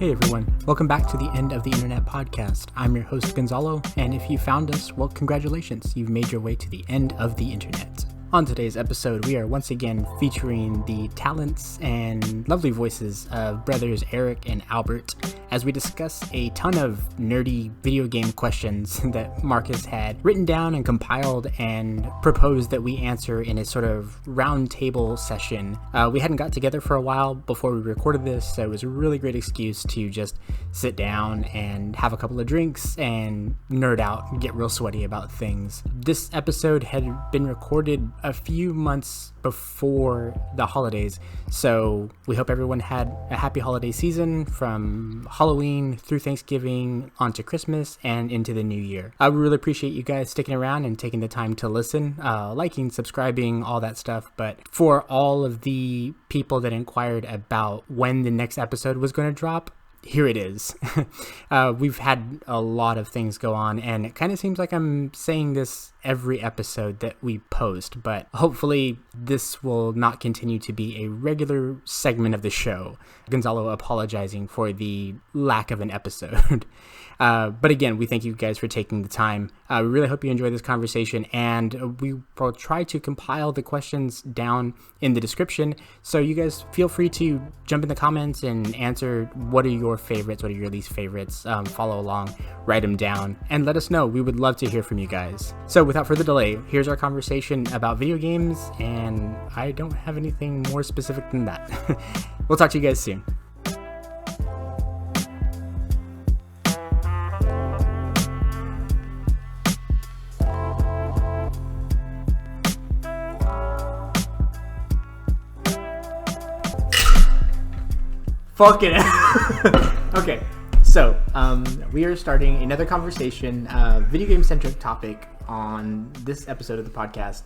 Hey everyone, welcome back to the End of the Internet podcast. I'm your host Gonzalo, and if you found us, well, congratulations, you've made your way to the end of the internet. On today's episode, we are once again featuring the talents and lovely voices of brothers Eric and Albert as we discuss a ton of nerdy video game questions that Markus had written down and compiled and proposed that we answer in a sort of round table session. We hadn't got together for a while before we recorded this, so it was a really great excuse to just sit down and have a couple of drinks and nerd out and get real sweaty about things. This episode had been recorded a few months before the holidays, so we hope everyone had a happy holiday season from Halloween through Thanksgiving onto Christmas and into the new year. I really appreciate you guys sticking around and taking the time to listen, liking, subscribing, all that stuff. But for all of the people that inquired about when the next episode was going to drop, here it is. We've had a lot of things go on, and it kind of seems like I'm saying this every episode that we post, but hopefully this will not continue to be a regular segment of the show. Gonzalo apologizing for the lack of an episode. But again, we thank you guys for taking the time. We really hope you enjoy this conversation, and we will try to compile the questions down in the description. So you guys feel free to jump in the comments and answer what are your favorites, what are your least favorites. Follow along, write them down, and let us know. We would love to hear from you guys. So without further delay, here's our conversation about video games, and I don't have anything more specific than that. We'll talk to you guys soon. Fucking okay, so we are starting another conversation, video game centric topic on this episode of the podcast.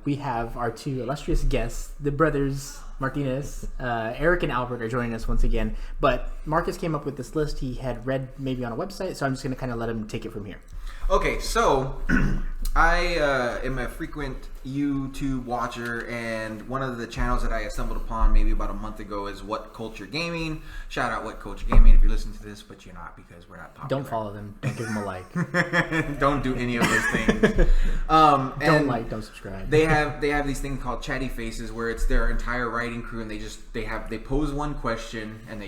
We have our two illustrious guests, the brothers Martinez. Eric and Albert are joining us once again, but Markus came up with this list he had read maybe on a website, so I'm just going to kind of let him take it from here. Okay, so I am a frequent YouTube watcher, and one of the channels that I stumbled upon maybe about a month ago is What Culture Gaming. Shout out What Culture Gaming if you're listening to this, but you're not because we're not popular. Don't follow them. Don't give them a like. Don't do any of those things. Don't like, don't subscribe. They have these things called chatty faces where it's their entire writing crew, and they pose one question and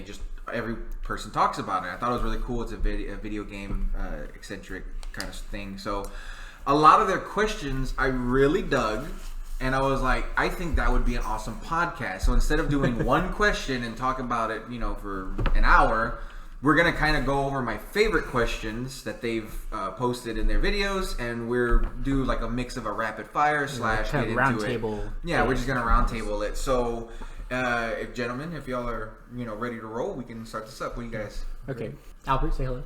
every person talks about it. I thought it was really cool. It's a video game eccentric kind of thing. So a lot of their questions I really dug, and I was like, I think that would be an awesome podcast. So instead of doing one question and talk about it, for an hour, we're going to kind of go over my favorite questions that they've posted in their videos, and we're do like a mix of a rapid fire slash get into round it. Table. Yeah, we're just going to round table it. So gentlemen, if y'all are ready to roll, we can start this up. What do you guys? Okay, Albert, say hello.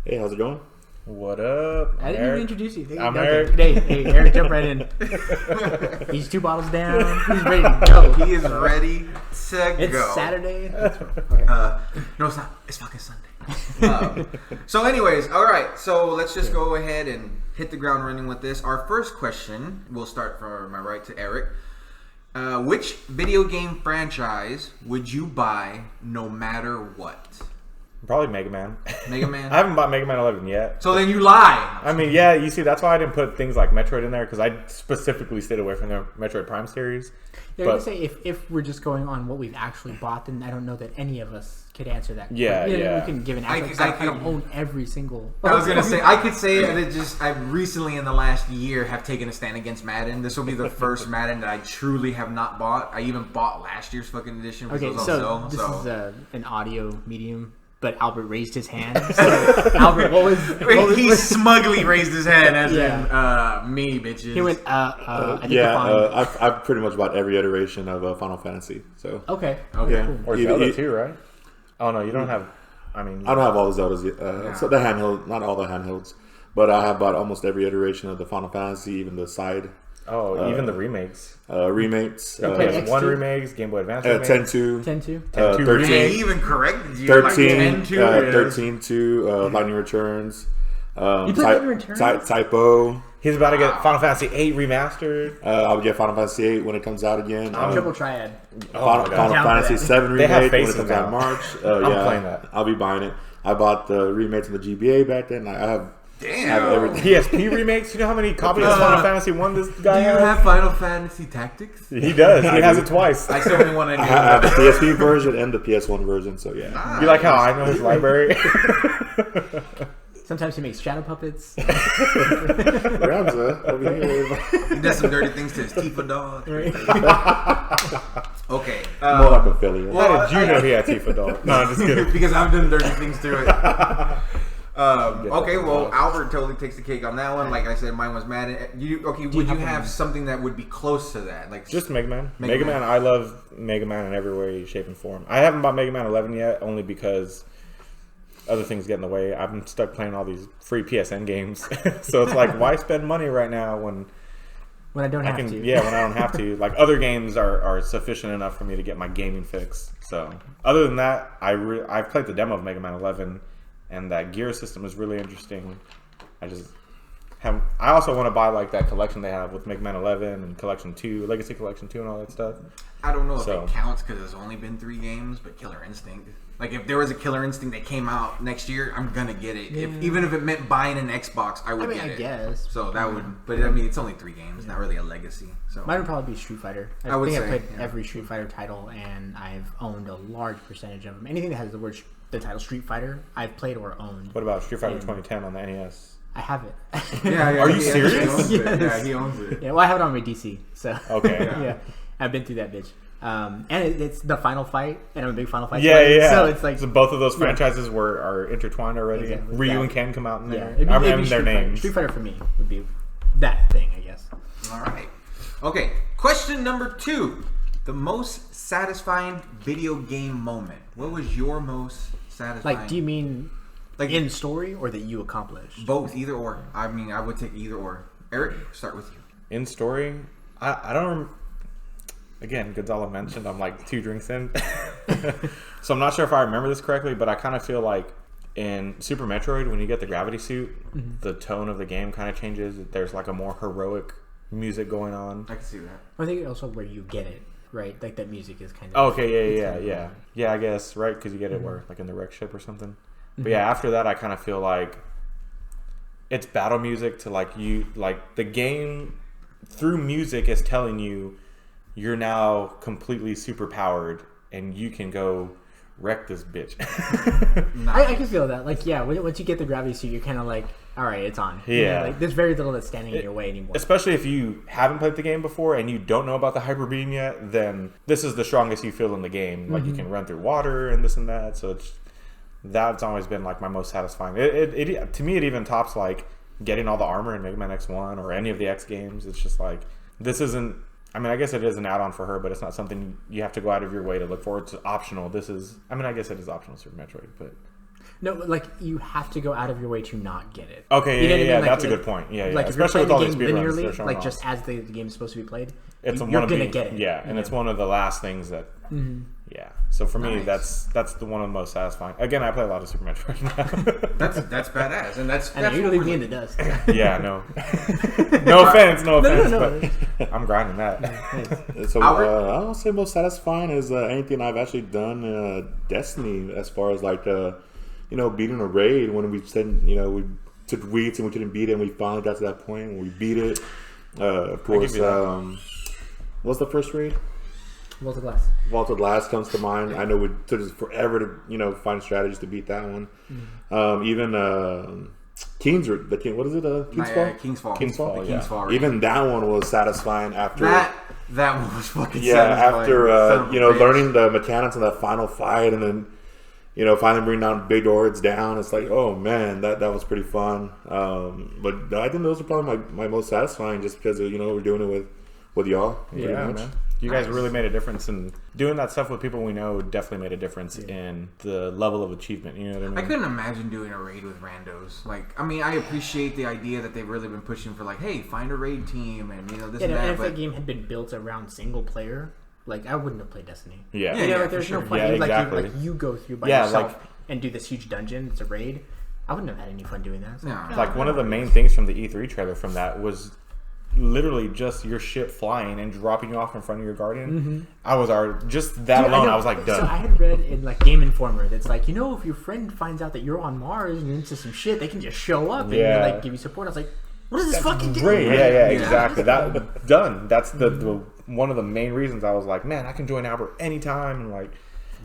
Hey, how's it going? What up? I didn't even introduce you. I'm Eric. Hey, Eric, jump right in. He's 2 bottles down. He's ready to go. He is ready to go. It's Saturday. Okay. No, it's not. It's fucking Sunday. So anyways, all right. So let's just go ahead and hit the ground running with this. Our first question, we'll start from my right to Eric. Which video game franchise would you buy no matter what? Probably Mega Man. Mega Man? I haven't bought Mega Man 11 yet. So then you lie. I mean, yeah, you see, that's why I didn't put things like Metroid in there, because I specifically stayed away from the Metroid Prime series. Yeah, I would say if we're just going on what we've actually bought, then I don't know that any of us could answer that. Yeah. We can give an answer. I don't own every single. I was gonna say I could say that I recently in the last year have taken a stand against Madden. This will be the first Madden that I truly have not bought. I even bought last year's fucking edition. Okay, was so on this sale, is an audio medium. But Albert raised his hand. So Albert, what was he smugly raised his hand as in me, bitches. He went, I think I've pretty much bought every iteration of Final Fantasy. So Okay. Yeah. Or Zelda too, right? Oh no, you don't have. I don't have all the Zeldas yet. So the handheld, not all the handhelds, but I have bought almost every iteration of the Final Fantasy, even the side. Oh, even the remakes. Remakes. PS1 remakes, Game Boy Advance remakes. 10-2. 10-2. 13. He even corrected you. 13. Like 10-2 13-2. Lightning Returns. You played Lightning Returns? Typo. He's about to get Final Fantasy VIII remastered. I'll get Final Fantasy VIII when it comes out again. Triple Triad. Final Fantasy VII remake when it comes out in March. I'm playing that. I'll be buying it. I bought the remakes of the GBA back then. I have everything. PSP remakes. You know how many copies of Final Fantasy 1 this guy has? Do you have Final Fantasy Tactics? He does. He has it twice. I still only want to. I have the PSP version and the PS1 version. So yeah. You like how I know his library? Sometimes he makes shadow puppets. Ramza over here. He does some dirty things to his Tifa dog. Okay. More like affiliate. How did you know he had Tifa dog? No, I'm just kidding. Because I've done dirty things to it. Okay, well, Albert totally takes the cake on that one. Like I said, mine was mad at you. Okay, would you have something that would be close to that? Like just Mega Man. Mega Man. I love Mega Man in every way, shape, and form. I haven't bought Mega Man 11 yet, only because other things get in the way. I'm stuck playing all these free PSN games, so it's like, why spend money right now when I don't have to? Yeah, when I don't have to. Like other games are sufficient enough for me to get my gaming fix. So other than that, I've played the demo of Mega Man 11. And that gear system is really interesting. I also want to buy like that collection they have with Mega Man 11 and Collection 2, Legacy Collection 2 and all that stuff. I don't know if it counts because there's only been 3 games, but Killer Instinct. Like if there was a Killer Instinct that came out next year, I'm gonna get it. Yeah. Even if it meant buying an Xbox, I would get it. I guess. So that would, but I mean, it's only 3 games, not really a legacy. So mine would probably be Street Fighter. I think I've played every Street Fighter title, and I've owned a large percentage of them. Anything that has the title Street Fighter, I've played or owned. What about Street Fighter 2010 on the NES? I have it. Yeah. Are you serious? Yeah, he owns it. Yeah, well, I have it on my DC. So okay. Yeah, I've been through that bitch. And it's the Final Fight, and I'm a big Final Fight fan. Yeah. So it's like both of those franchises are intertwined already. Exactly. Ryu and Ken come out in there. Yeah, I remember their names. Street Fighter for me would be that thing, I guess. All right. Okay. Question number 2: the most satisfying video game moment. What was your most satisfying? Like, do you mean like in story or that you accomplished? Both, either or. I mean, I would take either or. Eric, start with you. In story, I don't. Again, Gonzalo mentioned I'm like 2 drinks in, so I'm not sure if I remember this correctly, but I kind of feel like in Super Metroid, when you get the gravity suit, the tone of the game kind of changes. There's like a more heroic music going on. I can see that. I think also where you get it. Right, like that music is kind of yeah. I guess right because you get it where like in the wreck ship or something. But yeah, after that, I kind of feel like it's battle music to like the game through music is telling you you're now completely super powered and you can go wreck this bitch. I can feel that. Like once you get the gravity suit, you're kind of like, all right, it's on. Yeah. Like there's very little that's standing in your way anymore. Especially if you haven't played the game before and you don't know about the hyper beam yet, then this is the strongest you feel in the game. Like you can run through water and this and that. So that's always been like my most satisfying. It to me it even tops like getting all the armor in Mega Man X1 or any of the X games. It's just like this isn't. I mean, I guess it is an add-on for her, but it's not something you have to go out of your way to look for. It's optional. I guess it is optional Super Metroid, but no, like you have to go out of your way to not get it. Okay, you know what I mean? Like, that's a good point. Yeah, like especially with all these speedruns they're showing like off. just as the game is supposed to be played, you're gonna get it. Yeah, and it's one of the last things that. Yeah, so for me, that's the one of the most satisfying. Again, I play a lot of Super Metroid now. that's badass, and that's you leave me in the dust. Yeah, no, no offense, but I'm grinding that. So I'll say most satisfying is anything I've actually done Destiny as far as like beating a raid when we said we took weeks and we couldn't beat it and we finally got to that point when we beat it. Of course, what's the first raid? Vaulted Glass. Vaulted Glass comes to mind. I know it took us forever to find strategies to beat that one. Even King's Fall. Even that one was satisfying after that one was fucking satisfying. After learning the mechanics of that final fight and then finally bring down big ords down. It's like, oh man, that was pretty fun. But I think those are probably my most satisfying just because we're doing it with y'all. Yeah, man. You guys really made a difference, and doing that stuff with people we know definitely made a difference in the level of achievement. You know what I mean? I couldn't imagine doing a raid with randos. I appreciate the idea that they've really been pushing for, hey, find a raid team, and this and that. And if the game had been built around single player, I wouldn't have played Destiny. Yeah, there's no point. Exactly. You go through by yourself and do this huge dungeon. It's a raid. I wouldn't have had any fun doing that. So No. Like one of the main things from the E3 trailer from that was literally just your ship flying and dropping you off in front of your guardian. I was just that Dude, alone. know. I was like, done. So I had read in like Game Informer that's like, you know, if your friend finds out that you're on Mars and you're into some shit, they can just show up and like give you support. I was like, what does this fucking do? Great, yeah, exactly. That done. That's the one of the main reasons I was like, man, I can join Albert anytime and like.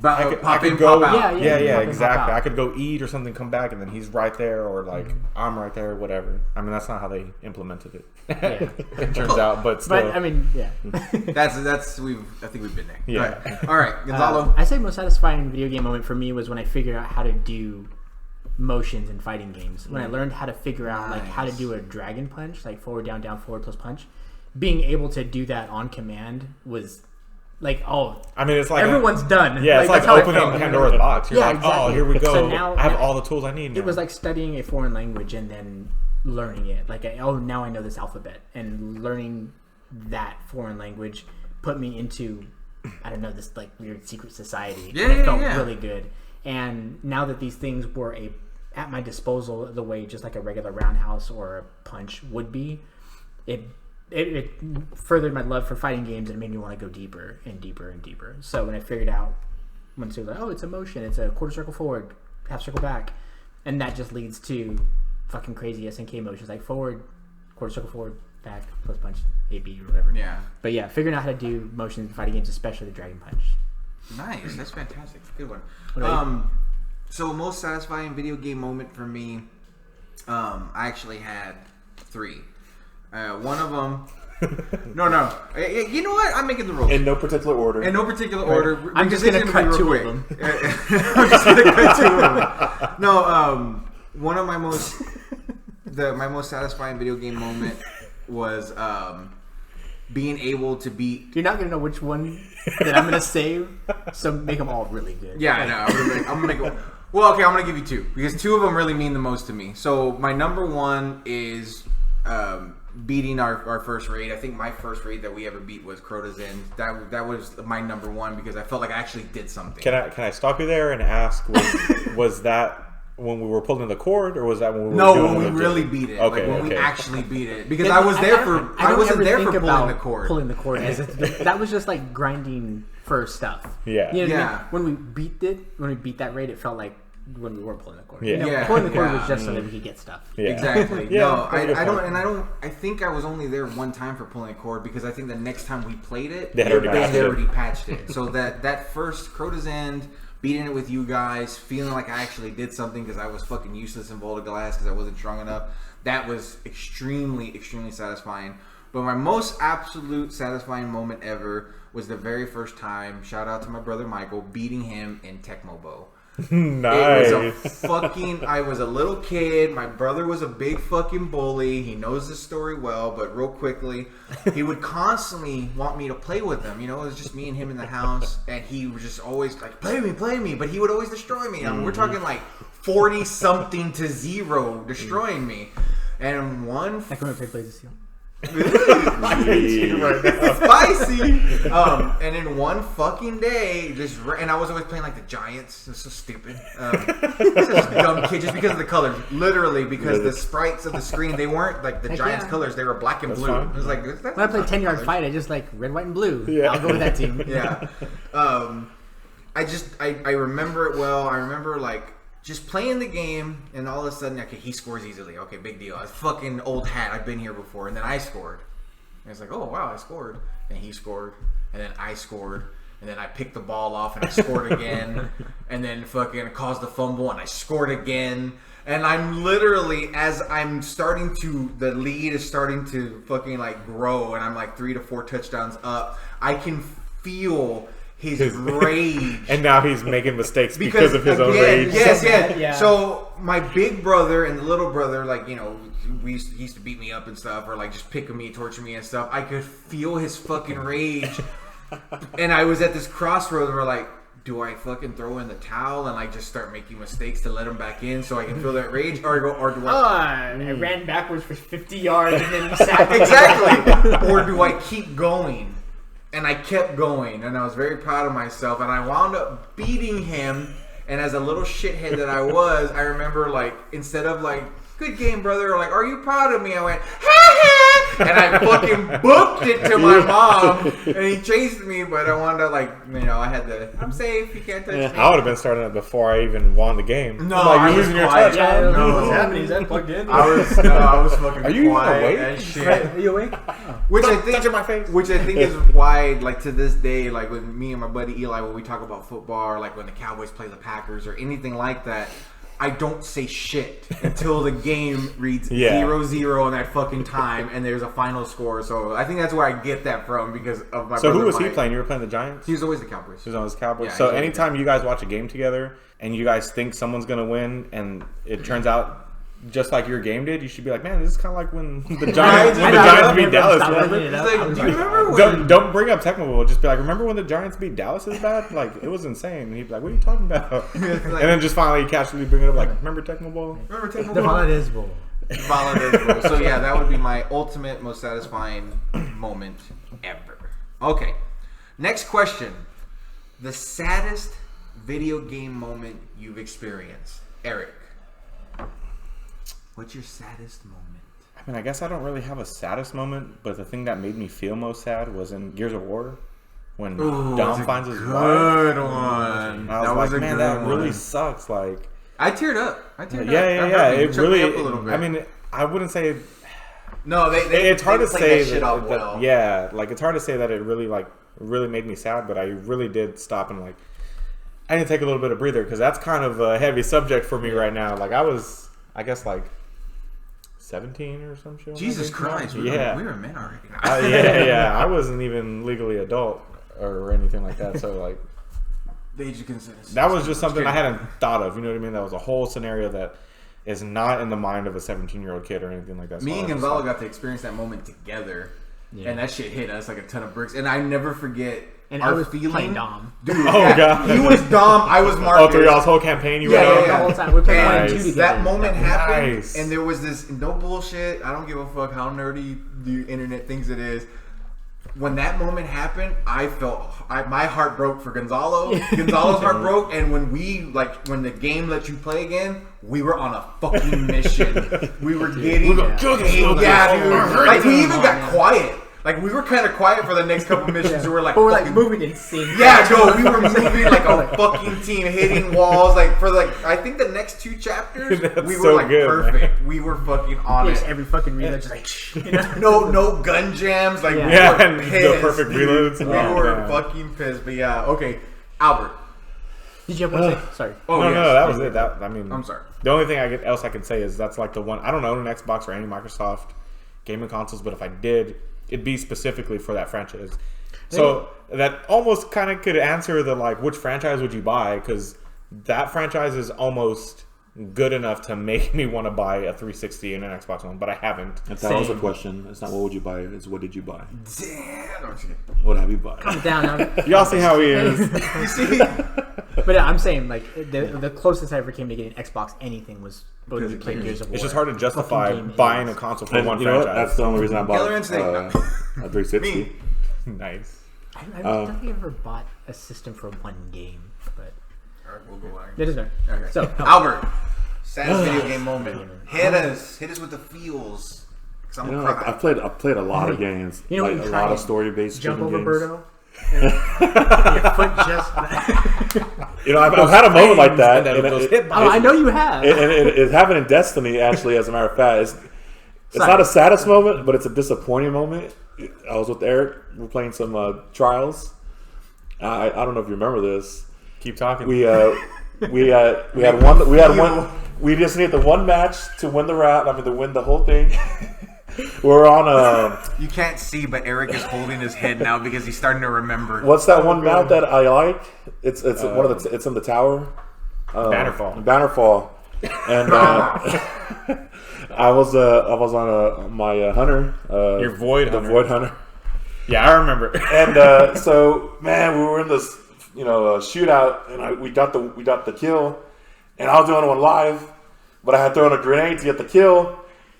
But I could go, pop out. yeah, exactly. I could go eat or something, come back, and then he's right there, or like I'm right there, whatever. I mean, that's not how they implemented it. It turns out, but still. But I mean, yeah. that's I think we've been there. Yeah. All right, Gonzalo. I say most satisfying video game moment for me was when I figured out how to do motions in fighting games. When I learned how to figure out like how to do a dragon punch, like forward, down, forward plus punch. Being able to do that on command was. Like, I mean, it's like everyone's done. Yeah, it's like opening Pandora's box. You're like, exactly. oh, here we go. So now, I have all the tools I need now. It was like studying a foreign language and then learning it. Like, now I know this alphabet. And learning that foreign language put me into, I don't know, this like weird secret society. Yeah, and it felt yeah. really good. And now that these things were at my disposal the way just like a regular roundhouse or a punch would be, it furthered my love for fighting games and made me want to go deeper and deeper and deeper. So when I figured out, once it was like, it's a motion, it's a quarter circle forward, half circle back, and that just leads to fucking crazy SNK motions like forward, quarter circle forward, back, plus punch, AB or whatever. Yeah. But yeah, figuring out how to do motions in fighting games, especially the Dragon Punch. Nice, that's fantastic. Good one. What about you? So most satisfying video game moment for me, I actually had 3. One of them. No. You know what? I'm making the rules. In no particular order. I'm just going to cut 2 of them. I'm just going to cut 2 of them. No, one of my most satisfying video game moment was being able to beat. You're not going to know which one that I'm going to save, so make them all really good. Yeah, I know. I'm going to go. Well, okay, I'm going to give you 2 because 2 of them really mean the most to me. So my number 1 is beating our first raid. I think my first raid that we ever beat was Crota's End. That was my number 1 because I felt like I actually did something. Can I stop you there and ask, was that when we were pulling the cord, or was that when we were when we really beat it? Okay, like when we actually beat it. Because I wasn't there for pulling the cord. Pulling the cord. That was just like grinding for stuff. Yeah. You know what I mean? When we beat that raid, it felt like when we were pulling the cord. Yeah. Pulling the cord was just so that we could get stuff. Yeah. Exactly. Yeah, No, I think I was only there one time for pulling a cord because I think the next time we played it, they already patched it. So that first Crota's End, beating it with you guys, feeling like I actually did something because I was fucking useless in Volta Glass because I wasn't strong enough, that was extremely, extremely satisfying. But my most absolute satisfying moment ever was the very first time, shout out to my brother Michael, beating him in Tecmo Bow. Nice. I was a little kid. My brother was a big fucking bully. He knows this story well, but real quickly, he would constantly want me to play with him. You know, it was just me and him in the house, and he was just always like, play me, but he would always destroy me. I mean, we're talking like 40-something to 0 destroying me. And one... I can play Blaze of Steel. Spicy. And in one fucking day, and I was always playing like the Giants. It's so stupid. Such dumb kid, just because of the colors. Literally, because the sprites of the screen, they weren't like the Giants' colors. They were black and blue. It was like when I played 10-yard fight, I just like red, white, and blue. Yeah. I'll go with that team. Yeah. I remember it well. I remember like just playing the game, and all of a sudden, okay, he scores easily. Okay, big deal. I was fucking old hat. I've been here before. And then I scored. And it's like, oh, wow, I scored. And he scored. And then I scored. And then I picked the ball off, and I scored again. And then fucking caused a fumble, and I scored again. And I'm literally, as I'm starting to, the lead is starting to fucking like grow, and I'm like 3 to 4 touchdowns up. I can feel his rage. And now he's making mistakes because of his own rage. Yes. Yeah. So my big brother and the little brother, like, you know, he used to beat me up and stuff, or like just pick on me, torture me and stuff. I could feel his fucking rage. And I was at this crossroads where like, do I fucking throw in the towel and like just start making mistakes to let him back in so I can feel that rage, or do I? I ran backwards for 50 yards and then sat exactly. Or do I keep going? And I kept going, and I was very proud of myself, and I wound up beating him, And as a little shithead that I was, I remember like instead of like good game, brother, or like are you proud of me? I went ha ha, and I fucking booked it to my mom, and he chased me. But I wanted to like I had the I'm safe. You can't touch me. I would have been starting it before I even won the game. No, like, I you're was losing your quiet. touch. Yeah, I don't know No. what's happening. Is that plugged in? I was fucking Are you quiet awake? as shit. Are you awake? Which I Touching my face. Which I think is why, like to this day, like with me and my buddy Eli, when we talk about football, or like when the Cowboys play the Packers or anything like that, I don't say shit until the game reads 0-0 in that fucking time and there's a final score. So I think that's where I get that from because of my. So brother who was he Mike. playing? You were playing the Giants? He was always the Cowboys. He was on his Cowboys. Yeah, so he's anytime you guys watch a game together and you guys think someone's gonna win and it turns out just like your game did, you should be like, man, this is kind of like when the Giants, beat Dallas. Like, do you remember when? Don't bring up Tecmo. Just be like, remember when the Giants beat Dallas is bad? Like, it was insane. And he'd be like, what are you talking about? And then just finally casually bring it up like, remember Tecmo Bowl? Remember Tecmo The Bowl? Holidays Bowl. Holidays Bowl. So yeah, that would be my ultimate, most satisfying moment ever. Okay, next question: the saddest video game moment you've experienced, Eric. What's your saddest moment? I mean, I guess I don't really have a saddest moment, but the thing that made me feel most sad was in Gears of War when Dom finds his wife. Good one. I was like, man, that really sucks. Like, I teared up. yeah. It took really. me up a little bit. I mean, I wouldn't say. No, It's hard to played say that shit off well. Yeah, like it's hard to say that it really made me sad, but I really did stop and like I need to take a little bit of breather because that's kind of a heavy subject for me right now. Like I guess like 17 or some shit. Jesus Christ, we were men already. Yeah. I wasn't even legally adult or anything like that. So like The age of consent. that was just something I hadn't thought of. You know what I mean? That was a whole scenario that is not in the mind of a 17-year-old kid or anything like that. Me and Gonzalo got to experience that moment together, and that shit hit us like a ton of bricks. And I never forget I our was feeling. playing Dom. Dude, God. he was Dom. I was Markus. Oh, through y'all's whole campaign, you Yeah, were yeah. The whole time. We played And 1 and 2 together. that moment happened, Nice. and there was this no bullshit. I don't give a fuck how nerdy the internet thinks it is. When that moment happened, I felt my heart broke for Gonzalo. Gonzalo's heart broke, and when the game let you play again, we were on a fucking mission. We were getting dude. Like we even got quiet. Like we were kind of quiet for the next couple missions. So we're like, but we're like moving in sync. yeah, no, we were moving like a fucking team, hitting walls. Like for I think the next 2 chapters, we were so like good, perfect. Man. We were fucking on it. Every fucking reload, just like No gun jams. Like we were and pissed, the perfect dude. reloads. We Oh, were man. fucking pissed. But yeah, okay, Albert. Did you have one say? Sorry. Oh no, yes. that was it. I mean, I'm sorry. The only thing else I can say is that's like the one. I don't own an Xbox or any Microsoft gaming consoles, but if I did, it'd be specifically for that franchise. So that almost kind of could answer the like, which franchise would you buy? Because that franchise is almost good enough to make me want to buy a 360 and an Xbox One, but I haven't. That was the question. It's not what would you buy. It's what did you buy. Damn. No, I'm just kidding. What have you bought? Calm down now. Y'all see how he is. You see? But yeah, I'm saying like the closest I ever came to getting Xbox anything was when we played Gears of War. It's just hard to justify Fucking game buying is- a console for And one you know what? franchise. That's the only reason I bought Killer Instinct. a 360. Me. Nice. I don't think I ever bought a system for one game, but All right, we'll go on. it doesn't matter. Okay. So Albert, saddest video game moment. Hit us with the feels. Cause I'm You know, gonna cry. I played a lot of games. You know, like when you a try lot of and story-based jump shooting over games. Birdo. And your foot just. You know, I've had a moment like that. And And then it goes it, hit by Oh, I know you have. it happened in Destiny, actually, as a matter of fact. It's not a saddest moment, but it's a disappointing moment. I was with Eric. We're playing some Trials. I don't know if you remember this. Keep talking. We had one. We just needed the one match to win the round. I mean, to win the whole thing. We're on You can't see, but Eric is holding his head now because he's starting to remember. what's that one map that I like? It's one of the. It's in the tower. Bannerfall. And I was on my hunter. Your Void the Hunter. Void Hunter. Yeah, I remember. And so, man, we were in this, shootout, and we got the kill, and I was the only one live, but I had thrown a grenade to get the kill,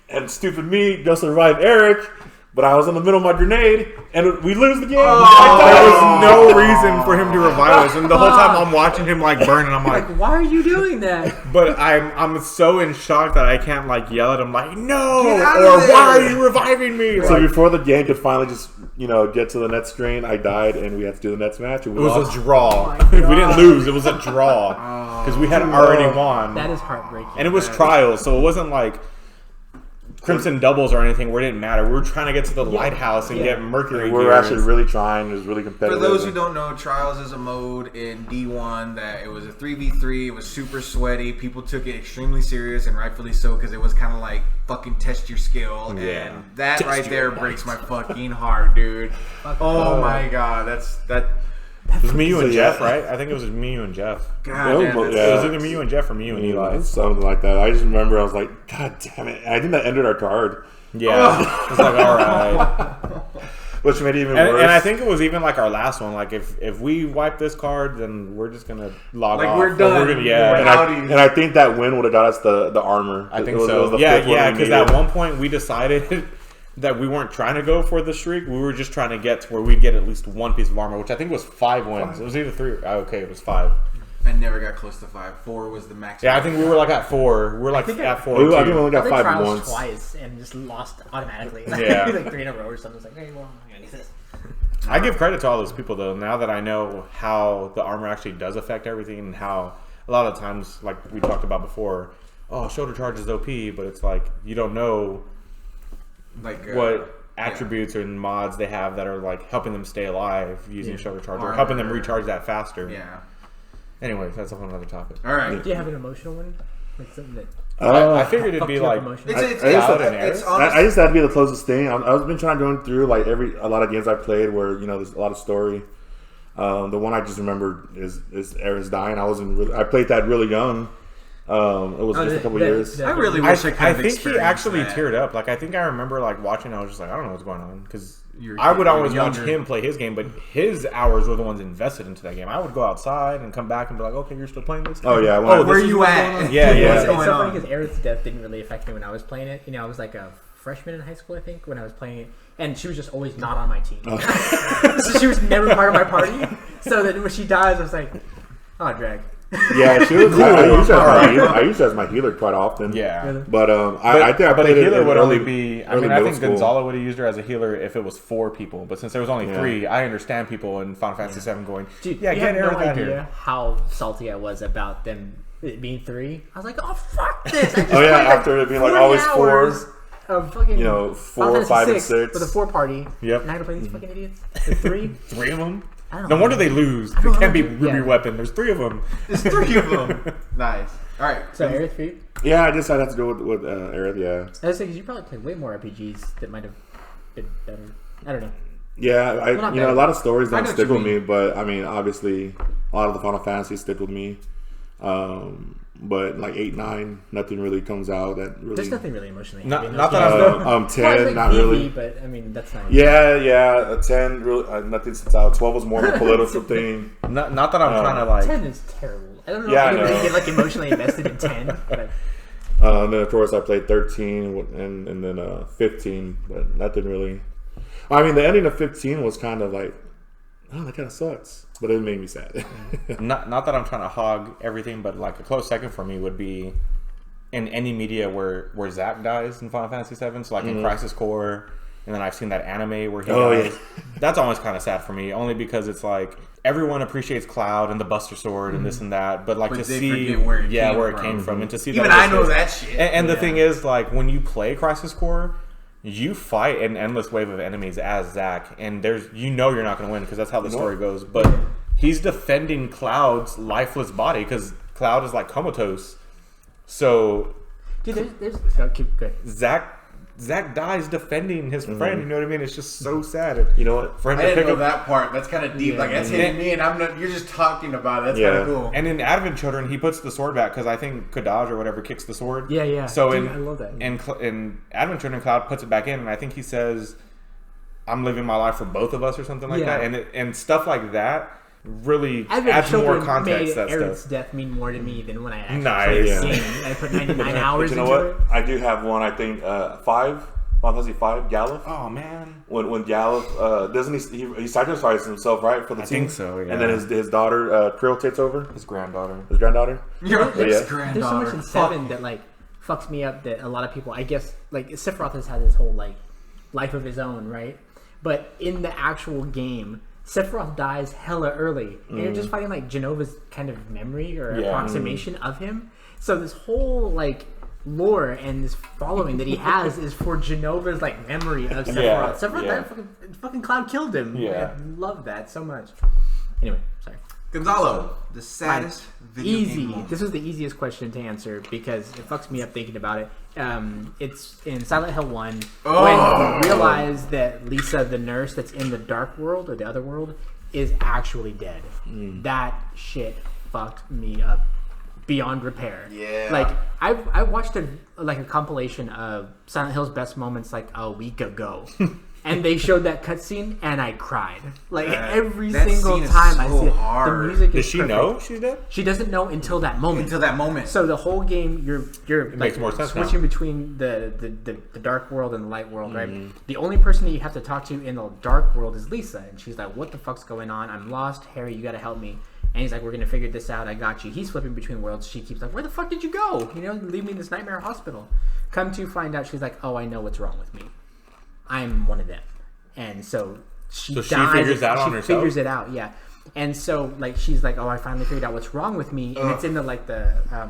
and stupid me goes to revive Eric, But I was in the middle of my grenade, and we lose the game. There was no reason for him to revive us, and the whole time I'm watching him like burn, and I'm like, why are you doing that? But I'm so in shock that I can't like yell at him like, no, Get out or of there. why are you reviving me? So Like, before the game could finally just get to the next screen, I died, and we had to do the next match. And it we was lost. a draw. Oh my We God. didn't lose. It was a draw because we had already won, That is heartbreaking. and it was trials, so it wasn't like Crimson doubles or anything where it didn't matter. We were trying to get to the lighthouse and get Mercury. We were gears. actually really trying. It was really For competitive. those who don't know, Trials is a mode in D1 that it was a 3v3. It was super sweaty. People took it extremely serious, and rightfully so, because it was kind of like fucking test your skill. Yeah. And that Test right your there might. breaks my fucking heart, dude. Oh my god, that. It was me, you, and So, Jeff, yeah. right? I think it was me, you, and Jeff. God It damn, was- that's- It was either me, you, and Jeff, or me, you, and Eli. Something like that. I just remember I was like, God damn it. And I think that ended our card, Yeah, it's like all right. which made it even worse. And I think it was even like our last one. Like if we wipe this card, then we're just gonna log Like, off. we're Or done. We're gonna, yeah, and, I think that win would have got us the armor. I think It was so. the Yeah, fifth one yeah. we Because needed. at one point we decided that we weren't trying to go for the streak. We were just trying to get to where we'd get at least one piece of armor, which I think was 5 wins. It was either 3. Okay, it was 5. I never got close to 5. 4 was the max. Yeah, I think we were like at 4. We were like think at 4. I think we too. only I got played 5 Trials once. twice and just lost automatically. Yeah. Like 3 in a row or something. It's like, hey, well, I'm gonna do this. I give credit to all those people though. Now that I know how the armor actually does affect everything, and how a lot of times, like we talked about before, shoulder charge is OP, but it's like you don't know like what attributes and mods they have that are like helping them stay alive using shoulder charge, or Armor. helping them recharge that faster. Yeah. Anyways, that's a whole other topic. All right. Do you have an emotional one? Like something that I figured it'd fucked be you up like emotionally? It's Cloud and it's Aerith? honest- I just had to be the closest thing. I've been trying to go through like a lot of games I played where there's a lot of story. The one I just remember is Aerith's dying. I played that really young. It was just a couple years. I really wish I could have think he experienced actually that. teared up. Like I think I remember like watching. I was just like, I don't know what's going on because You're- I would you're always watch younger. him play his game, but his hours were the ones invested into that game. I would go outside and come back and be like, okay, you're still playing this. Oh yeah. Oh, Where this is you what's at? going on? Yeah, It's yeah. so going funny on? because Aerith's death didn't really affect me when I was playing it. I was like a freshman in high school, I think, when I was playing it. And she was just always not on my team. So she was never part of my party. So then when she dies, I was like, oh, drag. Yeah, she was. I used her as my healer quite often. Yeah. But I think I but a played it healer in would early- only be. I early mean, I middle think school. Gonzalo would have used her as a healer if it was 4 people. But since there was only Yeah. 3, I understand people in Final Fantasy VII going, Dude, yeah, you get have no Aerith out idea here. how salty I was about them it being 3. I was like, oh, fuck this. I just Oh, yeah, played, like, after it being, like, 40 always 4. hours Of fucking, 4, Final 5, and Fantasy 6 with a 4 party. Yep. And I had to play these fucking idiots. The 3. 3 of them. I don't No know. wonder they lose. They don't can't be know. Ruby Yeah. Weapon. There's 3 of them. There's 3 of them. Nice. All right. So Aerith for you? Yeah, I just had to go with Aerith. Yeah. I was saying, because you probably played way more RPGs that might have been better. I don't know. Yeah, not a bad. lot of stories I don't know stick what with you me, but I mean, obviously, a lot of the Final Fantasy stick with me. But like 8, 9, nothing really comes out that really. There's nothing really emotionally Not- heavy in not those that games, I'm- though. 10, Well, it's like not really. but I mean, that's not. Yeah, 10 really nothing sits out. 12 was more of a political thing. Not that I'm trying to like. 10 is terrible. I don't know Yeah, if I anybody know. get like emotionally invested in 10. But And then of course I played 13 and then 15, but nothing really. I mean, the ending of 15 was kind of like, oh, that kind of sucks, but it made me sad. Not that I'm trying to hog everything, but like a close second for me would be in any media where Zack dies in Final Fantasy VII. So like in Crisis Core, and then I've seen that anime where he dies. yeah. That's always kind of sad for me, only because it's like everyone appreciates Cloud and the Buster Sword and this and that, but like But to they see forget where it came from, and to see Even that I it know was- that shit. And the thing is, like when you play Crisis Core, you fight an endless wave of enemies as Zack, and you're not going to win because that's how the story goes. But he's defending Cloud's lifeless body because Cloud is like comatose. So dude, there's so keep good. Zack dies defending his friend. You know what I mean? It's just so sad. You know what? For him I to didn't pick know up. that part. That's kind of deep. Yeah. Like that's hitting me, and I'm not. You're just talking about it. That's Yeah. kind of cool. And in Advent Children, he puts the sword back because I think Kadaj or whatever kicks the sword. Yeah. So Dude, I love that. in Advent Children, Cloud puts it back in, and I think he says, "I'm living my life for both of us" or something like Yeah. that. And stuff like that really Advent adds more Children context. made That Aerith's stuff. death mean more to me than when I actually Nice. played Yeah. the game. I put 99 But hours you know into what? it. I do have one. I think 5. Final Fantasy V, Galuf. Oh man. When Galuf doesn't he sacrifices himself, right, for the team? I think so. Yeah. And then his daughter Krill takes over. His granddaughter. His granddaughter. Your There's granddaughter. so much in 7 that like fucks me up that a lot of people, I guess, like Sephiroth has had his whole like life of his own, right? But in the actual game, Sephiroth dies hella early, and you're just fighting like Genova's kind of memory or approximation of him. So this whole like lore and this following that he has is for Genova's like memory of Sephiroth. Sephiroth, that fucking Cloud killed him. Yeah. I love that so much. Anyway, sorry. Gonzalo, the saddest video game moment. This was the easiest question to answer because it fucks me up thinking about it. It's in Silent Hill 1 when you realize that Lisa, the nurse that's in the dark world or the other world, is actually dead. That shit fucked me up beyond repair. Yeah. Like I watched a compilation of Silent Hill's best moments like a week ago. And they showed that cutscene, and I cried. Like every single time I see it, the music is Does she perfect. know she's dead? She doesn't know until that moment. So the whole game, you're like makes more sense switching between the dark world and the light world, right? The only person that you have to talk to in the dark world is Lisa, and she's like, "What the fuck's going on? I'm lost, Harry. You got to help me." And he's like, "We're gonna figure this out. I got you." He's flipping between worlds. She keeps like, "Where the fuck did you go? You know, leave me in this nightmare hospital." Come to find out, she's like, "Oh, I know what's wrong with me. I'm one of them." And so she figures that on herself? She figures it out, yeah. And so like she's like, "Oh, I finally figured out what's wrong with me," and it's in the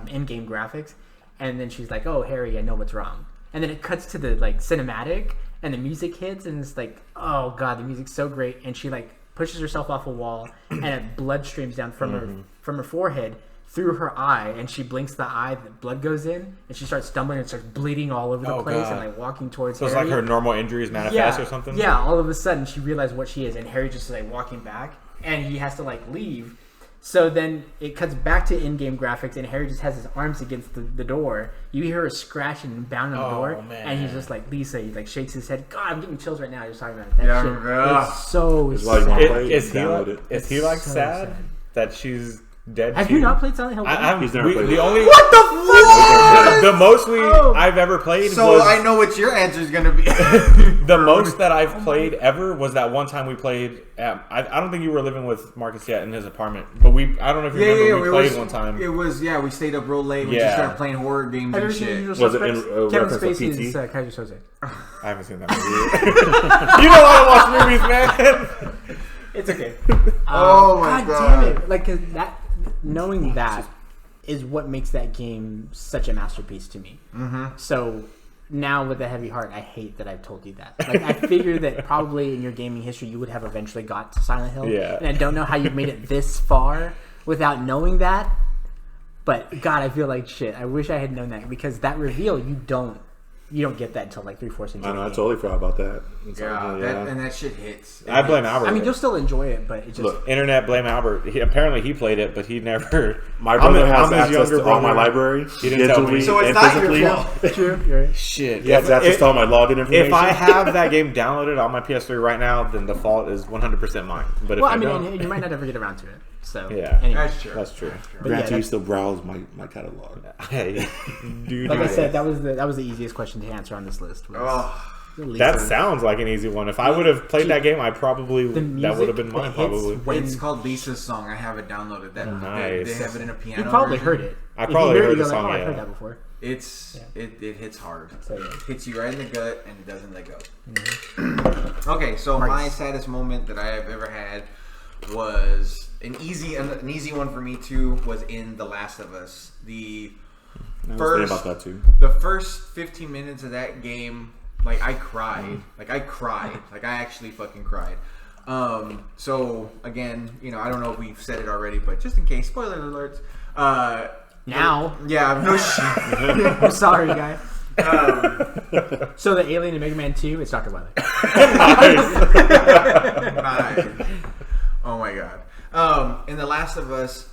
in-game graphics. And then she's like, "Oh, Harry, I know what's wrong." And then it cuts to the like cinematic, and the music hits, and it's like, "Oh god, the music's so great!" And she like pushes herself off a wall, and blood streams down from her forehead through her eye, and she blinks the eye, the blood goes in, and she starts stumbling and starts bleeding all over the place and like walking towards Harry. So it's like her normal injuries manifest or something? Yeah, all of a sudden she realized what she is, and Harry just like walking back, and he has to like leave. So then it cuts back to in-game graphics, and Harry just has his arms against the door. You hear her scratching and banging on the door, and he's just like, Lisa, he like shakes his head. God, I'm getting chills right now just talking about it. That shit is so sad. Is he like sad that she's dead? Have you not played Silent Hill 1? He's never played it. What the fuck? The most I've ever played So was... I know what your answer is going to be. The most that I've played ever was that one time we played... I don't think you were living with Markus yet in his apartment, but I don't know if you remember, we played one time. It was, we stayed up real late. We just started playing horror games and shit. Was it in Kevin reference to Spacey's PT? Kaiser Soze. I haven't seen that movie. You know how to watch movies, man. It's okay. Oh my god. Damn it. Like, 'cause knowing that is what makes that game such a masterpiece to me. So now with a heavy heart, I hate that I've told you that. Like, I figured that probably in your gaming history you would have eventually got to Silent Hill. Yeah. And I don't know how you've made it this far without knowing that. But God, I feel like shit. I wish I had known that, because that reveal you don't get that until like 3/4 into I know. the I game. totally forgot about that. And that shit hits. I blame Albert. I mean, you'll still enjoy it, but it just... Look, Internet, blame Albert. Apparently he played it, but he never... my brother has I'm his access younger to all my brother. library, He didn't tell me. digitally So it's and not physically. your fault. True. You're right. Shit. He has access to all my login information. If I have that game downloaded on my PS3 right now, then the fault is 100% mine. But if Well, I I mean, don't... and you might not ever get around to it. So, Yeah. anyway. That's true. That's true. But Granted, yeah, you still browse my catalog. Hey, dude. Like I said, that was the easiest question to answer on this list. Was Lisa. That sounds like an easy one. If I would have played that game, I probably... That would have been mine, probably. It's called Lisa's Song. I have it downloaded. Nice. They have it in a piano. You probably version. heard it. I probably heard the you're song, Like, oh, yeah. I've heard that before. It hits hard. So, yeah. Hits you right in the gut and it doesn't let go. Okay, so my saddest moment that I have ever had was an easy one for me too. Was in The Last of Us. I was thinking about that too. The first 15 minutes of that game, like I cried. Like I actually fucking cried. So again, I don't know if we've said it already, but just in case, spoiler alerts. Now. Yeah, no shit. I'm sorry, guy. So the alien in Mega Man 2, it's Dr. Wily. Nice. Oh my god. In The Last of Us,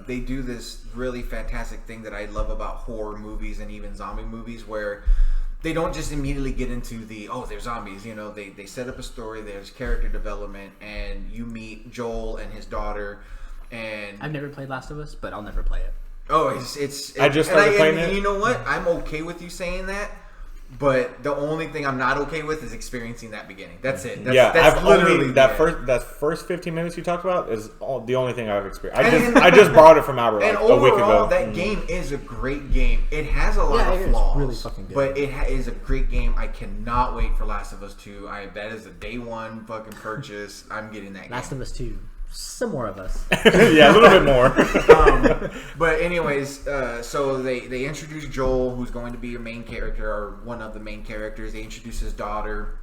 they do this really fantastic thing that I love about horror movies and even zombie movies, where they don't just immediately get into they're zombies. They set up a story, there's character development, and you meet Joel and his daughter. And I've never played Last of Us, but I'll never play it. oh, it's I just started playing it. You know what? I'm okay with you saying that, But the only thing I'm not okay with is experiencing that beginning. That's it. That's I've literally only that first 15 minutes you talked about is the only thing I've experienced. I just borrowed it from Albert like a week ago. That game is a great game. It has a lot of flaws, really fucking good. but it is a great game. I cannot wait for Last of Us 2. That is a day one fucking purchase. I'm getting that. Last of Us 2. Some more of us. Yeah, a little bit more. But anyways, so they introduce Joel, who's going to be your main character, or one of the main characters. They introduce his daughter.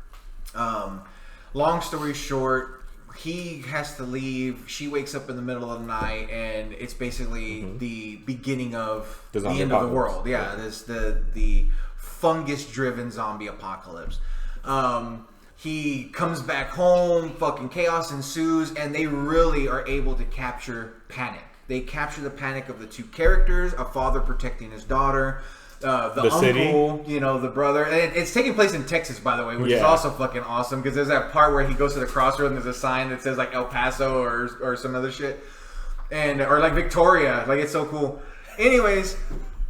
Long story short, he has to leave. She wakes up in the middle of the night, and it's basically the beginning of the end of the world. Yeah, there's the fungus-driven zombie apocalypse. He comes back home, fucking chaos ensues, and they really are able to capture panic. They capture the panic of the two characters, a father protecting his daughter, the uncle, city. The brother. And it's taking place in Texas, by the way, which is also fucking awesome, because there's that part where he goes to the crossroad and there's a sign that says like El Paso or some other shit. Or like Victoria. Like, it's so cool. Anyways,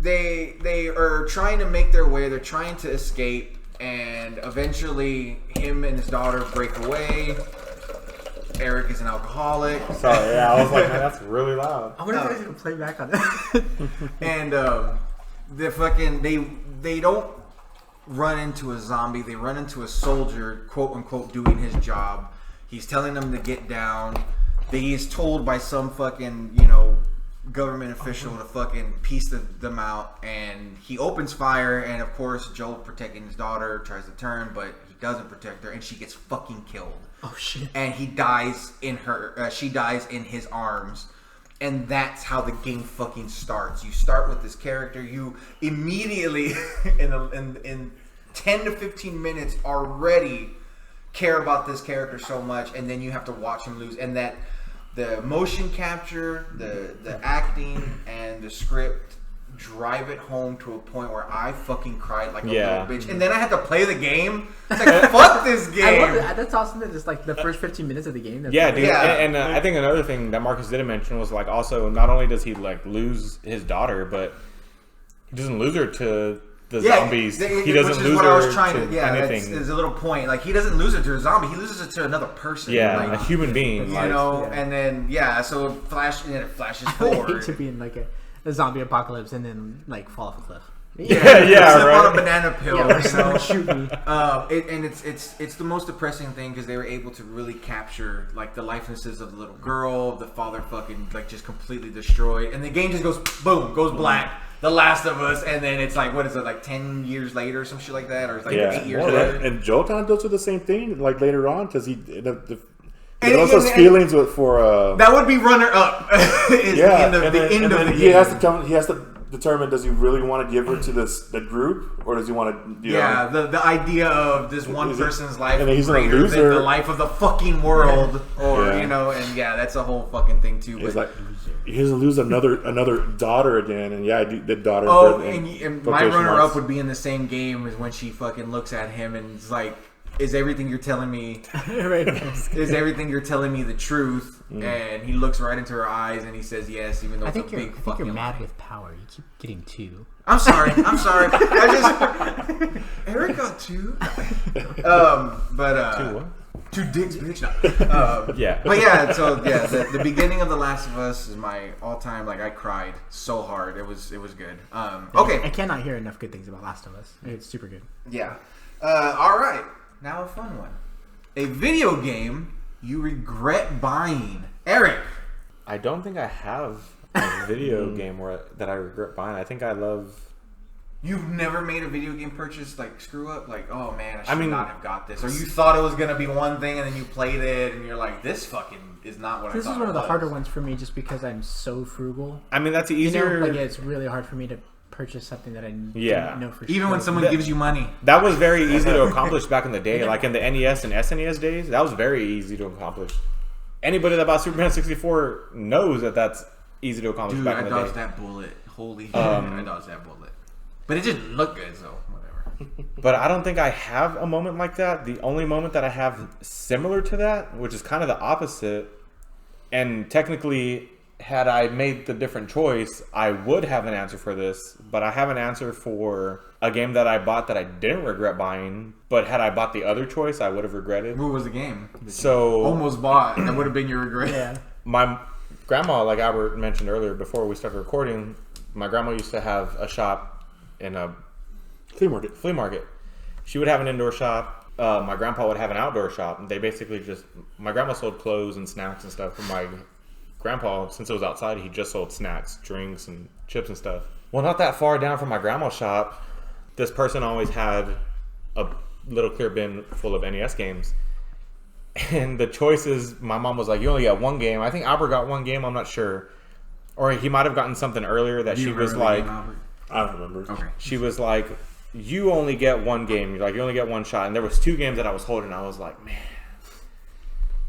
they are trying to make their way. They're trying to escape. And eventually, him and his daughter break away. Eric is an alcoholic. Sorry, I was like, man, that's really loud. I wonder if I can play back on that. And they don't run into a zombie. They run into a soldier, quote unquote, doing his job. He's telling them to get down. He's told by some fucking, government official to fucking piece them out, and he opens fire, and of course Joel, protecting his daughter, tries to turn, but he doesn't protect her, and she gets fucking killed. Oh shit. And he dies in she dies in his arms, and that's how the game fucking starts. You start with this character, you immediately in 10 to 15 minutes already care about this character so much, and then you have to watch him lose, and that the motion capture, the acting, and the script drive it home to a point where I fucking cried like a little bitch. And then I had to play the game. It's like, fuck this game. That's awesome that it's like the first 15 minutes of the game. Dude. And I think another thing that Marcus didn't mention was like also not only does he like lose his daughter, but he doesn't lose her to the zombies. He doesn't lose her to anything. There's a little point. Like, he doesn't lose it to a zombie. He loses it to another person. Yeah, like, a human being. And then, so it flashes forward. I hate to be in like a zombie apocalypse and then like fall off a cliff. Slip on a banana peel. Shoot me. It's the most depressing thing, because they were able to really capture like the lifenesses of the little girl, the father fucking like just completely destroyed, and the game just goes boom, goes black. The Last of Us, and then it's like, what is it, like 10 years later or some shit like that, or it's like 8 years later. And Joel kind of goes through the same thing like later on, because he those feelings for that would be runner up. The end of the game. He has to determine, does he really want to give her to the group, or does he want to the idea of this one person's life and he's greater than the life of the fucking world, or that's a whole fucking thing too. It's like he's gonna lose another daughter again, and the daughter. And my runner up would be in the same game as when she fucking looks at him and is like, is everything you're telling me the truth? And he looks right into her eyes and he says yes, even though it's a big fucking lie. I think you're mad with power. You keep getting 2. I'm sorry. Eric got 2. But 2 what? 2 dicks, bitch. No. But the beginning of The Last of Us is my all-time. Like, I cried so hard. It was good. Okay. I cannot hear enough good things about Last of Us. It's super good. Yeah. All right. Now a fun one. A video game you regret buying. Eric. I don't think I have a video game that I regret buying. I think I love... You've never made a video game purchase like screw up? Like, oh man, I should not have got this. Or you thought it was going to be one thing and then you played it and you're like, this fucking is not what I thought. This is one of the harder ones for me just because I'm so frugal. I mean, that's easier... it's really hard for me to purchase something that I didn't know for sure. Even when someone gives you money. That was very easy to accomplish back in the day. Like in the NES and SNES days, that was very easy to accomplish. Anybody that bought Superman 64 knows that that's easy to accomplish back in the day. I dodged that bullet. Holy shit, I dodged that bullet. But it didn't look good, so whatever. But I don't think I have a moment like that. The only moment that I have similar to that, which is kind of the opposite, and technically had I made the different choice, I would have an answer for this, but I have an answer for a game that I bought that I didn't regret buying, but had I bought the other choice, I would have regretted. What was the game? So almost bought. That would have been your regret. Yeah. My grandma, like Albert mentioned earlier before we started recording, my grandma used to have a shop in a Flea market. She would have an indoor shop. My grandpa would have an outdoor shop. They basically my grandma sold clothes and snacks and stuff. For my grandpa, since it was outside, he just sold snacks, drinks, and chips and stuff. Well, not that far down from my grandma's shop, this person always had a little clear bin full of NES games. And the choices, my mom was like, you only get one game. I think Albert got one game, I'm not sure. Or he might have gotten something earlier that she was like... I don't remember. Okay. She was like, you only get one game. Like, you only get one shot. And there was 2 games that I was holding. I was like, man,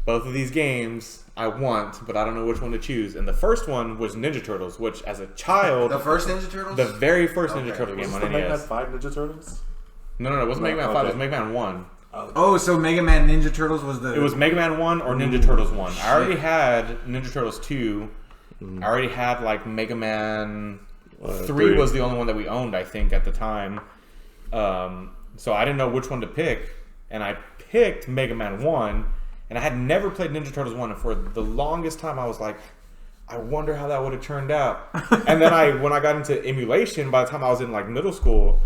both of these games I want, but I don't know which one to choose. And the first one was Ninja Turtles, which as a child... The first Ninja Turtles? The very first Ninja Turtle game on NES. Mega Man 5 Ninja Turtles? No, it wasn't Mega Man 5. It was Mega Man 1. Oh, so Mega Man Ninja Turtles was the... It was Mega Man 1 or Ninja Turtles 1. I already had Ninja Turtles 2. I already had, like, Mega Man... 3 was the only one that we owned, I think, at the time. So I didn't know which one to pick. And I picked Mega Man 1. And I had never played Ninja Turtles 1. And for the longest time, I was like, I wonder how that would have turned out. And then when I got into emulation, by the time I was in, like, middle school,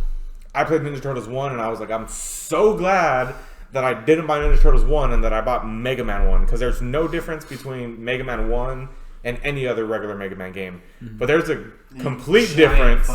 I played Ninja Turtles 1. And I was like, I'm so glad that I didn't buy Ninja Turtles 1 and that I bought Mega Man 1. Because there's no difference between Mega Man 1 and any other regular Mega Man game. But there's a complete difference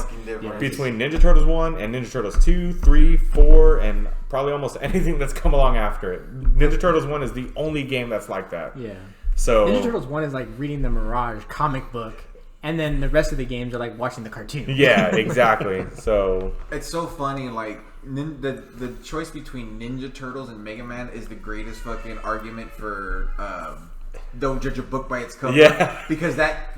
between Ninja Turtles 1 and Ninja Turtles 2, 3, 4, and probably almost anything that's come along after it. Ninja Turtles 1 is the only game that's like that. Yeah. So Ninja Turtles 1 is like reading the Mirage comic book, and then the rest of the games are like watching the cartoon. Yeah, exactly. So it's so funny, like the choice between Ninja Turtles and Mega Man is the greatest fucking argument for don't judge a book by its cover. Yeah, because that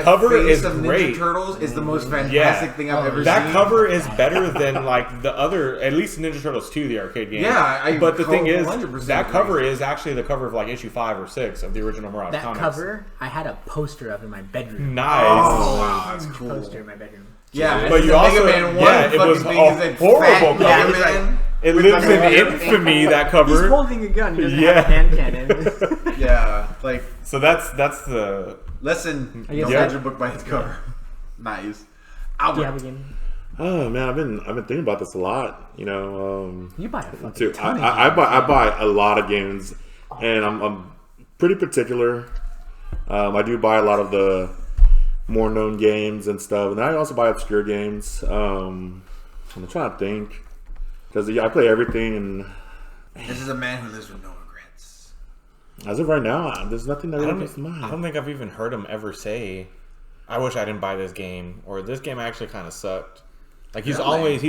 cover face is of great. Ninja Turtles is the most fantastic thing I've ever seen. That cover is better than like the other, at least Ninja Turtles 2, the arcade game. Yeah, but the thing is, that agree. cover is actually the cover of like issue 5 or 6 of the original Mirage That comics. cover, I had a poster of in my bedroom. Nice. Oh, wow, that's cool. Poster in my bedroom. Yeah, but you also, Mega Man 1 yeah, it was a horrible cover. Yeah, it lives in infamy, that cover. He's holding a gun. He doesn't have a hand cannon. Yeah, like so that's the lesson. I guess Don't yeah. judge a book by its cover. Nice. Do you Albert. have a game? Oh man, I've been thinking about this a lot. You know, You buy a fucking too. ton of I games. buy a lot of games, and I'm pretty particular. I do buy a lot of the more known games and stuff, and I also buy obscure games. I'm trying to think because I play everything, and This is a man who lives with no regrets. as of right now, there's nothing that I really don't, comes to mind. I don't think I've even heard him ever say, I wish I didn't buy this game, or this game actually kind of sucked. Like he's always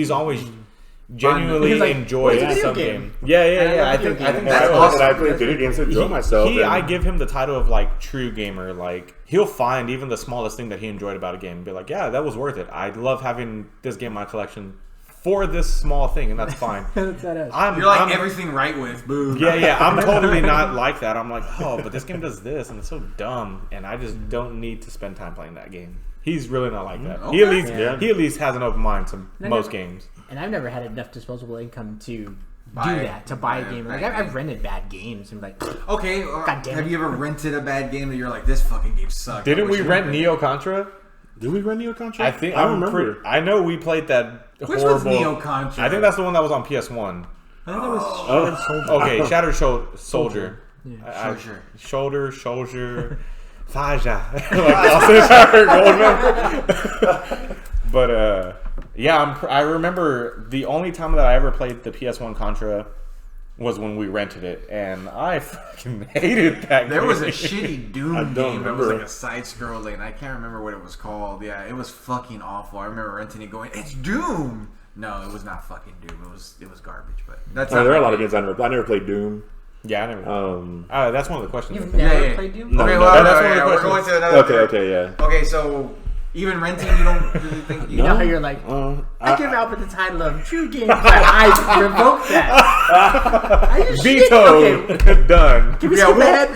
genuinely He's like, enjoyed "Well, it's a some video game. game." Yeah. I video think game. that's That's awesome. I play video games to enjoy myself. I give him the title of like true gamer. Like he'll find even the smallest thing that he enjoyed about a game and be like, yeah, that was worth it. I love having this game in my collection for this small thing, and that's fine. That's badass. You're like everything right with. Boo. Yeah. I'm totally not like that. I'm like, oh, but this game does this, and it's so dumb, and I just don't need to spend time playing that game. He's really not like that. Okay. He at least has an open mind to most games. And I've never had enough disposable income to Buy do it. that, to buy a Buy game. a Like bad I've game. rented bad games and like, Okay, God damn have it. you ever rented a bad game that you're like, this fucking game sucks? Didn't I wish we you rent would've Neo Contra? Did we run Neo Contra? I think I don't remember. I know we played that Which horrible. one's Neo Contra? I think that's the one that was on PS1. I think it was Okay, Shattered Soldier. Yeah. Shoulder. Faja. Like Austin Goldman. But yeah, I remember the only time that I ever played the PS1 Contra was when we rented it, and I fucking hated that game. There was a shitty Doom I don't game that was remember. like a side-scrolling. I can't remember what it was called. Yeah, it was fucking awful. I remember renting it going, it's Doom! No, it was not fucking Doom. It was garbage, but that's There are a lot of games I never played. Doom. Yeah, I never. That's one of the questions. You've Yeah, never yeah. played Doom? No, Okay, no, well, that's no, one of the we're questions. going to another Okay, yeah. Okay, so Even renting, you don't really think You know how you're like, I give Albert the title of True Game. I revoke that. Are you Veto. Okay. Done. Can we skip ahead?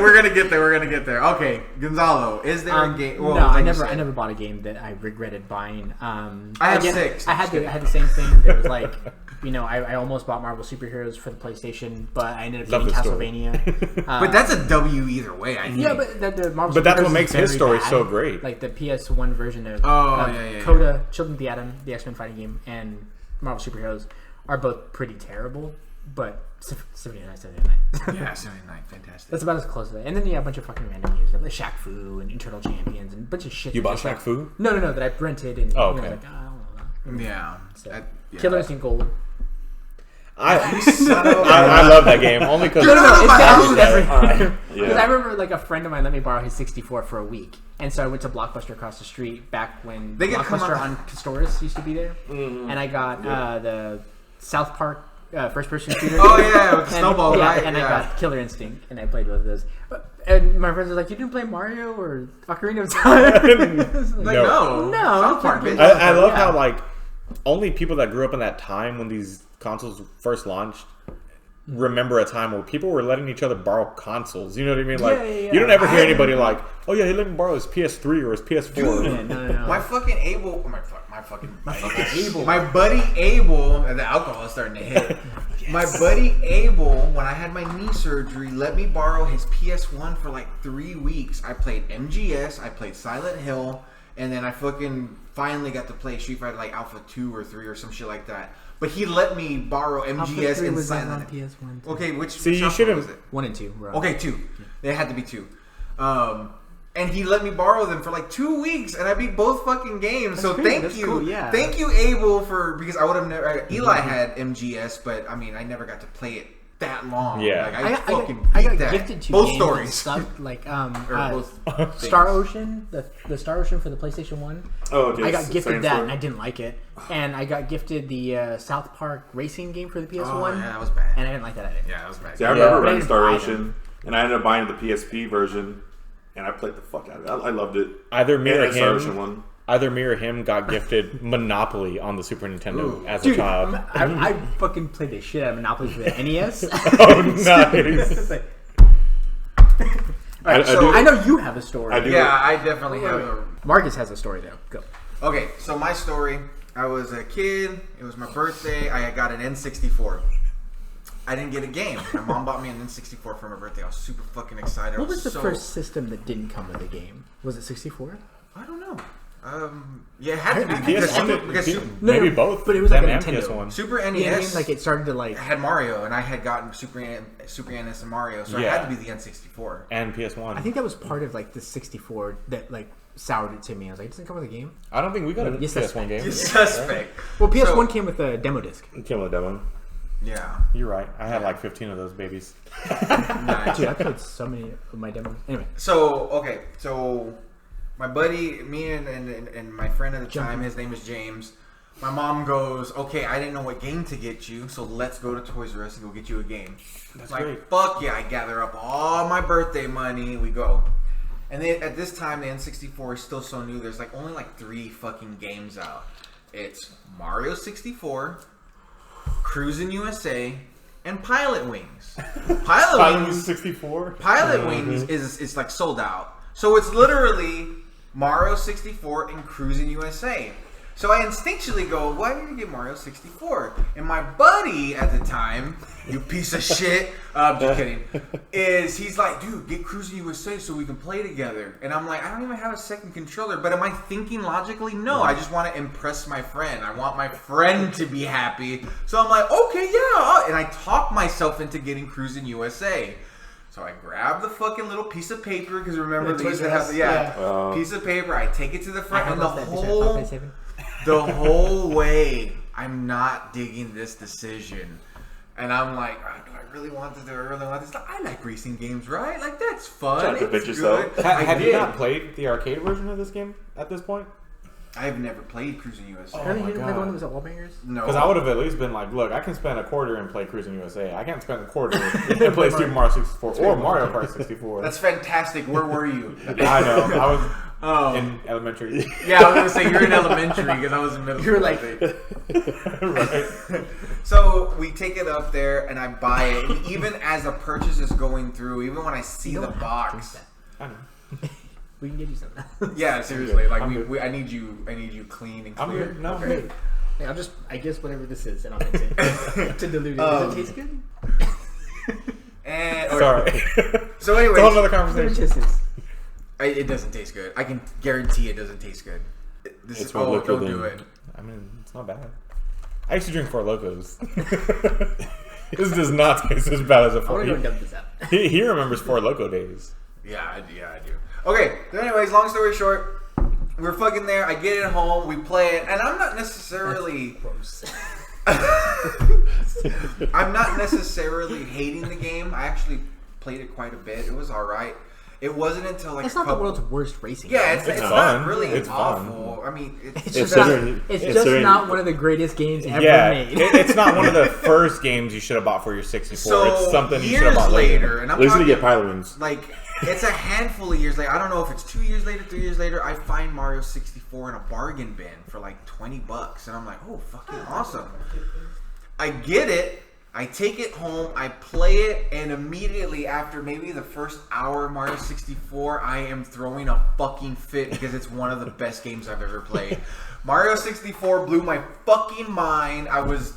we're gonna get there. We're gonna get there. Okay, Gonzalo, is there a game? Well, no, I never bought a game that I regretted buying. I have 6. I had the same thing. There was like, I almost bought Marvel Superheroes for the PlayStation, but I ended up getting Castlevania. But that's a W either way. I think. Yeah, but the Marvel. But that's Superheroes what makes is his very story bad. so great. Like the PS1 version of yeah. Coda, Children of the Atom, the X-Men fighting game, and Marvel Superheroes are both pretty terrible. But 79. Yeah, 79, fantastic. That's about as close as that. And then a bunch of fucking random games like Shaq Fu and Eternal Champions and a bunch of shit. You bought Shaq Fu? No, that I rented and okay. I was like, I don't know. Yeah. So, Killer Instinct Gold. I love that game only because No, it's downloaded everything. Yeah. Because I remember like a friend of mine let me borrow his 64 for a week, and so I went to Blockbuster across the street back when Blockbuster on stores used to be there, and I got the South Park first-person shooter. Oh yeah, with Snowball, right? And I got Killer Instinct, and I played both of those. And my friends were like, "You didn't play Mario or Ocarina of Time?" No. South Park, bitch. I love how like only people that grew up in that time when these consoles first launched remember a time where people were letting each other borrow consoles. You know what I mean? Like you don't ever hear anybody like, "Oh yeah, he let me borrow his PS3 or his PS4." Dude, no. My fucking Abel, my buddy Abel, and the alcohol is starting to hit. Yes. My buddy Abel, when I had my knee surgery, let me borrow his PS1 for like 3 weeks. I played MGS, I played Silent Hill, and then I fucking finally got to play Street Fighter like Alpha 2 or 3 or some shit like that. But he let me borrow MGS and Silent Hill. PS1 too. Okay, which you should have 1 and 2. Bro. Okay, 2. It had to be 2. And he let me borrow them for like 2 weeks, and I beat both fucking games. So thank you, cool, yeah. Thank you, Abel, because I would have never. Eli had MGS, but I mean, I never got to play it that long. Yeah, like, I got that. gifted 2 both games stories. Stuff, like both Star Ocean, the Star Ocean for the PlayStation 1. Oh, okay. I got gifted that, and I didn't like it. And I got gifted the South Park racing game for the PS1. Oh, yeah, that was bad. And I didn't like that either. Yeah, that was bad. See, I remember But I running didn't Star buy Ocean, them. and I ended up buying the PSP version, and I played the fuck out of it. I loved it. either me or And the Star Ocean him. one. Either me or him got gifted Monopoly on the Super Nintendo as a Dude, child. I fucking played the shit out of Monopoly for the NES. Oh, nice. I know you have a story. I do. Yeah, I definitely have. Marcus has a story though. Go. Okay, so my story. I was a kid. It was my birthday. I got an N64. I didn't get a game. My mom bought me an N64 for my birthday. I was super fucking excited. What was the first system that didn't come with a game? Was it 64? I don't know. Yeah, it had to be because Maybe both. But it was like a Them and Nintendo. PS1. Super NES. You know what I mean? Like it started to like. I had Mario, and I had gotten Super NES and Mario, so it had to be the N64. And PS1. I think that was part of like the 64 that like soured it to me. I was like, it doesn't come with a game. I don't think we got a Yes, PS1 game. You suspect. Well, PS1 came with a demo disc. It came with a demo. Yeah. You're right. I had like 15 of those babies. Nice. Dude, I played so many of my demos. Anyway. So my buddy, me and my friend at the time, his name is James. My mom goes, okay, I didn't know what game to get you, so let's go to Toys R Us and go get you a game. That's like, great. fuck yeah, I gather up all my birthday money, we go. And then at this time, the N64 is still so new, there's like only like 3 fucking games out. It's Mario 64, Cruisin' USA, and Pilot Wings. Pilot Wings 64. Pilot Wings is like sold out. So it's literally Mario 64 and Cruisin' USA. So I instinctually go, why did you get Mario 64? And my buddy at the time, you piece of shit, I'm just kidding, he's like, dude, get Cruisin' USA so we can play together. And I'm like, I don't even have a second controller. But am I thinking logically? No, I just want to impress my friend. I want my friend to be happy. So I'm like, okay, yeah. And I talk myself into getting Cruisin' USA. So I grab the fucking little piece of paper, because remember they used to have piece of paper. I take it to the front, and the whole way, I'm not digging this decision. And I'm like, oh, do I really want to do? I really want this. I like racing games, right? Like, that's fun. Trying to convince yourself. Good. Have you not played the arcade version of this game at this point? I've never played Cruising USA. Really? You didn't play the one that was at Wallbangers? No. Because I would have at least been like, look, I can spend a quarter and play Cruising USA. I can't spend a quarter and play Super Mario 64 or Mario Kart 64. That's fantastic. Where were you? I know. I was in elementary. Yeah, I was gonna say you're in elementary because I was in middle school. You were like, Right. So we take it up there and I buy it. And even as the purchase is going through, even when I see you the don't have to box, drink I know. that. We can get you some. yeah, seriously, like I'm good. I need you clean and I'm clear. good. No, I'm Okay. good. Yeah, I'll just, I guess whatever this is, and I'll mix it to dilute it. Does it taste good? And, Sorry. So anyway, It's a whole other Whatever conversation. this is. it doesn't taste good. I can guarantee it doesn't taste good. This It's is more liquid don't do than- it. I mean, it's not bad. I used to drink Four Locos. This does not taste as bad as a I Four. want to go and dump this out. He remembers Four Loco days. Yeah, I do. Okay, so anyways, long story short, we're fucking there. I get it home, we play it, and I'm not necessarily Gross. I'm not necessarily hating the game. I actually played it quite a bit. It was all right. It wasn't until like It's a not the couple. world's worst racing Yeah, game. it's fun. not really It's awful. fun. I mean, It's It's just, not, certain- it's it's just certain- not one of the greatest games ever Yeah, made. it's not one of the first games you should have bought for your 64. so It's something you should have years bought later. and At I'm least you talking get pilot wings. like it's a handful of years later. I don't know if it's 2 years later, 3 years later. I find Mario 64 in a bargain bin for like $20, and I'm like, oh, fucking awesome. I get it. I take it home, I play it, and immediately after maybe the first hour of Mario 64, I am throwing a fucking fit because it's one of the best games I've ever played. Mario 64 blew my fucking mind. I was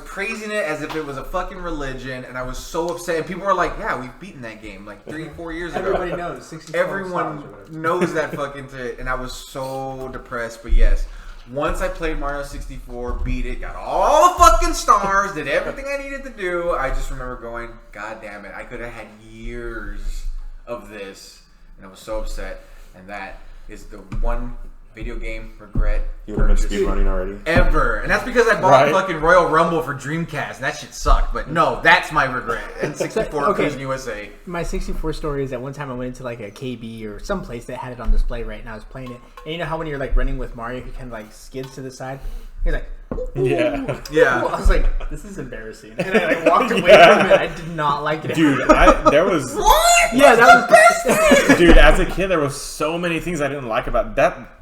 praising it as if it was a fucking religion, and I was so upset. And people were like, yeah, we've beaten that game like 3-4 years ago. Everybody knows. 64 Everyone stars or whatever. knows that fucking shit, and I was so depressed. But yes, once I played Mario 64, beat it, got all the fucking stars, did everything I needed to do, I just remember going, God damn it, I could have had years of this, and I was so upset. And that is the one video game regret You would have been purchase speedrunning already. ever. And that's because I bought Right. fucking Royal Rumble for Dreamcast, and that shit sucked. But no, that's my regret. And 64 Okay. Cruising USA. My 64 story is that one time I went into like a KB or some place that had it on display, right? And I was playing it. And you know how when you're like running with Mario, he kind of like skids to the side? He's like, Yeah. Yeah. I was like, this is embarrassing. And I like walked away Yeah. from it. I did not like it. Dude, there was... What? Yeah, that was Dude, as a kid, there was so many things I didn't like about that.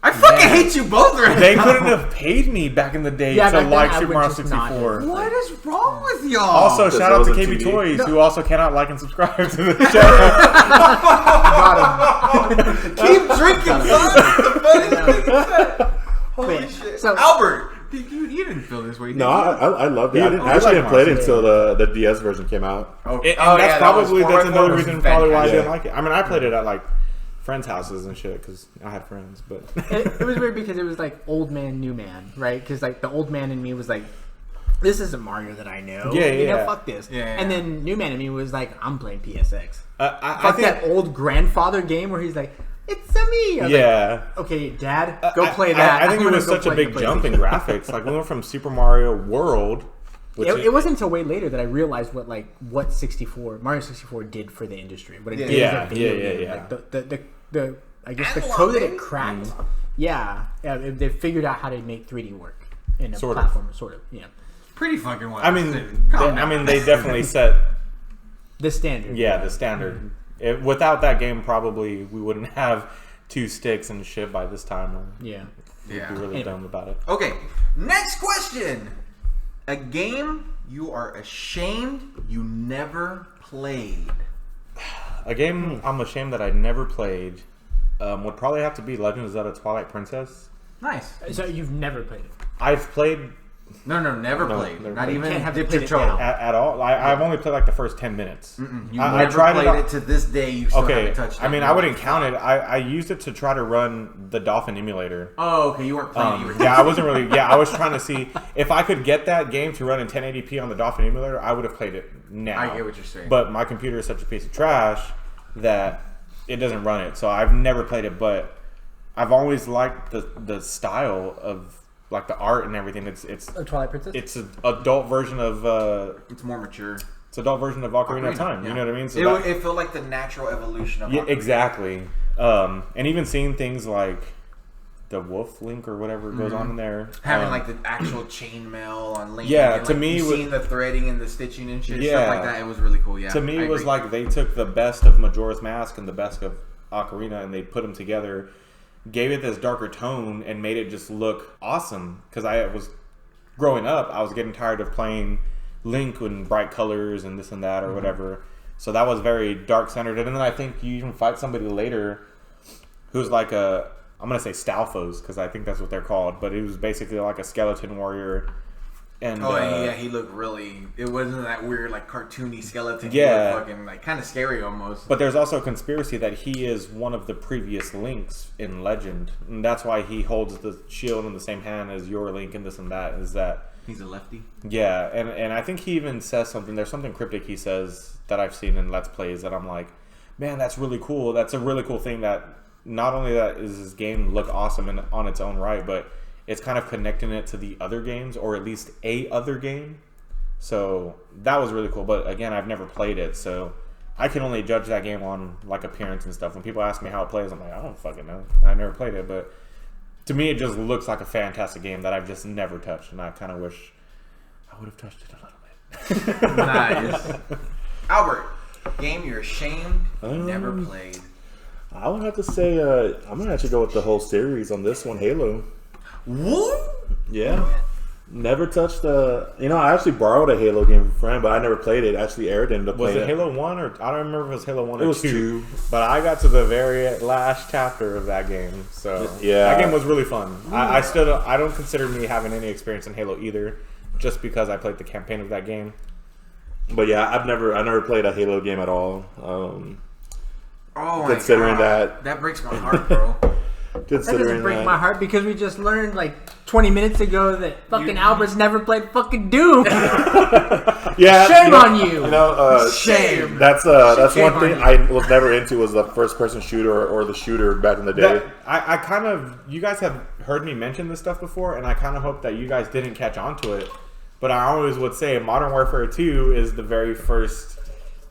I fucking hate you both right They now. couldn't have paid me back in the day Yeah, to back then like I Super would Mario just not 64. What is wrong with y'all? Also, Because shout out to it KB wasn't TV. Toys, who also cannot like and subscribe to the channel. got him. keep drinking, son. The funny thing. Holy Wait, shit. so- Albert, you didn't feel this way, did No, you? I loved it. You- I didn't you actually like didn't play it Mario. until the DS version came out. Okay. And that's probably that's another 4x4 reason was probably why I fantastic. didn't like it. I mean, I played it at like friends' houses and shit because I had friends, but It was weird because it was like old man, new man, right? Because like the old man in me was like, this isn't Mario that I know. Yeah, You know, yeah. fuck this. Yeah, yeah. And then new man in me was like, I'm playing PSX. I Fuck think that old grandfather game where he's like, it's a me. I was yeah. like, okay, Dad, go play I- that. I think I'm it gonna was go such a play big the jump in PlayStation. graphics. Like we went from Super Mario World, which is, It wasn't until way later that I realized what Mario 64 did for the industry. What it did Yeah, as a video yeah, game. yeah. Like the I guess the Analog code that game? it cracked. Yeah, they figured out how to make 3D work in a Sort of. platform, sort of. Yeah, Pretty fucking wild. I mean, they definitely set the standard. the standard. Without that game, probably we wouldn't have 2 sticks and shit by this time. Or Yeah. we'd Yeah. be really Anyway. dumb about it. Okay, next question. A game you are ashamed you never played. A game I'm ashamed that I never played would probably have to be Legend of Zelda Twilight Princess. Nice. So you've never played it. I've played No, never No, played. never Not played. even Can't have dipped played your it toe. now. at all. I've only played like the first 10 minutes. You I never tried played it it to this day. You still Okay, haven't touched it. I mean, I wouldn't count it. I used it to try to run the Dolphin emulator. Oh, okay. You weren't playing. You were Yeah, I wasn't really. Yeah, I was trying to see if I could get that game to run in 1080p on the Dolphin emulator. I would have played it now. I get what you're saying. But my computer is such a piece of trash that it doesn't run it. So I've never played it. But I've always liked the style of like the art and everything. It's Twilight Princess. it's an adult version of It's more mature. it's an adult version of Ocarina of Time. yeah. You know what I mean? So It felt like the natural evolution of yeah, Ocarina. exactly. And even seeing things like the wolf link or whatever goes on in there. Having like the actual chainmail on Link. Yeah, and, to like, me, seeing the threading and the stitching and shit, Yeah. stuff like that, it was really cool. Yeah, to me, I it was agree. like they took the best of Majora's Mask and the best of Ocarina, and they put them together, gave it this darker tone, and made it just look awesome. Because I was growing up, I was getting tired of playing Link in bright colors and this and that or whatever. So that was very dark centered. And then I think you even fight somebody later who's like I'm gonna say Stalfos because I think that's what they're called, but it was basically like a skeleton warrior. And yeah, he looked really. It wasn't that weird, like cartoony skeleton. Yeah. He looked fucking like kind of scary almost. But there's also a conspiracy that he is one of the previous Links in Legend, and that's why he holds the shield in the same hand as your Link and this and that. Is that He's a lefty. Yeah, and I think he even says something. There's something cryptic he says that I've seen in Let's Plays that I'm like, man, that's really cool. That's a really cool thing that not only that is his game look awesome on its own right, but it's kind of connecting it to the other games, or at least a other game. So that was really cool. But again, I've never played it, so I can only judge that game on like appearance and stuff. When people ask me how it plays, I'm like, I don't fucking know. I never played it, but to me, it just looks like a fantastic game that I've just never touched, and I kind of wish I would have touched it a little bit. Nice. Albert, game you're ashamed you never played. I would have to say, I'm gonna actually go with the whole series on this one, Halo. What? Yeah. Never touched I actually borrowed a Halo game from a friend, but I never played it. Actually, Eric ended up Was playing it Halo 1 or I don't remember if it was Halo 1 or 2. It was 2. But I got to the very last chapter of that game. So Yeah. that game was really fun. I don't consider me having any experience in Halo either, just because I played the campaign of that game. But yeah, I never played a Halo game at all. Oh my Considering God. That breaks my heart, bro. That doesn't break my heart because we just learned like 20 minutes ago that fucking Albert's never played fucking Doom. Yeah, Shame on you. Shame. That's Shame one on thing you. I was never into was the first person shooter or the shooter back in the day. I kind of, you guys have heard me mention this stuff before, and I kind of hope that you guys didn't catch on to it. But I always would say Modern Warfare 2 is the very first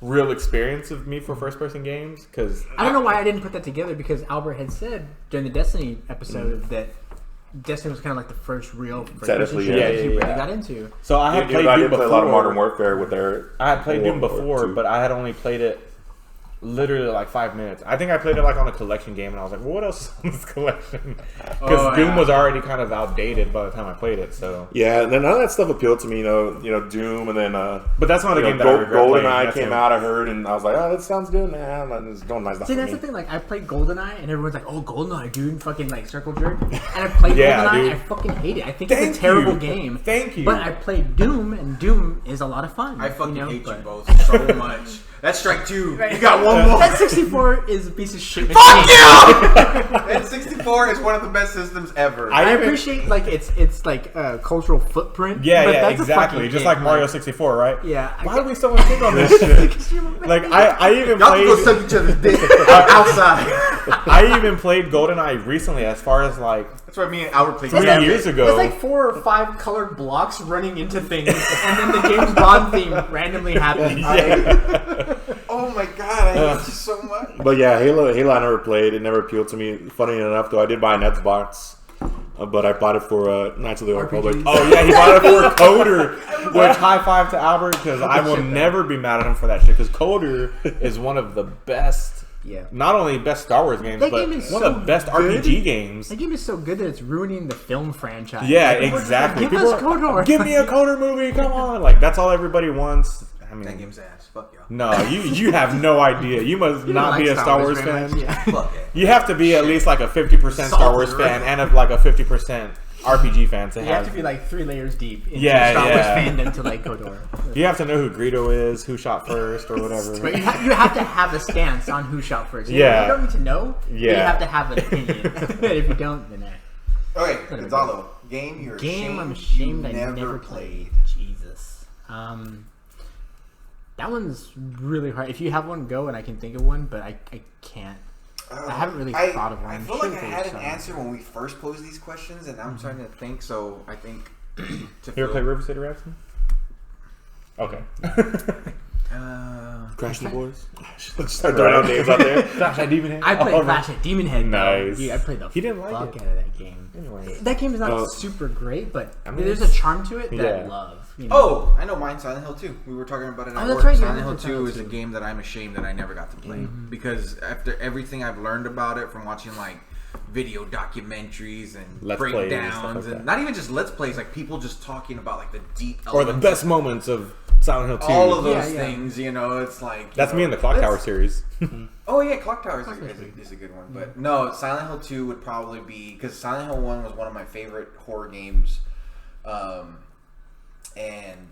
real experience of me for first-person games. Because I don't know why I didn't put that together because Albert had said during the Destiny episode that Destiny was kind of like the first real first-person shooter that he really got into. So I had played I Doom did play before. a lot of Modern Warfare with Eric. I had played Doom before, but I had only played it literally like 5 minutes. I think I played it like on a collection game, and I was like, well, what else is on this collection? Because Doom was already kind of outdated by the time I played it. So Yeah, and then none of that stuff appealed to me. Doom, and then but that's not a game that I regret playing. GoldenEye That's came out. I heard, and I was like, oh, that sounds good. Nah, it's going nice. See, that's the thing. Like, I played GoldenEye, and everyone's like, "Oh, GoldenEye, dude!" Fucking like circle jerk. And I played GoldenEye. dude. I fucking hate it. I think Thank it's a terrible you. game. Thank you. But I played Doom, and Doom is a lot of fun. I fucking hate you but- both so much. That's strike two. Right. You got one more. That 64 is a piece of shit. Fuck you! That 64 is one of the best systems ever. I appreciate like it's like a cultural footprint. Yeah, but yeah, that's a exactly. fucking Just game, like Mario 64, right? Yeah. Why are we so intent on this shit? Like I even Y'all can go played. suck each other's dick outside. I even played GoldenEye recently, as far as like That's why me and Albert played 3 together. years ago. It's like 4 or 5 colored blocks running into things, and then the James Bond theme randomly happens. Oh my god, I hate you so much. But yeah, Halo I never played. It never appealed to me. Funny enough, though, I did buy an Xbox, but I bought it for Knights of the Old Republic. Oh yeah, he bought it for Coder. Which high five to Albert, because I will never be mad at him for that shit. Because Coder is one of the best, Yeah. not only best Star Wars games, That but game is one so of the best good. RPG games. That game is so good that it's ruining the film franchise. Yeah, Like, exactly. Give People us are, Kodor. give me a Coder movie, come on! Like that's all everybody wants. I mean, That game's ass. Fuck y'all. no, you have no idea. You must You don't not like be a Star Wars very fan. much, yeah. Fuck it. You have to be at least like a 50% Star Wars Salty, fan right? and like a 50% RPG fan to You have to be like 3 layers deep into Yeah, Star yeah. Wars fandom to like Kodor. You have to know who Greedo is, who shot first, or whatever. But you have to have a stance on who shot first. Yeah. You don't need to know. But you Yeah. have to have an opinion. And if you don't, then Okay, Gonzalo. Game you're I'm ashamed ashamed I you never played. Jesus. That one's really hard. If you have one, go, and I can think of one, but I can't. I haven't really thought of one. I feel like I Sure, had an there's answer when we first posed these questions, and I'm trying to think. So I think. You ever play River City Ransom? Okay. Crash the Boys. Let's start throwing out names out there. Clash at Demon Head. I played Clash at Demon Head. Nice. Dude, I played the He didn't like fuck it. out of that game. Anyway. That game is not super great, but I mean, there's a charm to it that I yeah. love. You know? Oh, I know mine, Silent Hill 2. We were talking about it at that's work. right, you Silent Hill mentioned 2 is Silent a game that I'm ashamed that I never got to play. Because after everything I've learned about it from watching like video documentaries and Let's plays and breakdowns stuff like and that. not even just let's plays, like people just talking about like the deep Or the elements best of moments of Silent Hill 2. all of those Yeah. things, you know, it's like... That's me in the Clock Tower series. Oh yeah, Clock Tower is a good one. But no, Silent Hill 2 would probably be... Because Silent Hill 1 was one of my favorite horror games. And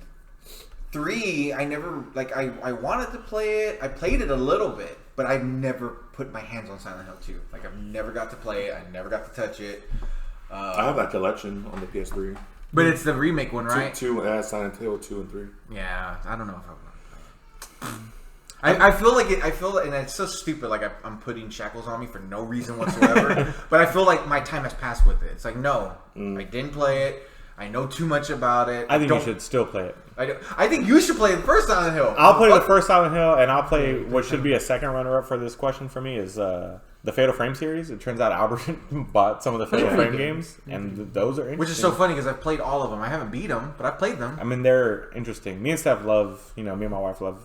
3, I never... Like, I wanted to play it. I played it a little bit. But I've never put my hands on Silent Hill 2. Like, I've never got to play it. I never got to touch it. I have that collection on the PS3. But it's the remake one, right? Two, Silent Hill 2 and 3. Yeah, I don't know if I feel like it. I feel, and it's so stupid. Like I'm putting shackles on me for no reason whatsoever. But I feel like my time has passed with it. It's like no, I didn't play it. I know too much about it. I think you should still play it. I think you should play the first Silent Hill. I'll play the first Silent Hill, and I'll play what should be a second runner-up for this question for me is the Fatal Frame series. It turns out Albert bought some of the Fatal Frame games, and those are interesting. Which is so funny because I've played all of them. I haven't beat them, but I've played them. I mean, they're interesting. Me and Steph love, me and my wife love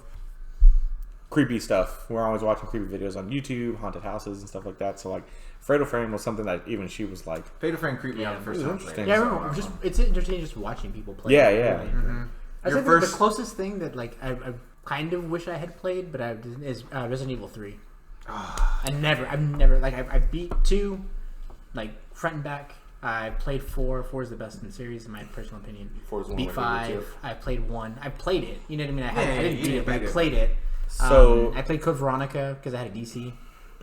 creepy stuff. We're always watching creepy videos on YouTube, haunted houses and stuff like that. So, like, Fatal Frame was something that even she was like... Fatal Frame creeped me out the first time I played interesting. it. Yeah, I So, remember. It's interesting just watching people play. Yeah, it. yeah. Mm-hmm. I Your think first- the closest thing that like I kind of wish I had played, but is Resident Evil 3. I've never like I beat 2, like front and back. I played 4. 4 is the best in the series, in my personal opinion. 4 is one Beat of my favorites, 5. I played 1. I played it. You know what I mean? Yeah, I didn't you beat it, but I beat it. played it. So- I played Code Veronica because I had a DC,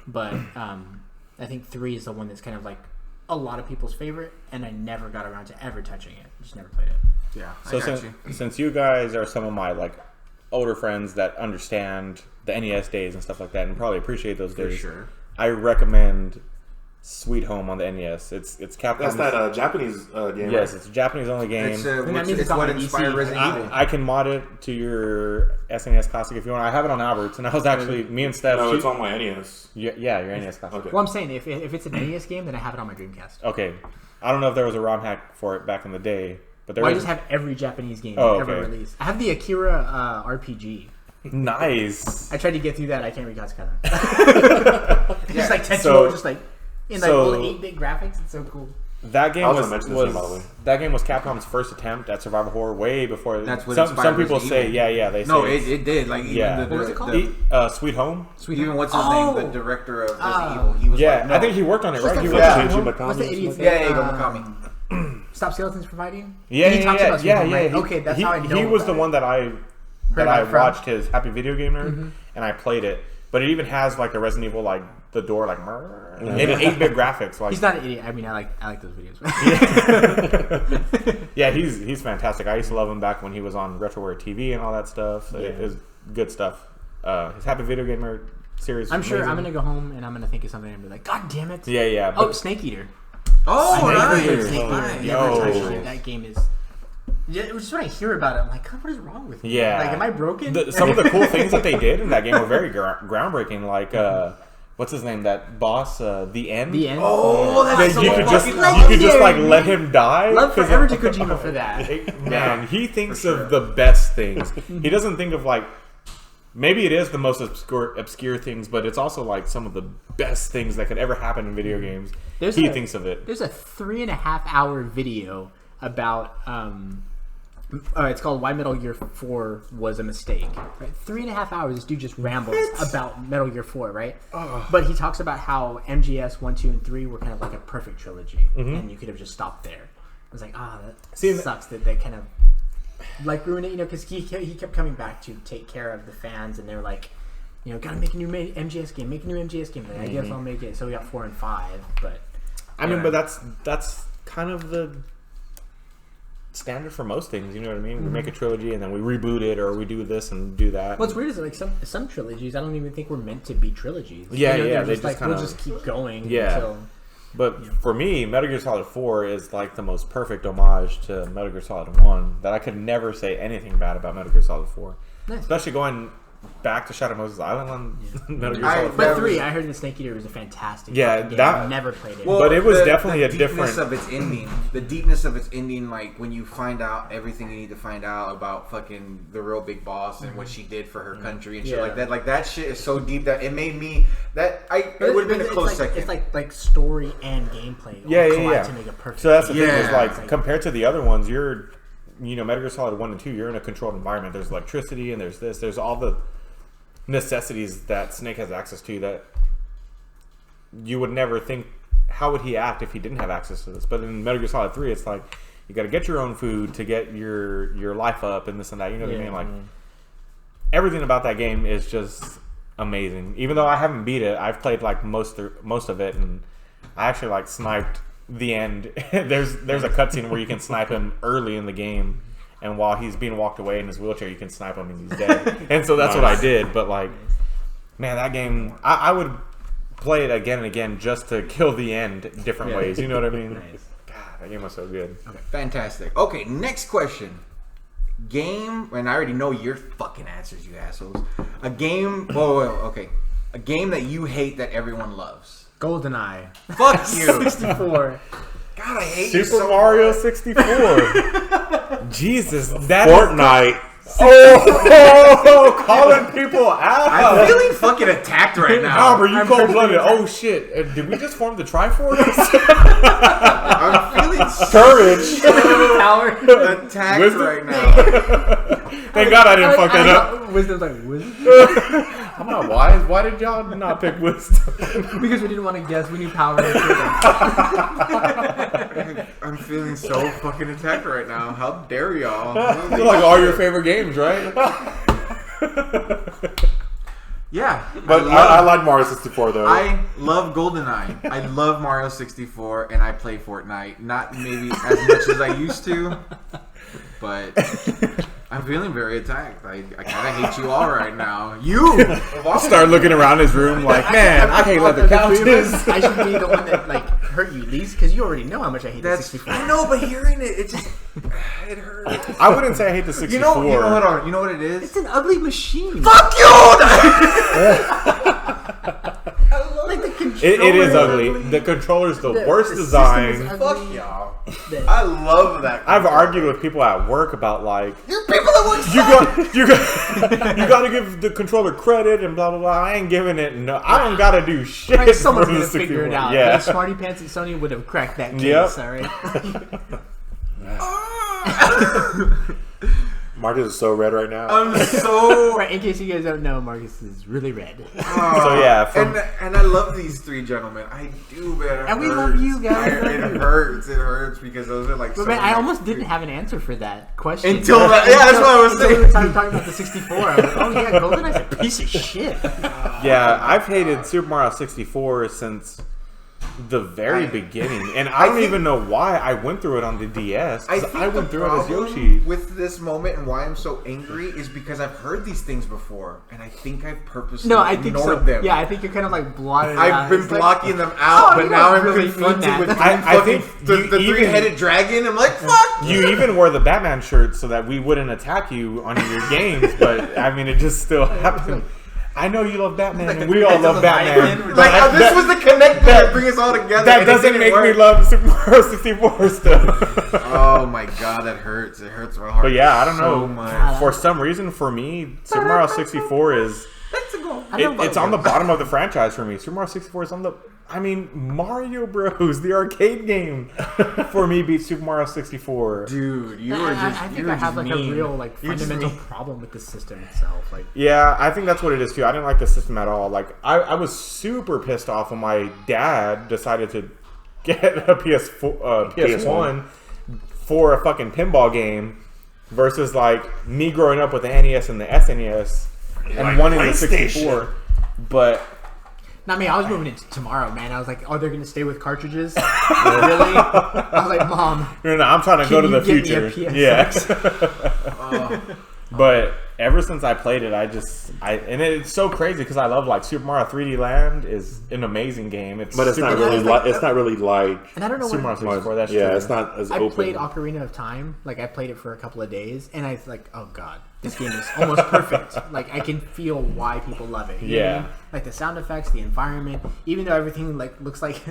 but I think 3 is the one that's kind of like a lot of people's favorite, and I never got around to ever touching it. Just never played it. Yeah, I So got since you guys are some of my like older friends that understand the NES days and stuff like that, and probably appreciate those For days, sure. I recommend Sweet Home on the NES. It's Capcom's. That's that Japanese game. Yes, right? it's a Japanese only game. It's, that means it's it's on what my PC. inspired Resident Evil. I can mod it to your SNES Classic if you want. I have it on Albert's, and I was actually me and Steph. No, it's on my NES. Yeah, your NES Classic. Okay. Well, I'm saying if it's an NES game, then I have it on my Dreamcast. Okay, I don't know if there was a ROM hack for it back in the day, but there Well, I was. just have every Japanese game Oh, ever okay. released. I have the Akira RPG. Nice. I tried to get through that. I can't read God's Katakana. Just like Tetsuo, So- just like in like all the 8-bit graphics. It's so cool. That game I was was, gonna mention this game, by the way. that game was Capcom's first attempt at survival horror way before. That's what some inspired people Resident say, Evil. they say No, it's- it did. Like even Yeah. the, What was it called? Sweet Home. even what's his Oh! name, the director of Resident Evil. He was Yeah, like, no. I think he worked on it, What's right? that He Yeah. fucking- Shinji Mikami What's the or idiot's something Yeah, name? Go Mikami. Stop Skeletons from Fighting? Yeah, He talks about Sweet Home, right? yeah. Okay, that's how I know He was about the it. one that I Heard about it from? watched his Happy Video Game Nerd, and I played it. But it even has like a Resident Evil, like the door, like and 8-bit graphics. Like He's not an idiot. I mean, I like those videos. yeah, he's fantastic. I used to love him back when he was on RetroWare TV and all that stuff. It is good stuff. His Happy Video Game Nerd series. I'm sure amazing. I'm gonna go home and I'm gonna think of something and be like, God damn it! Yeah. Oh, But Snake Eater. Oh, I nice. never played Snake Eater. Nice. Never touched Yo. it. That game is. Yeah, it was just when I hear about it, I'm like, God, what is wrong with me? Yeah. Like, am I broken? Some of the cool things that they did in that game were very groundbreaking. Like, what's his name? That boss, The End. The end. Oh, That that's so you could just legendary. like let him die. Love 'Cause forever to Kojima for that. Man, he thinks for sure. of the best things. He doesn't think of like maybe it is the most obscure things, but it's also like some of the best things that could ever happen in video games. He thinks of it. There's a 3.5-hour video about it's called Why Metal Gear 4 Was a Mistake. Right? 3.5 hours. This dude just rambles about Metal Gear 4, right? But he talks about how MGS 1, 2, and 3 were kind of like a perfect trilogy, and you could have just stopped there. I was like, that sucks that they kind of like ruined it, you know, because he kept coming back to take care of the fans, and they're like, you know, gotta make a new MGS game, Like, I guess I'll make it. So we got 4 and 5, but I mean, but that's kind of the standard for most things. You know what I mean? We make a trilogy and then we reboot it, or we do this and do that. what's weird is that, like some trilogies, I don't even think were meant to be trilogies. Yeah, you know, yeah, they're they just just like kinda- we'll just keep going. Yeah. Until, But for me, Metal Gear Solid 4 is like the most perfect homage to Metal Gear Solid 1 that I could never say anything bad about Metal Gear Solid 4. Nice. Especially going back to Shadow Moses Island on Metal Gear I- Solid 4. But That 3, was- I heard the Snake Eater was a fantastic Yeah, fucking game. that- I never played it. Well, But it was the- definitely the a different- deepness of its ending. The deepness of its ending, like when you find out everything you need to find out about fucking the real big boss and what she did for her country and shit Yeah. like that. Like that shit is so deep that it made me it would have been a It's close like, second. It's like story and gameplay. all Yeah. collide to make a perfect. So that's the thing is Yeah. like It's like- compared to the other ones, Metal Gear Solid 1 and 2, you're in a controlled environment. There's electricity and there's all the necessities that Snake has access to that you would never think. How would he act if he didn't have access to this? But in Metal Gear Solid 3, it's like you got to get your own food to get your life up and this and that. You know what I mean? Like everything about that game is just amazing. Even though I haven't beat it, I've played like most of it, and I actually like sniped the end. there's a cutscene where you can snipe him early in the game, and while he's being walked away in his wheelchair, you can snipe him and he's dead. And so that's what I did. But like, man, that game, I would play it again and again just to kill the end different ways. You know what I mean? Nice. God, that game was so good. Fantastic. Okay, next question. Game, and I already know your fucking answers, you assholes. A game. Whoa, okay. A game that you hate that everyone loves. GoldenEye. Fuck you. 64. God, I hate you Super so Mario much. 64. Jesus, that Fortnite. Oh, calling people out. I'm feeling fucking attacked right now. Albert, you cold blooded. Oh shit! Did we just form the Triforce? I'm feeling Courage. Tower. attacked Wisdom? right now. Thank God I didn't fuck that up. Wisdom's like, wisdom? I'm not wise. Why did y'all not pick wisdom? Because we didn't want to guess. We knew power. I'm feeling so fucking attacked right now. How dare y'all? They're like all your favorite games, right? Yeah, But I like Mario 64 though. I love GoldenEye. I love Mario 64, and I play Fortnite. Not maybe as much as I used to, but I'm feeling very attacked. I kind of hate you all right now. You Start looking around his room like, man, I hate leather couches. I should be the one that like hurt you least because you already know how much I hate the That's 64. I know, but hearing it just it hurts. I wouldn't say I hate the 64. You know what? You know what it is? It's an ugly machine. Fuck you! Like the controller. It is ugly. The controller's the worst design. Fuck y'all. I love that. I've argued with people at work about like You're people that want you got to give the controller credit and blah blah blah. I ain't giving it. No, I don't got to do shit. Right, someone's for the gonna figure it 64. out. Yeah. The smarty pants at Sony would have cracked that case. Yep. All right. Marcus is so red right now. I'm so Right. In case you guys don't know, Marcus is really red. So yeah, and I love these three gentlemen. I do, man. And we love you guys. It hurts. It hurts because those are like. But so man, I much- almost didn't have an answer for that question Until that- yeah, that's what I was Until saying. we started talking about the 64. I was like, oh yeah, GoldenEye's a piece of shit. yeah, I've hated Super Mario 64 since the very beginning, and I don't think- even know why I went through it on the DS. 'cause think I went the through it as problem Yoshi. with this moment and why I'm so angry is because I've heard these things before, and I think I've purposely No, I think so. ignored them. Yeah, I think you're kind of like blotted out. I've been It's like, blocking them out, oh, but you now don't I'm really mean confronted that. with I think the you even- three-headed dragon. I'm like, fuck. You even wore the Batman shirt so that we wouldn't attack you on your games, but I mean, it just still happened. I know you love Batman, and we all Knights of love the Batman. Lion. but Like, I- this that- was the connector that bring us all together. That and it doesn't didn't make me work. love Super Mario 64 stuff. Oh my god, that hurts. It hurts my heart. But yeah, I don't so know. much. For some reason, for me, Super Mario 64 is Let's go. it's on the bottom of the franchise for me. Super Mario 64 is on the. I mean, Mario Bros. The arcade game for me beats Super Mario 64. Dude, you were just. I think you were I have just like mean. a real like You're just fundamental mean. problem with the system itself. Like, Yeah, I think that's what it is too. I didn't like the system at all. Like, I was super pissed off when my dad decided to get a PS1 for a fucking pinball game versus like me growing up with the NES and the SNES and Like wanting the PlayStation. 64. But not me. I was moving into tomorrow, man. I was like, oh, they're gonna stay with cartridges. Really? I was like, Mom. no, I'm trying to go to Can the you get me a future. PS6? Yeah. But ever ever since I played it, and it's so crazy because I love like Super Mario 3D Land is an amazing game. But it's not really like. And I don't know Super Mario 64. That's yeah, true. it's not as I open. played Ocarina of Time. Like I played it for a couple of days, and I was like, oh god, this game is almost perfect. Like I can feel why people love it. You know what I mean? Like the sound effects, the environment, even though everything like looks like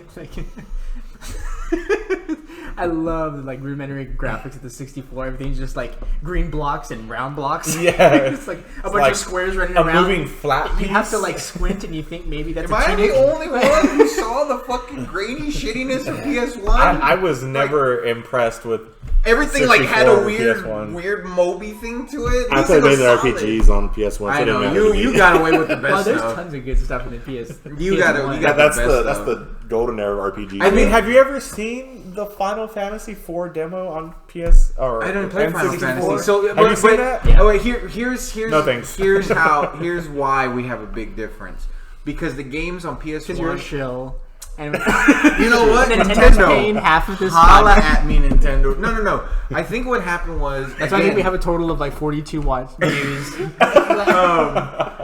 I love the like rudimentary graphics of the 64. Everything's just like green blocks and round blocks. Yeah, it's like a bunch of squares running around. A moving flat piece. You have to like squint, and you think maybe that's. Am I the only one who saw the fucking grainy shittiness of PS1? I was never impressed with. Everything like had a weird Moby thing to it. I played many RPGs on PS1. I know you got away with the best. Well, there's stuff. tons of good stuff in the PS. You got that's the the golden era of RPG. I mean, have you ever seen the Final Fantasy IV demo on PS? Or I didn't play Final N64? Fantasy. So have you seen that? Yeah. Oh wait, here's no thanks. Here's why we have a big difference. Because the games on PS1. Because you're a shill. And you know what? Nintendo's paying half of this. Holla at me, Nintendo. No. I think what happened was... That's why I think we have a total of like 42 views.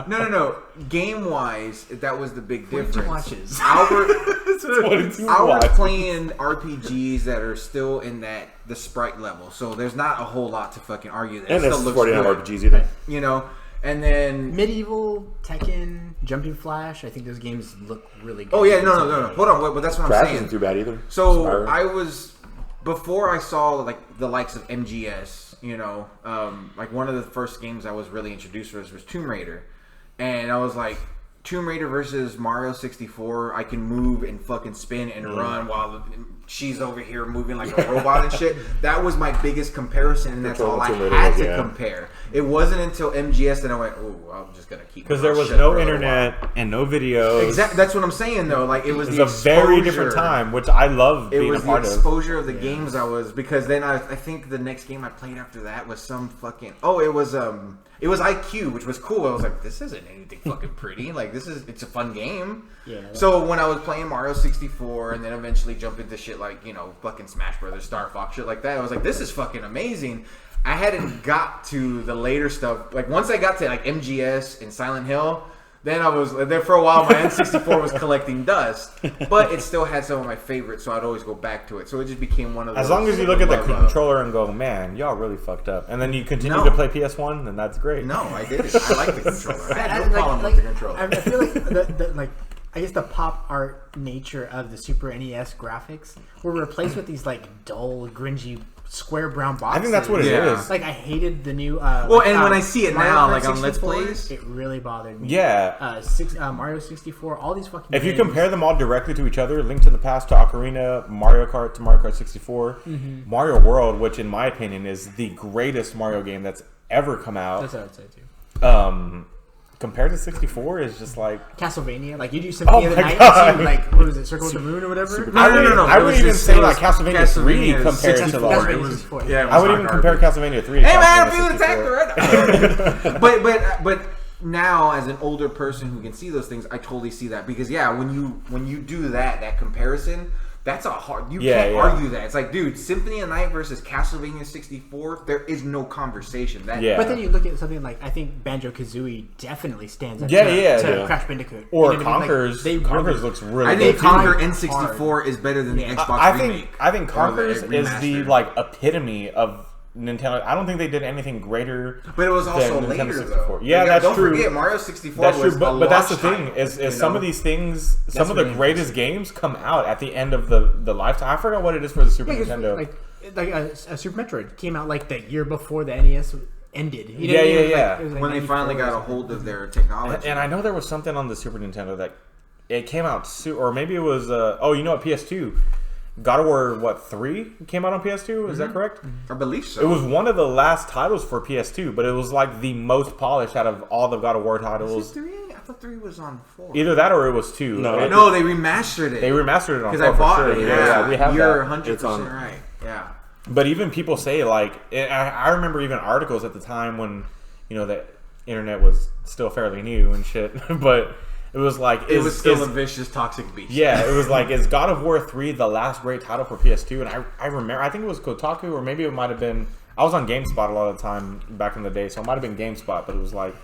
No. Game-wise, that was the big 42 difference. watches. Our playing RPGs that are still in the sprite level. So there's not a whole lot to fucking argue there. And there's 49 RPGs either. You know? And then Medieval, Tekken, Jumping Flash. I think those games look really good. Oh yeah, no. Hold on, but that's what Crash I'm saying. Isn't too bad either. So Spyro. I was before I saw like the likes of MGS. You know, like one of the first games I was really introduced to was Tomb Raider, and I was like, Tomb Raider versus Mario 64. I can move and fucking spin and run while she's over here moving like a robot and shit. That was my biggest comparison, and that's all I had to compare. It wasn't until MGS that I went, "Oh, I'm just gonna keep." Because there was no internet and no videos. Exactly. That's what I'm saying, though. Like it was a very different time, which I love. It being was a part the exposure of the games I was, because then I think the next game I played after that was some fucking it was IQ, which was cool. I was like, this isn't anything fucking pretty. Like it's a fun game. Yeah. So when I was playing Mario 64 and then eventually jump into shit like fucking Smash Brothers, Star Fox, shit like that, I was like, this is fucking amazing. I hadn't got to the later stuff. Like once I got to like MGS and Silent Hill, then I was there for a while. My N64 was collecting dust, but it still had some of my favorites, so I'd always go back to it. So it just became one of those. As long as you look at the controller and go, man, y'all really fucked up, and then you continue to play PS1, then that's great. No, I did it. I like the controller. I had no problem with the controller. I feel like I guess the pop art nature of the Super NES graphics were replaced with these like dull, gringy, square brown boxes. I think that's what it is. Like I hated the new. And when I see it now, like on Let's Plays, it really bothered me. Yeah. Mario 64, all these fucking. If games. you compare them all directly to each other, Link to the Past to Ocarina, Mario Kart to Mario Kart 64, Mario World, which in my opinion is the greatest Mario game that's ever come out. That's what I would say too. Compared to 64 is just like Castlevania. Like you do Symphony of the Night, and see, like what was it, Circle of the Moon or whatever? No. I wouldn't even say like Castlevania 3 compared to like. I would even compare Castlevania 3 to Hey man, Castlevania I'm feeling attacked already. but now as an older person who can see those things, I totally see that, because when you do that comparison, that's a hard. You can't argue that. It's like, dude, Symphony of the Night versus Castlevania 64. There is no conversation. But then you look at something like, I think Banjo-Kazooie definitely stands up to Crash Bandicoot. Or Conker's. Conker's looks really. I think Conker N64 is better than the Xbox remake. I think Conker's is the like epitome of Nintendo. I don't think they did anything greater. But it was also later, though. Yeah, that's true. Don't forget, Mario 64 that's was true, but that's the thing. time, Is some of these things, some of the greatest games come out at the end of the lifetime. I forgot what it is for the Super Nintendo. Like a Super Metroid came out like the year before the NES ended. You know yeah. Like, when they finally got a hold of their technology. And I know there was something on the Super Nintendo that it came out or maybe it was. PS2. God of War, 3 came out on PS2? Is that correct? I believe so. It was one of the last titles for PS2, but it was like the most polished out of all the God of War titles. Was it 3? I thought 3 was on 4. Either that or it was 2. No, they remastered it. They remastered it on 4 because I bought for it. sure. Yeah, we have you're that. 100% right. Yeah. But even people say like, I remember even articles at the time when the internet was still fairly new and shit, but. It was like it was still a vicious, toxic beast. Yeah, it was like, is God of War 3 the last great title for PS2? And I remember, I think it was Kotaku, or maybe it might have been I was on GameSpot a lot of the time back in the day, so it might have been GameSpot, but it was like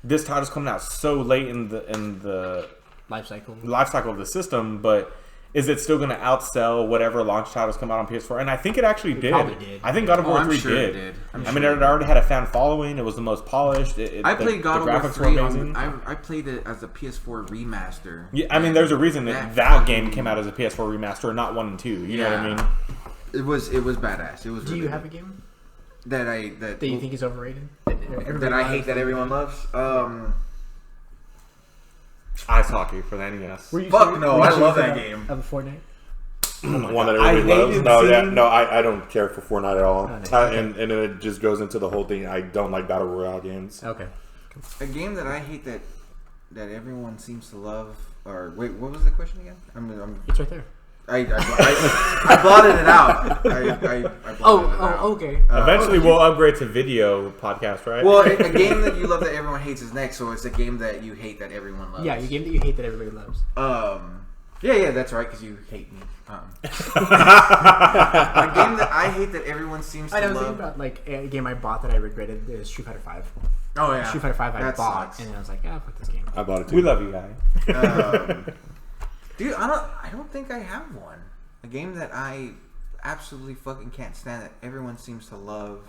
this title's coming out so late in the life cycle of the system, but is it still going to outsell whatever launch titles come out on PS4? And I think it actually did. Probably did. I think God of War 3 sure did. It did. I mean, it already had a fan following. It was the most polished. I played God of War graphics 3. were amazing. I played it as a PS4 remaster. Yeah, I mean, there's a reason that game came out as a PS4 remaster, not 1 and 2. You know what I mean? It was badass. It was. Do really you have good. a game that you think is overrated? That I hate that everyone loves? Ice hockey for the NES. Fuck no, I love that game. Of Fortnite? One that everybody loves. No, I don't care for Fortnite at all. And then it just goes into the whole thing. I don't like battle royale games. Okay. A game that I hate that everyone seems to love. Or wait, what was the question again? It's right there. I blotted it out. I blotted it out. Okay. Eventually, we'll upgrade to video podcast, right? Well, a game that you love that everyone hates is next. So it's a game that you hate that everyone loves. Yeah, a game that you hate that everybody loves. Yeah, that's right, because you hate me. A game that I hate that everyone seems to love. I was thinking about like a game I bought that I regretted is Street Fighter 5. Oh yeah, Street Fighter 5 I that bought, sucks. and then I was like, fuck this game. I bought it too. We love you, guy. Dude, I don't think I have one. A game that I absolutely fucking can't stand that everyone seems to love.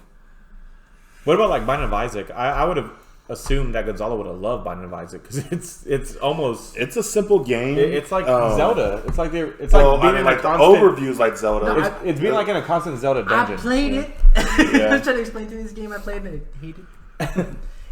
What about like Binding of Isaac? I would have assumed that Gonzalo would have loved Binding of Isaac because it's almost it's a simple game. It's like Zelda. It's like being in like a the constant overviews like Zelda. No, it's being like in a constant Zelda dungeon. I played it. Yeah. I was trying to explain to this game I played and I hate it.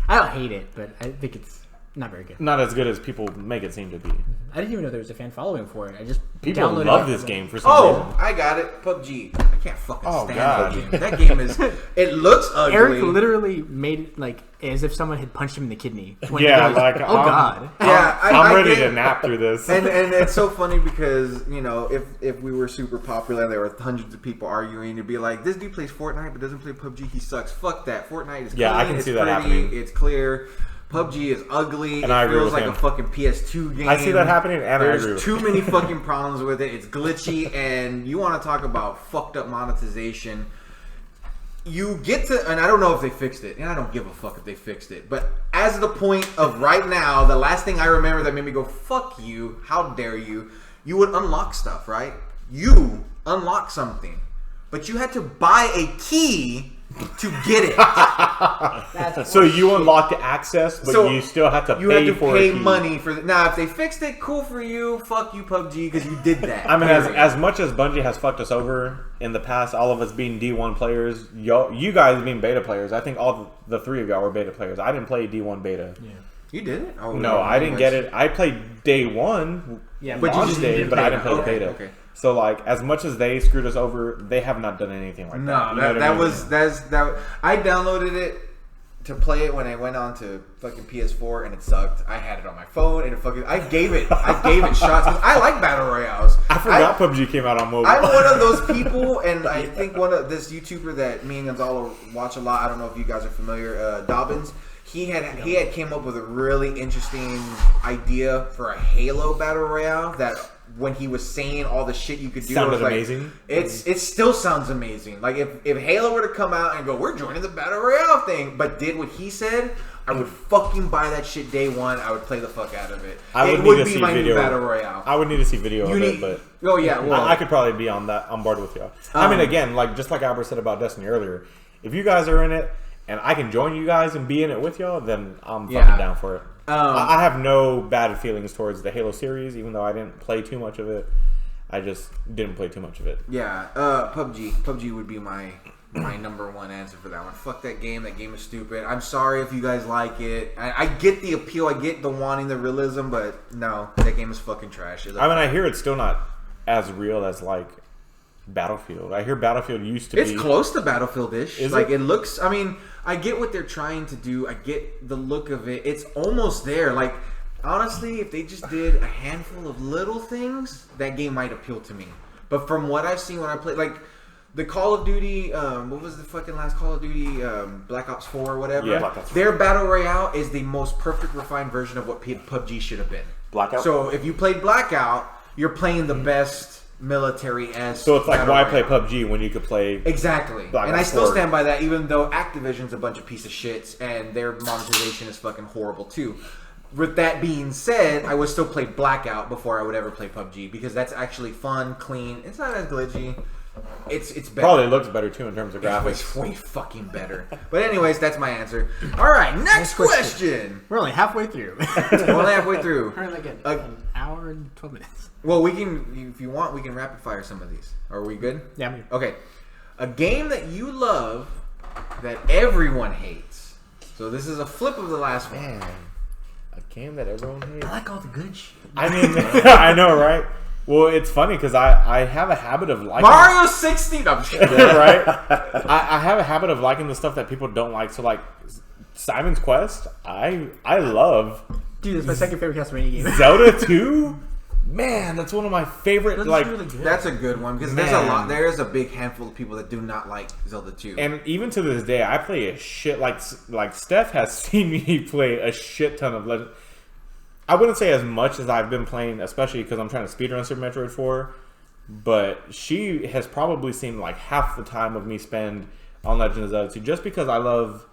I don't hate it, but I think it's not very good. Not as good as people make it seem to be. I didn't even know there was a fan following for it. I just People downloaded love it. this game for some reason. I got it. PUBG. I can't fucking stand God. that game. That game is. It looks ugly. Eric literally made it like as if someone had punched him in the kidney. When Yeah, he goes, like, oh god. Yeah, I'm ready get- to nap through this. And it's so funny because, you know, if we were super popular, there were hundreds of people arguing to be like, this dude plays Fortnite but doesn't play PUBG, he sucks. Fuck that. Fortnite is clean, I can it's see that pretty, happening. It's clear. PUBG is ugly. And it I agree feels with like him. a fucking PS2 game. I see that happening, and I agree There's with too many fucking problems with it. It's glitchy, and you want to talk about fucked up monetization. You get to, and I don't know if they fixed it, and I don't give a fuck if they fixed it, but as the point of right now, the last thing I remember that made me go, fuck you, how dare you, you would unlock stuff, right? You unlock something, but you had to buy a key to get it. So you unlocked access, but So you still have to You pay had to for pay a key. money for it. Now, if they fixed it, cool for you. Fuck you, PUBG, because you did that. I mean, Period. as much as Bungie has fucked us over in the past, all of us being D1 players, you guys being beta players, I think all the three of y'all were beta players. I didn't play D1 beta. Yeah. You did it? Oh, No, I didn't get it. I played day one, Yeah, But you launch just day, didn't but play I didn't play the okay, beta. okay. So, like, as much as they screwed us over, they have not done anything like that. No, You know what I mean? that. I downloaded it to play it when I went on to fucking PS4 and it sucked. I had it on my phone and I gave it shots. 'Cause I like battle royales. I forgot PUBG came out on mobile. I'm one of those people, and I think one of this YouTuber that me and Gonzalo watch a lot. I don't know if you guys are familiar, Dobbins. He had came up with a really interesting idea for a Halo battle royale that when he was saying all the shit you could do, Sounded I was like, amazing. It still sounds amazing. Like if Halo were to come out and go, we're joining the battle royale thing, but did what he said, I would fucking buy that shit day one. I would play the fuck out of it. I would It need would to be see my video. new battle royale. I would need to see video You of need, it, but oh yeah, well, I could probably be on board with y'all. I mean, again, like just like Albert said about Destiny earlier, if you guys are in it and I can join you guys and be in it with y'all, then I'm fucking down for it. I have no bad feelings towards the Halo series, even though I didn't play too much of it. I just didn't play too much of it. yeah, PUBG would be my number one answer for that one. Fuck that game. That game is stupid. I'm sorry if you guys like it. I get the appeal. I get the wanting the realism, but no, that game is fucking trash. I mean, I hear it's still not as real as like Battlefield. I hear Battlefield used to be. It's close to Battlefield-ish. Is like it? it looks. I mean, I get what they're trying to do. I get the look of it. It's almost there. Like honestly, if they just did a handful of little things, that game might appeal to me. But from what I've seen when I play, like the Call of Duty, what was the fucking last Call of Duty, Black Ops 4 or whatever? Yeah, Black Ops 4. Their Battle Royale is the most perfect, refined version of what PUBG should have been. Blackout? So if you played Blackout, you're playing the best military-esque. So it's like, battle why play royale. PUBG when you could play... Exactly. Black And I Ops still 4. stand by that, even though Activision's a bunch of piece of shits and their monetization is fucking horrible too. With that being said, I would still play Blackout before I would ever play PUBG because that's actually fun, clean. It's not as glitchy. It's better. Probably looks better too in terms of graphics. It's way fucking better. But anyways, that's my answer. All right, next question. We're only halfway through. We're only halfway through. We're like an hour and 12 minutes. Well, we can, if you want, we can rapid fire some of these. Are we good? Yeah, I'm here. Okay. A game that you love that everyone hates. So this is a flip of the last one. Man, a game that everyone hates. I like all the good shit. I mean, I know, right? Well, it's funny because I have a habit of liking... Mario 16! I'm just kidding. Right? I have a habit of liking the stuff that people don't like. So, like, Simon's Quest, I love. Dude, it's my second favorite Castlevania game. Zelda 2? Man, that's one of my favorite, That's like... really good. That's a good one because there's a big handful of people that do not like Zelda 2. And even to this day, I play a shit... Like Steph has seen me play a shit ton of Legend... I wouldn't say as much as I've been playing, especially because I'm trying to speedrun Super Metroid 4, but she has probably seen like half the time of me spend on Legend of Zelda 2 just because I love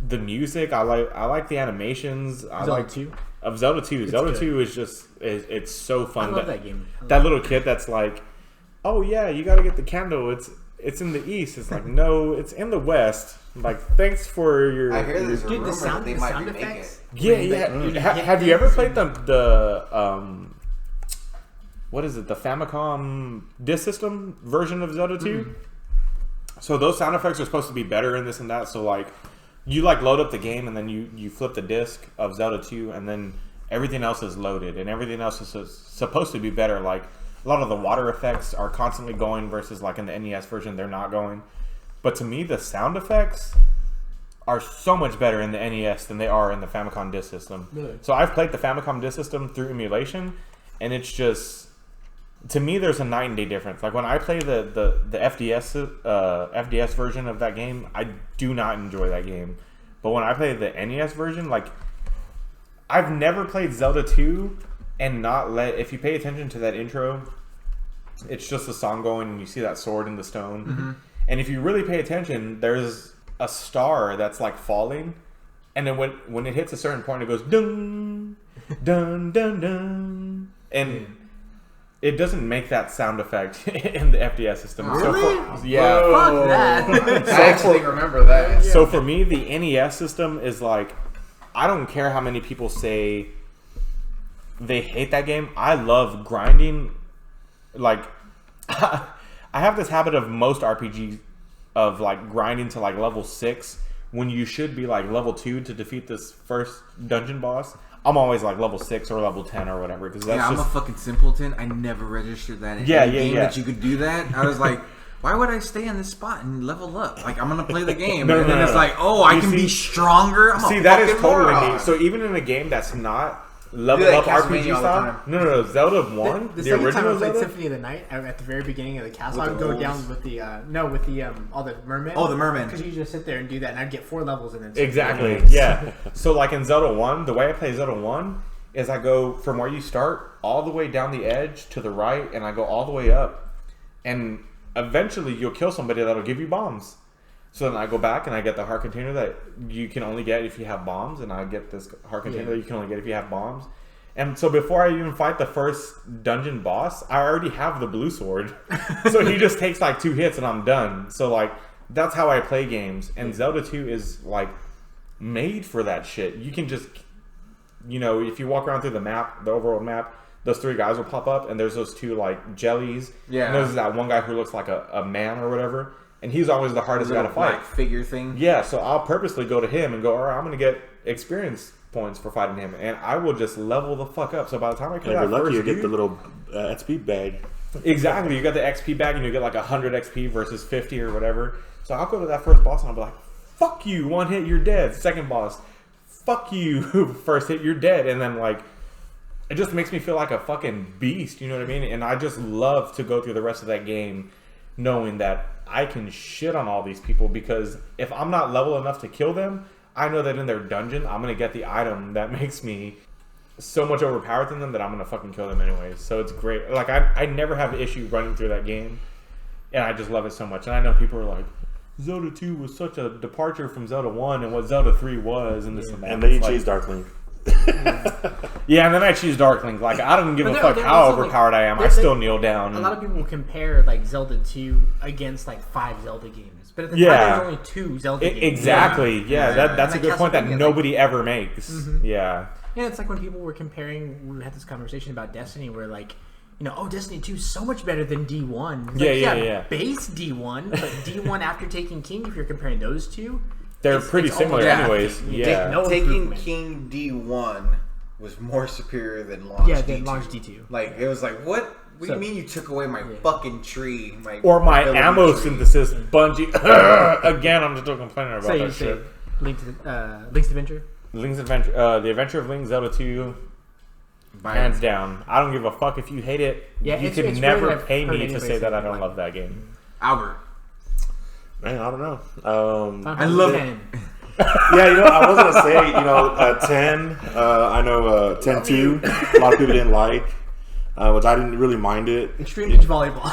the music. I like the animations. Zelda 2? Of Zelda 2. It's Zelda good. 2 is just it's so fun. I love that game. That little kid that's like, oh yeah, you got to get the candle. It's in the east. It's like, no, it's in the west. Like, thanks for your... I hear there's a Dude, rumor that they the might sound remake effects. it. Yeah. Have you ever played the what is it? The Famicom Disk System version of Zelda 2? So those sound effects are supposed to be better in this and that. So like, you like load up the game and then you flip the disc of Zelda 2 and then everything else is loaded and everything else is supposed to be better. Like, a lot of the water effects are constantly going versus like in the NES version they're not going. But to me, the sound effects are so much better in the NES than they are in the Famicom Disk System. Really? So I've played the Famicom Disk System through emulation, and it's just, to me, there's a night and day difference. Like when I play the FDS version of that game, I do not enjoy that game. But when I play the NES version, like, I've never played Zelda 2 and not if you pay attention to that intro, it's just a song going and you see that sword in the stone. Mm-hmm. And if you really pay attention, there's a star that's like falling, and then when it hits a certain point, it goes dun dun dun dun, and it doesn't make that sound effect in the FDS system. Really? So yeah. Fuck that. I actually remember that. So for me, the NES system is like, I don't care how many people say they hate that game. I love grinding. Like, I have this habit of most RPGs of like grinding to like level 6 when you should be like level 2 to defeat this first dungeon boss. I'm always like level 6 or level 10 or whatever, because that's I'm a fucking simpleton. I never registered that in any game that you could do that. I was like, why would I stay in this spot and level up? Like, I'm gonna play the game, and then it's like, oh, I can be stronger. I'm that is totally moron. neat. So even in a game that's not level like up Castlevania RPG all the style, time. no, Zelda 1, The the second time I original played Zelda. Symphony of the Night, at the very beginning of the castle, With I would the go wolves? down with the all the mermen. Oh, the mermen. Because you just sit there and do that, and I'd get 4 levels and then Exactly. Yeah. So like in Zelda 1, the way I play Zelda 1 is I go from where you start all the way down the edge to the right, and I go all the way up, and eventually you'll kill somebody that'll give you bombs. So then I go back and I get the heart container that you can only get if you have bombs, and I get this heart container that you can only get if you have bombs. And so before I even fight the first dungeon boss, I already have the blue sword. So he just takes like 2 hits and I'm done. So like, that's how I play games. And Zelda 2 is like made for that shit. You can just, you know, if you walk around through the map, the overworld map, those 3 guys will pop up, and there's those 2 like jellies. Yeah. And there's that one guy who looks like a man or whatever. And he's always the hardest guy to fight. Black figure thing. Yeah, so I'll purposely go to him and go, all right, I'm going to get experience points for fighting him, and I will just level the fuck up. So by the time I kill If that you're lucky, you first get dude, the little XP bag. exactly, you got the XP bag, and you get like 100 XP versus 50 or whatever. So I'll go to that first boss and I'll be like, fuck you, 1 hit, you're dead. Second boss, fuck you, first hit, you're dead. And then like, it just makes me feel like a fucking beast, you know what I mean? And I just love to go through the rest of that game knowing that I can shit on all these people, because if I'm not level enough to kill them, I know that in their dungeon, I'm going to get the item that makes me so much overpowered than them that I'm gonna fucking kill them anyways. So it's great. Like I never have an issue running through that game, and I just love it so much. And I know people are like, Zelda 2 was such a departure from Zelda 1 and what Zelda 3 was, and this and that. And then you choose Dark Link. Yeah, and then I choose Dark Link. Like, I don't give a fuck how overpowered I am. I still kneel down. A lot of people compare, like, Zelda 2 against, like, 5 Zelda games. But at the time, there's only 2 Zelda games. Exactly. Yeah, that's a good point that nobody ever makes. Mm-hmm. Yeah. Yeah, it's like when people were comparing, we had this conversation about Destiny where, like, you know, oh, Destiny 2 is so much better than D1. It's yeah. Base D1, but D1 after Taking King, if you're comparing those two, they're pretty similar anyways. Yeah. Taking King D1 was more superior than Launch D2. Than Launch D2. Like, it was like, what do you mean you took away my fucking tree? Or my ammo synthesis, Bungie. Again, I'm still complaining about that shit. Link's Adventure? Link's Adventure. The Adventure of Link, Zelda 2. Hands down. I don't give a fuck if you hate it. Yeah, you could never pay me to say that I don't love that game. Albert. Man, I don't know. I love it. Yeah, you know, I was gonna say, you know, 10. I know 10-2. A lot of people didn't like, which I didn't really mind it. Extreme Beach Volleyball.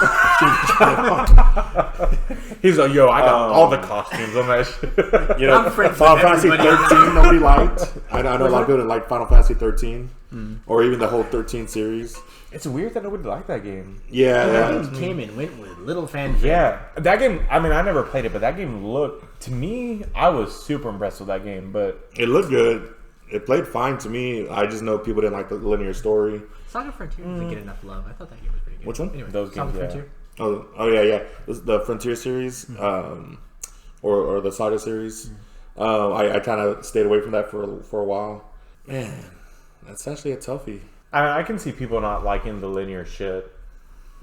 He's like, yo, I got all the costumes on that shit. You know, Final Fantasy 13 nobody liked. I know a lot of people didn't like Final Fantasy 13, or even the whole 13 series. It's weird that nobody liked that game. Yeah, that game came and went with little fanfare. Yeah, that game. I mean, I never played it, but that game looked to me. I was super impressed with that game, but it looked good. It played fine to me. I just know people didn't like the linear story. Saga Frontier doesn't get enough love. I thought that game was pretty good. Which one? Anyway, those games. Saga Frontier. Oh yeah. This is the Frontier series, or the Saga series. I kind of stayed away from that for a while. Man, that's actually a toughie. I can see people not liking the linear shit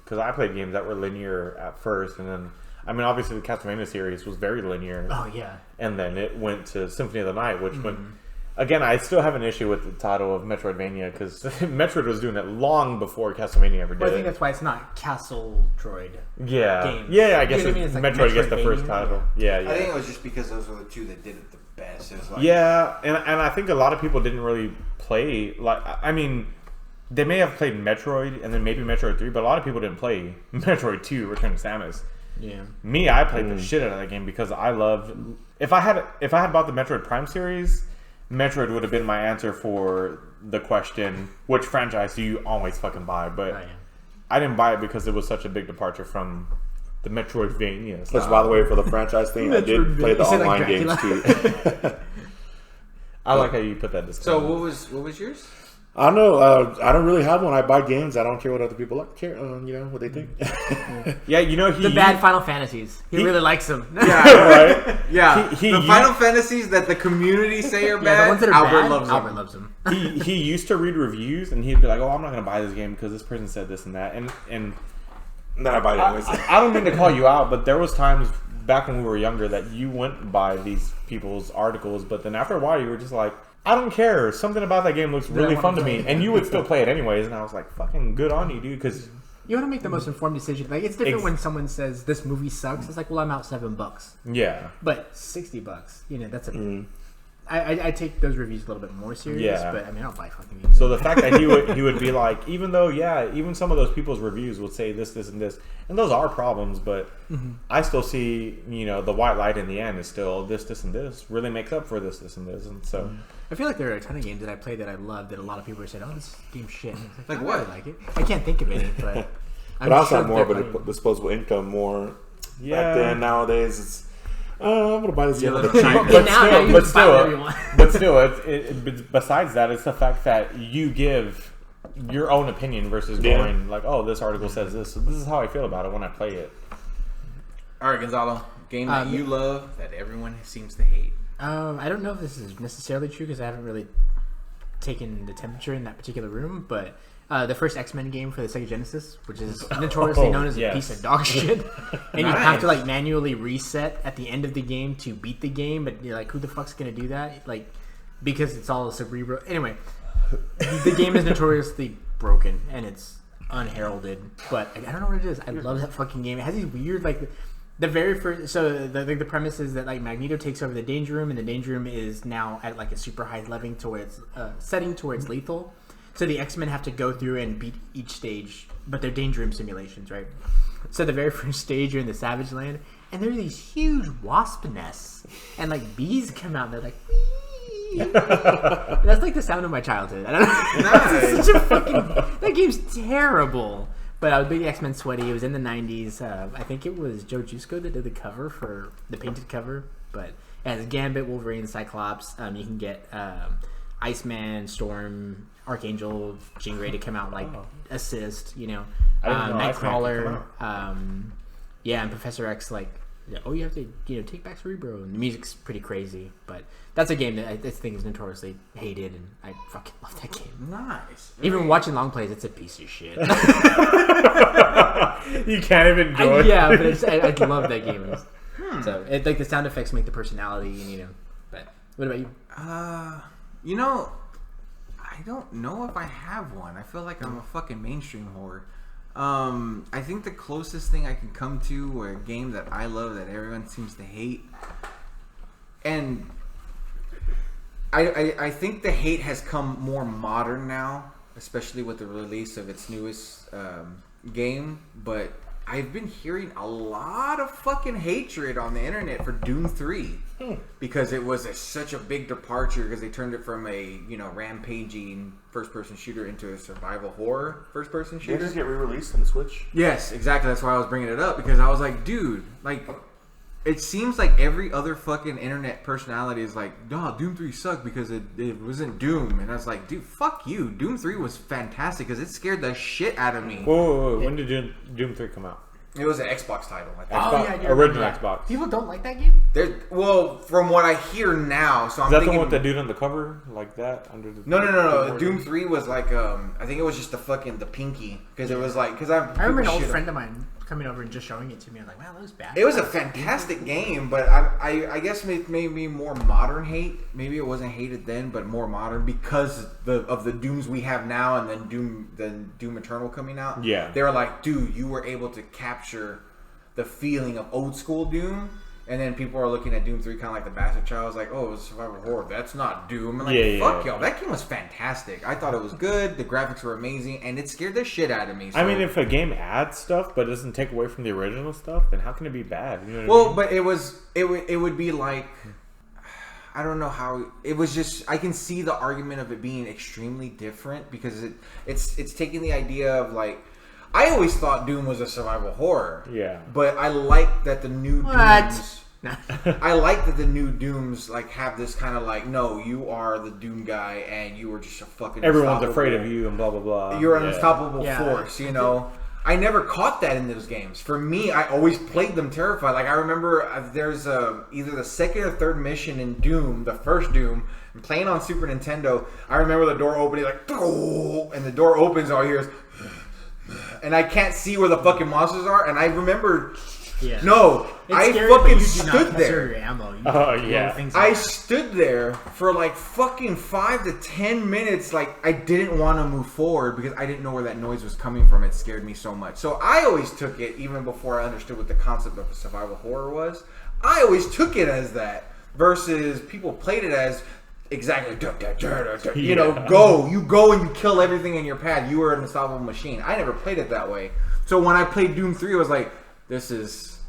because I played games that were linear at first, and then I mean, obviously the Castlevania series was very linear. Oh yeah. And then it went to Symphony of the Night, which went. Again, I still have an issue with the title of Metroidvania because Metroid was doing it long before Castlevania ever did. Well, I think that's why it's not Castle Droid. Yeah, games. yeah. I guess you know what I mean? It's like Metroid gets the first title. Yeah. I think it was just because those were the two that did it the best. It was like, yeah, and I think a lot of people didn't really play. Like, I mean, they may have played Metroid and then maybe Metroid 3, but a lot of people didn't play Metroid 2: Return to Samus. Yeah. Me, I played the shit out of that game because I loved. If I had bought the Metroid Prime series, Metroid would have been my answer for the question, which franchise do you always fucking buy? But I didn't buy it because it was such a big departure from the Metroidvania style. Which, by the way, for the franchise thing, I did play the online games too. I like how you put that disclaimer. So what was yours? I don't know. I don't really have one. I buy games. I don't care what other people like. Care, you know what they think. Yeah, you know the bad Final Fantasies. He really likes them. Yeah, right. Yeah, the Final Fantasies that the community say are bad. The ones that are Albert bad, loves them. Albert loves them. he used to read reviews and he'd be like, "Oh, I'm not gonna buy this game because this person said this and that." And then I buy it anyways. I don't mean to call you out, but there was times back when we were younger that you went by these people's articles, but then after a while you were just like, I don't care. Something about that game looks really fun to me, and you would still play it anyways. And I was like, "Fucking good on you, dude!" Because you want to make the most informed decision. Like, it's different when someone says this movie sucks. It's like, well, I'm out $7. Yeah, but $60. You know, that's a. I take those reviews a little bit more serious. Yeah. But I mean, I don't buy fucking games. So the fact that he would be like, even though even some of those people's reviews would say this, and this, and those are problems, but I still see, you know, the white light in the end is still this, and this really makes up for this, and this, and so. I feel like there are a ton of games that I played that I love that a lot of people are saying, "Oh, this game's shit." Like I what? really like it. I can't think of any, but. But I also have more of a disposable income. More. Yeah. Back then, nowadays, it's. I'm gonna buy this game with a but still, besides that, it's the fact that you give your own opinion versus going like, "Oh, this article says this, so this is how I feel about it when I play it." All right, Gonzalo, game that you love that everyone seems to hate. I don't know if this is necessarily true because I haven't really taken the temperature in that particular room, but the first X-Men game for the Sega Genesis, which is notoriously known as a piece of dog shit, and you have to like manually reset at the end of the game to beat the game, but you're like, who the fuck's gonna do that? Like, because it's all cerebral. Anyway, the game is notoriously broken and it's unheralded, but I don't know what it is. I love that fucking game. It has these weird like. The very first, so the premise is that like Magneto takes over the Danger Room, and the Danger Room is now at like a super high setting to where it's lethal. So the X-Men have to go through and beat each stage, but they're danger room simulations, right? So the very first stage, you're in the Savage Land, and there are these huge wasp nests, and like bees come out, and they're like, wee. That's like the sound of my childhood. I don't know. Nice. Such a fucking, that game's terrible. But I was big X-Men sweaty. It was in the 90s. I think it was Joe Jusko that did the cover for the painted cover. But it has Gambit, Wolverine, Cyclops. You can get Iceman, Storm, Archangel, Jean Grey to come out like assist. You know, I didn't know Nightcrawler. Yeah, and Professor X like. Yeah, you have to take back Cerebro, and the music's pretty crazy. But that's a game that I think is notoriously hated, and I fucking love that game. Nice. Even watching long plays, it's a piece of shit. You can't even enjoy it. Yeah, but I love that game. So like the sound effects make the personality, and But what about you? I don't know if I have one. I feel like I'm a fucking mainstream whore. I think the closest thing I can come to a game that I love that everyone seems to hate, and I think the hate has come more modern now, especially with the release of its newest game, but I've been hearing a lot of fucking hatred on the internet for Doom 3 because it was such a big departure because they turned it from a rampaging first-person shooter into a survival horror first-person shooter. Did it just get re-released on the Switch? Yes, exactly. That's why I was bringing it up because I was like, dude, like it seems like every other fucking internet personality is like, no, Doom 3 sucked because it wasn't Doom. And I was like, dude, fuck you. Doom 3 was fantastic because it scared the shit out of me. Whoa. When did Doom 3 come out? It was an Xbox title, I think. Oh, yeah, original Xbox. People don't like that game? Well, from what I hear now, so I'm Is that thinking... the one with the dude on the cover? Like that? Under the No. Doom 3 was like, I think it was just the pinky. Because it was like... I remember an old friend of mine coming over and just showing it to me. I'm like, wow, that was bad. It was a fantastic game, but I guess it made me more modern hate. Maybe it wasn't hated then, but more modern because of the Dooms we have now, and then Doom Eternal coming out. Yeah, they were like, dude, you were able to capture the feeling of old school Doom. And then people are looking at Doom 3 kind of like the bastard child. It's like, oh, it was survival horror. That's not Doom. I'm like, fuck y'all. That game was fantastic. I thought it was good. The graphics were amazing. And it scared the shit out of me. So. I mean, if a game adds stuff but doesn't take away from the original stuff, then how can it be bad? You know what I mean? But it would be like, I don't know how, it was just, I can see the argument of it being extremely different because it's taking the idea of like, I always thought Doom was a survival horror. Yeah. But I like that the new Dooms... I like that the new Dooms like have this kind of like, no, you are the Doom guy and you are just a fucking... Everyone's afraid of you and blah, blah, blah. You're an unstoppable force, I never caught that in those games. For me, I always played them terrified. Like, I remember there's either the second or third mission in Doom, the first Doom, I'm playing on Super Nintendo. I remember the door opening like, and the door opens, all you hear is... And I can't see where the fucking monsters are. And I remember, I fucking stood there. I stood there for like fucking 5 to 10 minutes. Like I didn't want to move forward because I didn't know where that noise was coming from. It scared me so much. So I always took it, even before I understood what the concept of a survival horror was. I always took it as that. Versus people played it as exactly, you go and you kill everything in your path. You are an unstoppable machine. I never played it that way. So when I played Doom 3, I was like, this is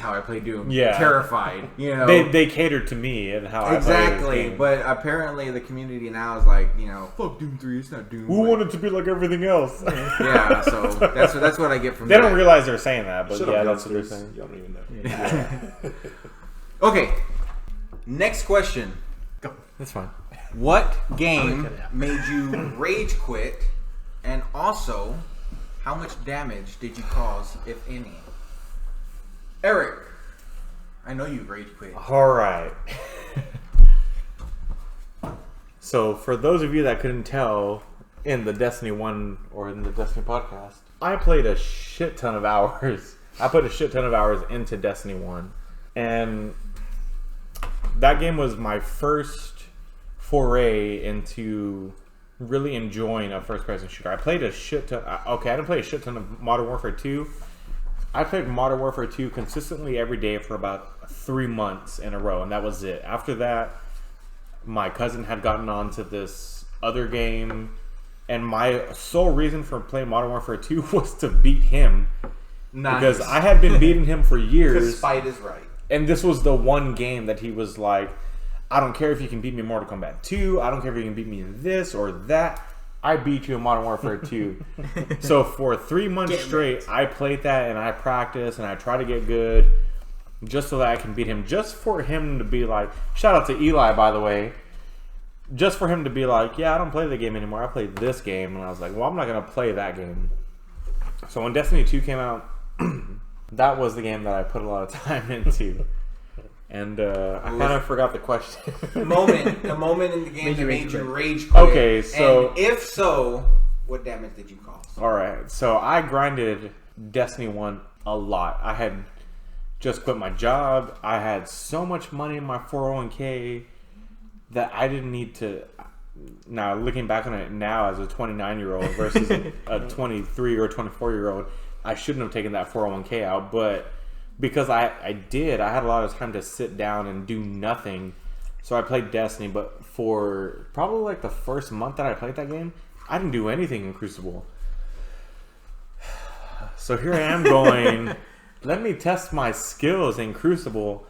how I play Doom. Yeah, terrified. They catered to me and how I exactly. But apparently the community now is like, fuck Doom 3. It's not Doom. We want it to be like everything else. Yeah, so that's what I get from. They don't realize they're saying that, but that's what they're saying. You don't even know. Yeah. Okay, next question. That's fine. What game made you rage quit? And also, how much damage did you cause, if any? Eric, I know you rage quit. Alright. So, for those of you that couldn't tell in the Destiny 1 or in the Destiny podcast, I played a shit ton of hours. I put a shit ton of hours into Destiny 1. And that game was my first foray into really enjoying a first-person shooter. I played a shit ton... I didn't play a shit ton of Modern Warfare 2. I played Modern Warfare 2 consistently every day for about 3 months in a row, and that was it. After that, my cousin had gotten onto this other game And my sole reason for playing Modern Warfare 2 was to beat him. Nice. Because I had been beating him for years. Because spite is right. And this was the one game that he was like, I don't care if you can beat me in Mortal Kombat 2. I don't care if you can beat me in this or that. I beat you in Modern Warfare 2. So for 3 months straight, I played that and I practiced and I tried to get good just so that I can beat him. Just for him to be like, shout out to Eli, by the way. Just for him to be like, yeah, I don't play the game anymore. I play this game. And I was like, well, I'm not going to play that game. So when Destiny 2 came out, that was the game that I put a lot of time into. And I kind of forgot the question. The moment in the game that made you rage quit. Okay, so... And if so, what damage did you cause? Alright, so I grinded Destiny 1 a lot. I had just quit my job. I had so much money in my 401k that I didn't need to... Now, looking back on it now as a 29-year-old versus a 23 or 24-year-old, I shouldn't have taken that 401k out, but... Because I had a lot of time to sit down and do nothing. So I played Destiny, but for probably like the first month that I played that game, I didn't do anything in Crucible. So here I am going, let me test my skills in Crucible.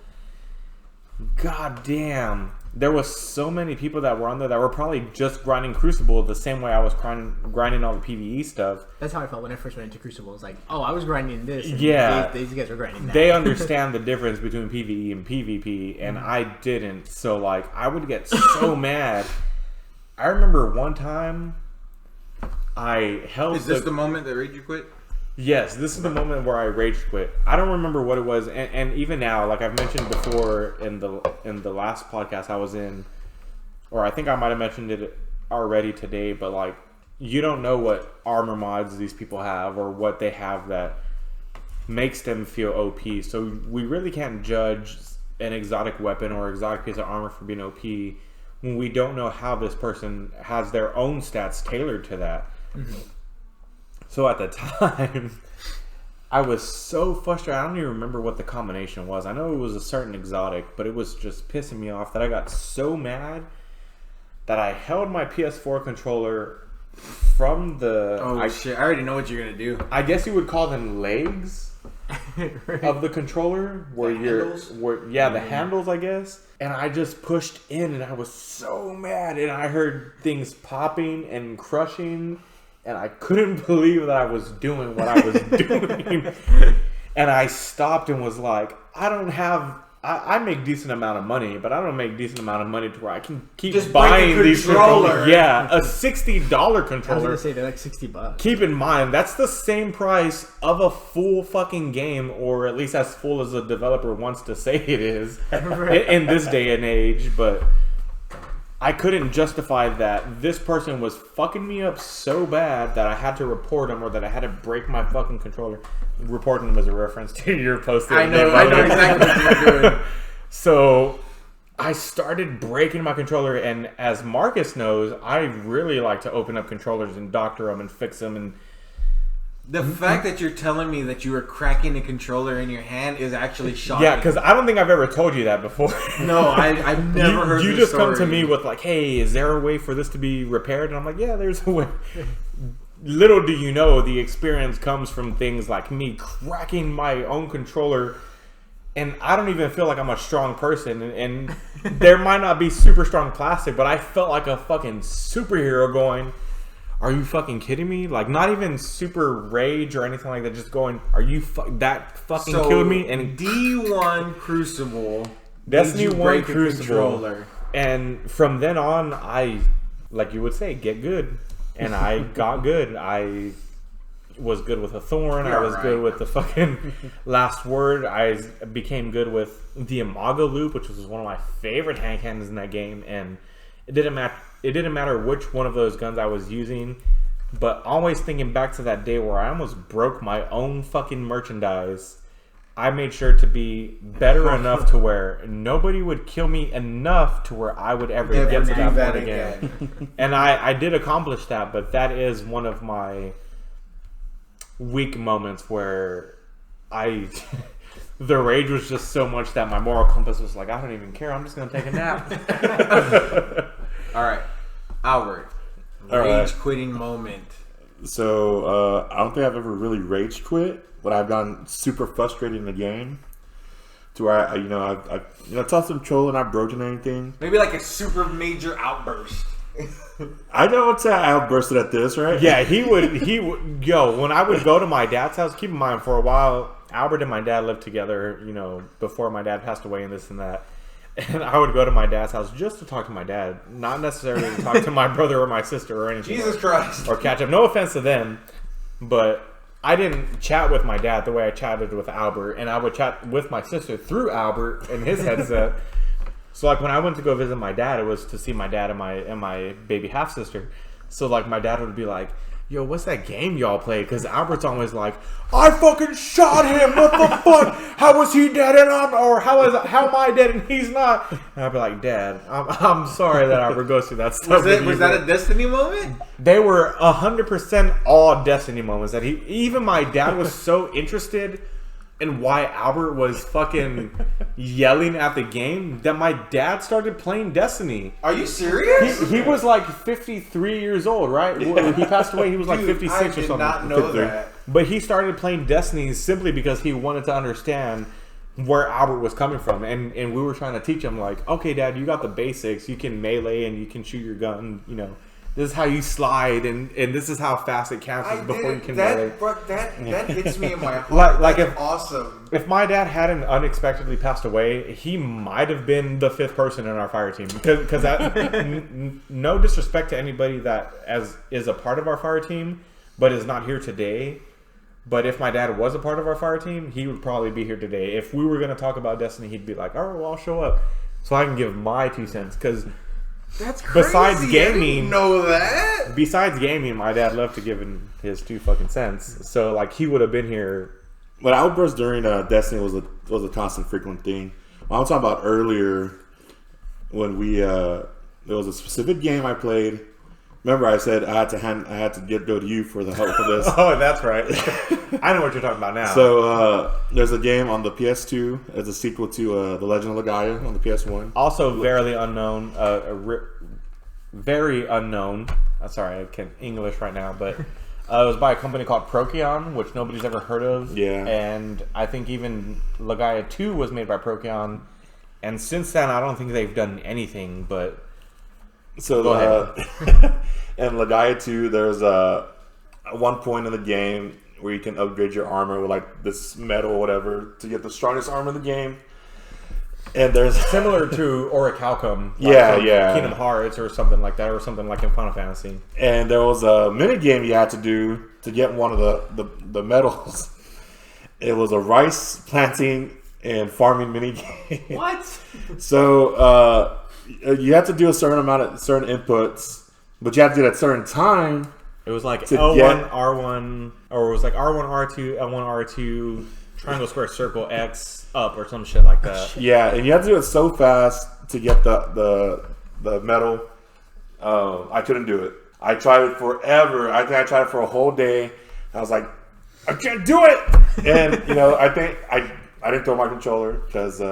God damn. There was so many people that were on there that were probably just grinding Crucible the same way I was grinding all the PvE stuff. That's how I felt when I first went into Crucible. It's like, oh, I was grinding this. And yeah. These guys are grinding that. They understand the difference between PvE and PvP, and I didn't. So, like, I would get so mad. I remember one time I held... Is this the moment that Rage You Quit? Yes, this is the moment where I rage quit. I don't remember what it was, and even now, like I've mentioned before in the last podcast I was in, or I think I might have mentioned it already today, but like you don't know what armor mods these people have or what they have that makes them feel OP. So we really can't judge an exotic weapon or exotic piece of armor for being OP when we don't know how this person has their own stats tailored to that. Mm-hmm. So at the time, I was so frustrated. I don't even remember what the combination was. I know it was a certain exotic, but it was just pissing me off that I got so mad that I held my PS4 controller from the... Oh, shit. I already know what you're going to do. I guess you would call them legs right. of the controller. Where the handles? The handles, I guess. And I just pushed in, and I was so mad. And I heard things popping and crushing. And I couldn't believe that I was doing what I was doing. And I stopped and was like, I make decent amount of money, but I don't make decent amount of money to where I can keep just buying these controllers. Yeah, a $60 controller. I was going to say, they're like $60. Keep in mind, that's the same price of a full fucking game, or at least as full as a developer wants to say it is in this day and age, but... I couldn't justify that this person was fucking me up so bad that I had to report him or that I had to break my fucking controller. Reporting him as a reference to your post. I know exactly what you're doing. So I started breaking my controller, and as Markus knows, I really like to open up controllers and doctor them and fix them. And the fact that you're telling me that you were cracking a controller in your hand is actually shocking. Yeah, because I don't think I've ever told you that before. No, I've never heard you this just story. come to me with like, hey, is there a way for this to be repaired? And I'm like, yeah, there's a way. Little do you know, the experience comes from things like me cracking my own controller, and I don't even feel like I'm a strong person, and there might not be super strong plastic, but I felt like a fucking superhero going, are you fucking kidding me? Like, not even super rage or anything like that, just going, are you that fucking killed me? And D1 Crucible, Destiny 1 Crucible, and from then on, I, like you would say, get good. And I got good. I was good with a thorn. I was good with the fucking last word. I became good with the Imago loop, which was one of my favorite hand cannons in that game. And it didn't matter which one of those guns I was using. But always thinking back to that day where I almost broke my own fucking merchandise, I made sure to be better enough to where nobody would kill me enough to where I would ever get to that point again. And I did accomplish that, but that is one of my weak moments where the rage was just so much that my moral compass was like, I don't even care, I'm just going to take a nap. All right, Albert, Rage quitting moment. So I don't think I've ever really rage quit, but I've gotten super frustrated in the game to where I tossed the controller and I broken anything. Maybe like a super major outburst. I don't say I outbursted at this, right? Yeah, he would. Yo, when I would go to my dad's house, keep in mind, for a while, Albert and my dad lived together, before my dad passed away and this and that. And I would go to my dad's house just to talk to my dad, not necessarily to talk to my brother or my sister or anything. Jesus Christ. Or catch up. No offense to them, but I didn't chat with my dad the way I chatted with Albert, and I would chat with my sister through Albert and his headset. So like when I went to go visit my dad, it was to see my dad and my baby half sister. So like my dad would be like, "Yo, what's that game y'all play?" Because Albert's always like, "I fucking shot him. What the fuck? How was he dead and how am I dead and he's not?" And I'd be like, "Dad, I'm sorry that Albert goes through that stuff." Was that a Destiny moment? They were 100% all Destiny moments. That even my dad was so interested in why Albert was fucking yelling at the game that my dad started playing Destiny. Are you serious? He was like 53 years old, right? When he passed away, he was like 56 or something. I did not know that. But he started playing Destiny simply because he wanted to understand where Albert was coming from. And we were trying to teach him, like, okay, Dad, you got the basics. You can melee and you can shoot your gun, This is how you slide, and this is how fast it cancels before you can melee. That hits me in my heart. That's awesome. If my dad hadn't unexpectedly passed away, he might have been the fifth person in our fire team. Because no disrespect to anybody that is a part of our fire team, but is not here today. But if my dad was a part of our fire team, he would probably be here today. If we were going to talk about Destiny, he'd be like, "All right, well, I'll show up," so I can give my 2 cents. Because that's crazy. Besides gaming, I didn't know that. Besides gaming, my dad loved to give him his 2 fucking cents. So like he would have been here. But outbursts during Destiny was a constant, frequent thing. I'm talking about earlier when there was a specific game I played. Remember, I said I had to go to you for the help for this. Oh, that's right. I know what you're talking about now. So there's a game on the PS2 as a sequel to The Legend of Legaia on the PS1. Also, very unknown. Very unknown. Sorry, I can't English right now, but it was by a company called Procyon, which nobody's ever heard of. Yeah. And I think even Legaia 2 was made by Procyon, and since then I don't think they've done anything. But so go ahead. In Legaia 2, there's one point in the game where you can upgrade your armor with like this metal or whatever to get the strongest armor in the game. And there's similar to Orichalcum, Kingdom Hearts or something like that, or something like in Final Fantasy. And there was a mini game you had to do to get one of the medals. It was a rice planting and farming mini game. What? So you had to do a certain inputs. But you have to do it at a certain time. It was like L1, R1, or it was like R1, R2, L1, R2, triangle, square, circle, X, up, or some shit like that. Yeah, and you have to do it so fast to get the medal. I couldn't do it. I tried it forever. I think I tried it for a whole day. I was like, I can't do it! And, I think I didn't throw my controller because...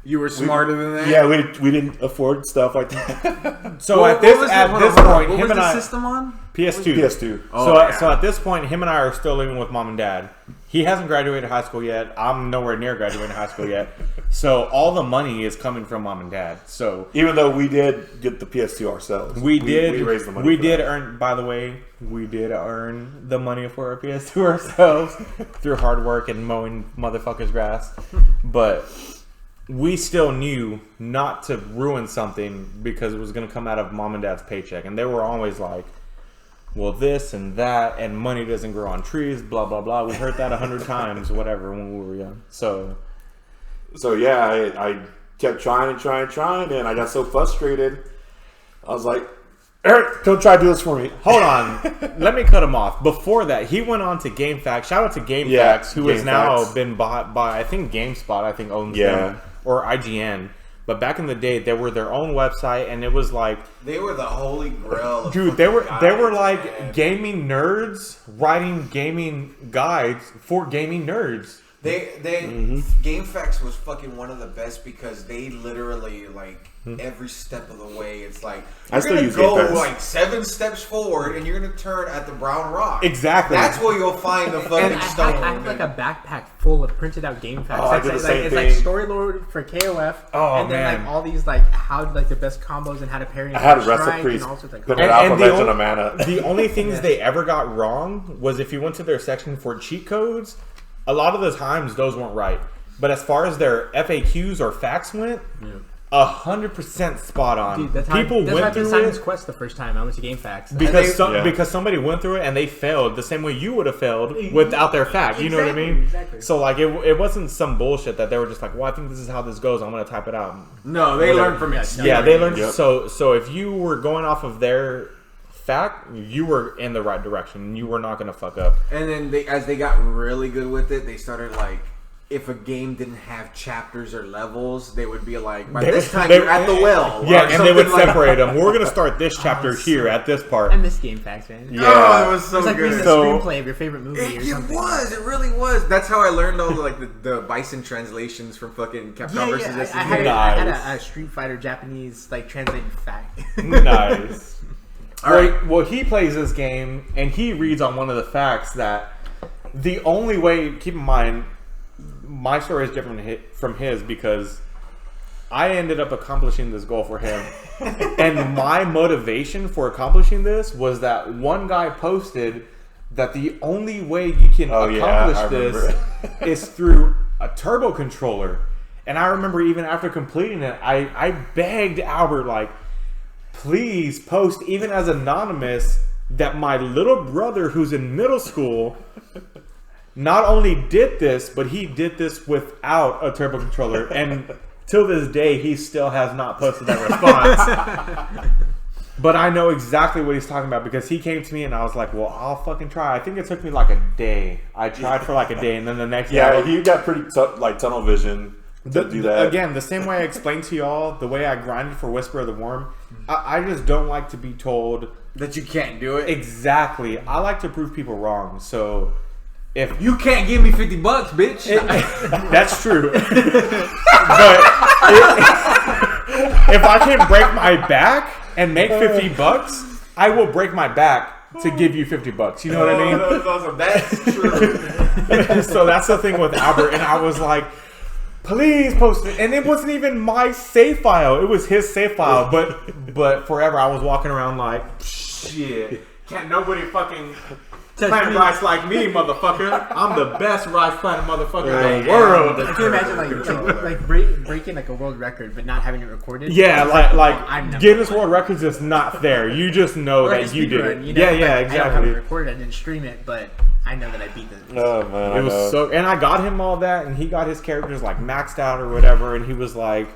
You were smarter than that? Yeah, we didn't afford stuff like that. So at this point, him and I... What was the system on? PS2. PS2. Oh, so at this point, him and I are still living with mom and dad. He hasn't graduated high school yet. I'm nowhere near graduating high school yet. So all the money is coming from mom and dad. So even though we did get the PS2 ourselves. We did raise the money. We did earn, by the way, we did earn the money for our PS2 ourselves through hard work and mowing motherfuckers' grass. But... we still knew not to ruin something because it was going to come out of mom and dad's paycheck. And they were always like, well, this and that, and money doesn't grow on trees, blah, blah, blah. We heard that 100 times, whatever, when we were young. So yeah, I kept trying, and I got so frustrated. I was like, Eric, don't try to do this for me. Hold on. Let me cut him off. Before that, he went on to GameFAQs. Shout out to GameFAQs, who has now been bought by, I think, GameSpot, owns them. Or IGN. But back in the day, they were their own website, and it was like... they were the holy grail. Dude, they were like gaming nerds writing gaming guides for gaming nerds. GameFAQs was fucking one of the best because they literally like every step of the way. It's like I you're still gonna use go GameFAQs. like 7 steps forward and you're gonna turn at the brown rock. Exactly. That's where you'll find the fucking And stone. I have like a backpack full of printed out game facts. Oh, I did the same it's thing. like story lore for KOF. Oh, and then man. like all these like how like the best combos and how to parry. I had and strike recipes. and all sorts of like. Put it out for the Legend only- of Mana. The only things they ever got wrong was if you went to their section for cheat codes, a lot of the times those weren't right. But as far as their FAQs or facts went, 100% spot on. Dude, that's People why I went did through Simon's it Quest the first time. I went to GameFAQs. because somebody went through it and they failed the same way you would have failed without their fact. You know what I mean? Exactly. So like it wasn't some bullshit that they were just like, well, I think this is how this goes. I'm gonna type it out. No, they learned from it. Yeah, they learned. Yep. So if you were going off of their fact, you were in the right direction. You were not gonna fuck up. And then as they got really good with it, they started like, if a game didn't have chapters or levels, they would be like, by this time you're at the well. Yeah, or and they would something like separate them. We're gonna start this chapter here at this part. I miss GameFAQs, man. Yeah. Oh, it was so It's like reading good. the So- screenplay of your favorite movie or It something. was. It really was. That's how I learned all the like the Bison translations from fucking Capcom versus I SNK. had, Nice. a Street Fighter Japanese like translated fact. Nice. All right. Well, he plays this game and he reads on one of the facts that the only way. Keep in mind, my story is different from his because I ended up accomplishing this goal for him. And my motivation for accomplishing this was that one guy posted that the only way you can accomplish I this remember. is through a turbo controller. And I remember even after completing it, I begged Albert, like, please post, even as anonymous, that my little brother who's in middle school not only did this, but he did this without a turbo controller. And till this day, he still has not posted that response. But I know exactly what he's talking about because he came to me and I was like, well, I'll fucking try. I think it took me like a day. I tried for like a day and then the next Yeah, day. you got pretty like tunnel vision to do that. Again, the same way I explained to y'all, the way I grinded for Whisper of the Worm, I just don't like to be told That you can't do it. exactly. I like to prove people wrong. So if You can't give me $50, bitch. that's true. But if I can break my back and make $50, I will break my back to give you $50. You know what I mean? That's awesome. That's true. So that's the thing with Albert, and I was like, please post it. And it wasn't even my save file. It was his save file. But forever I was walking around like, shit. Can't nobody fucking plant rice like me, motherfucker. I'm the best rice planting motherfucker in the world. I can imagine like breaking like a world record, but not having it recorded. Yeah, It's like I'm number Guinness one. World Records is not there. You just know Or like that a you did speedrun, it. know? Yeah, Like, yeah, I don't have it exactly. recorded. I didn't stream it, but I know that I beat this. Oh man, It was so, and I got him all that, and he got his characters like maxed out or whatever, and he was like,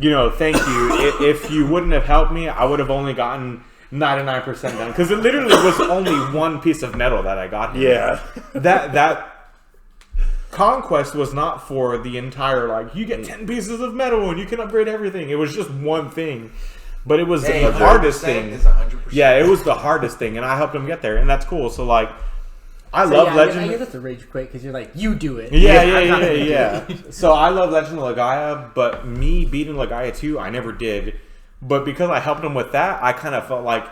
you know, thank you. If you wouldn't have helped me, I would have only gotten 99% done because it literally was only one piece of metal that I got him. Yeah. That conquest was not for the entire like you get 10 pieces of metal and you can upgrade everything. It was just one thing, but it was Hey, the hardest 100% thing. is 100%. Yeah, it was the hardest thing, and I helped him get there, and that's cool. So like, I So, love yeah, Legend. I guess that's a rage quit because you're like, you do it. Yeah, I'm not gonna do yeah. it. So I love Legend of Legaia, but me beating Legaia 2, I never did. But because I helped him with that, I kind of felt like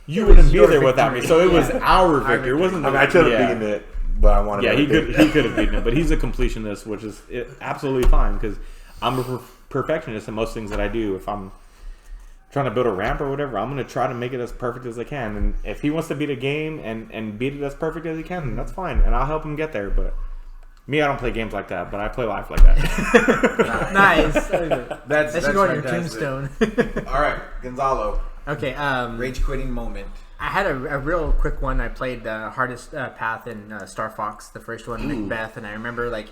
you It wouldn't was be your there without me. victory. So it was Yeah. our victory. It wasn't. I mean, I could have yeah. beaten it, but I wanted. Yeah, to he beat could have beaten it, but he's a completionist, which is absolutely fine because I'm a perfectionist in most things that I do. If I'm trying to build a ramp or whatever, I'm going to try to make it as perfect as I can. And if he wants to beat a game and beat it as perfect as he can, then that's fine, and I'll help him get there. But me, I don't play games like that, but I play life like that. Nice. That's That should go on your fantastic. tombstone. All right, Gonzalo. Okay. Rage quitting moment. I had a real quick one. I played the hardest path in Star Fox, the first one, Macbeth, and I remember like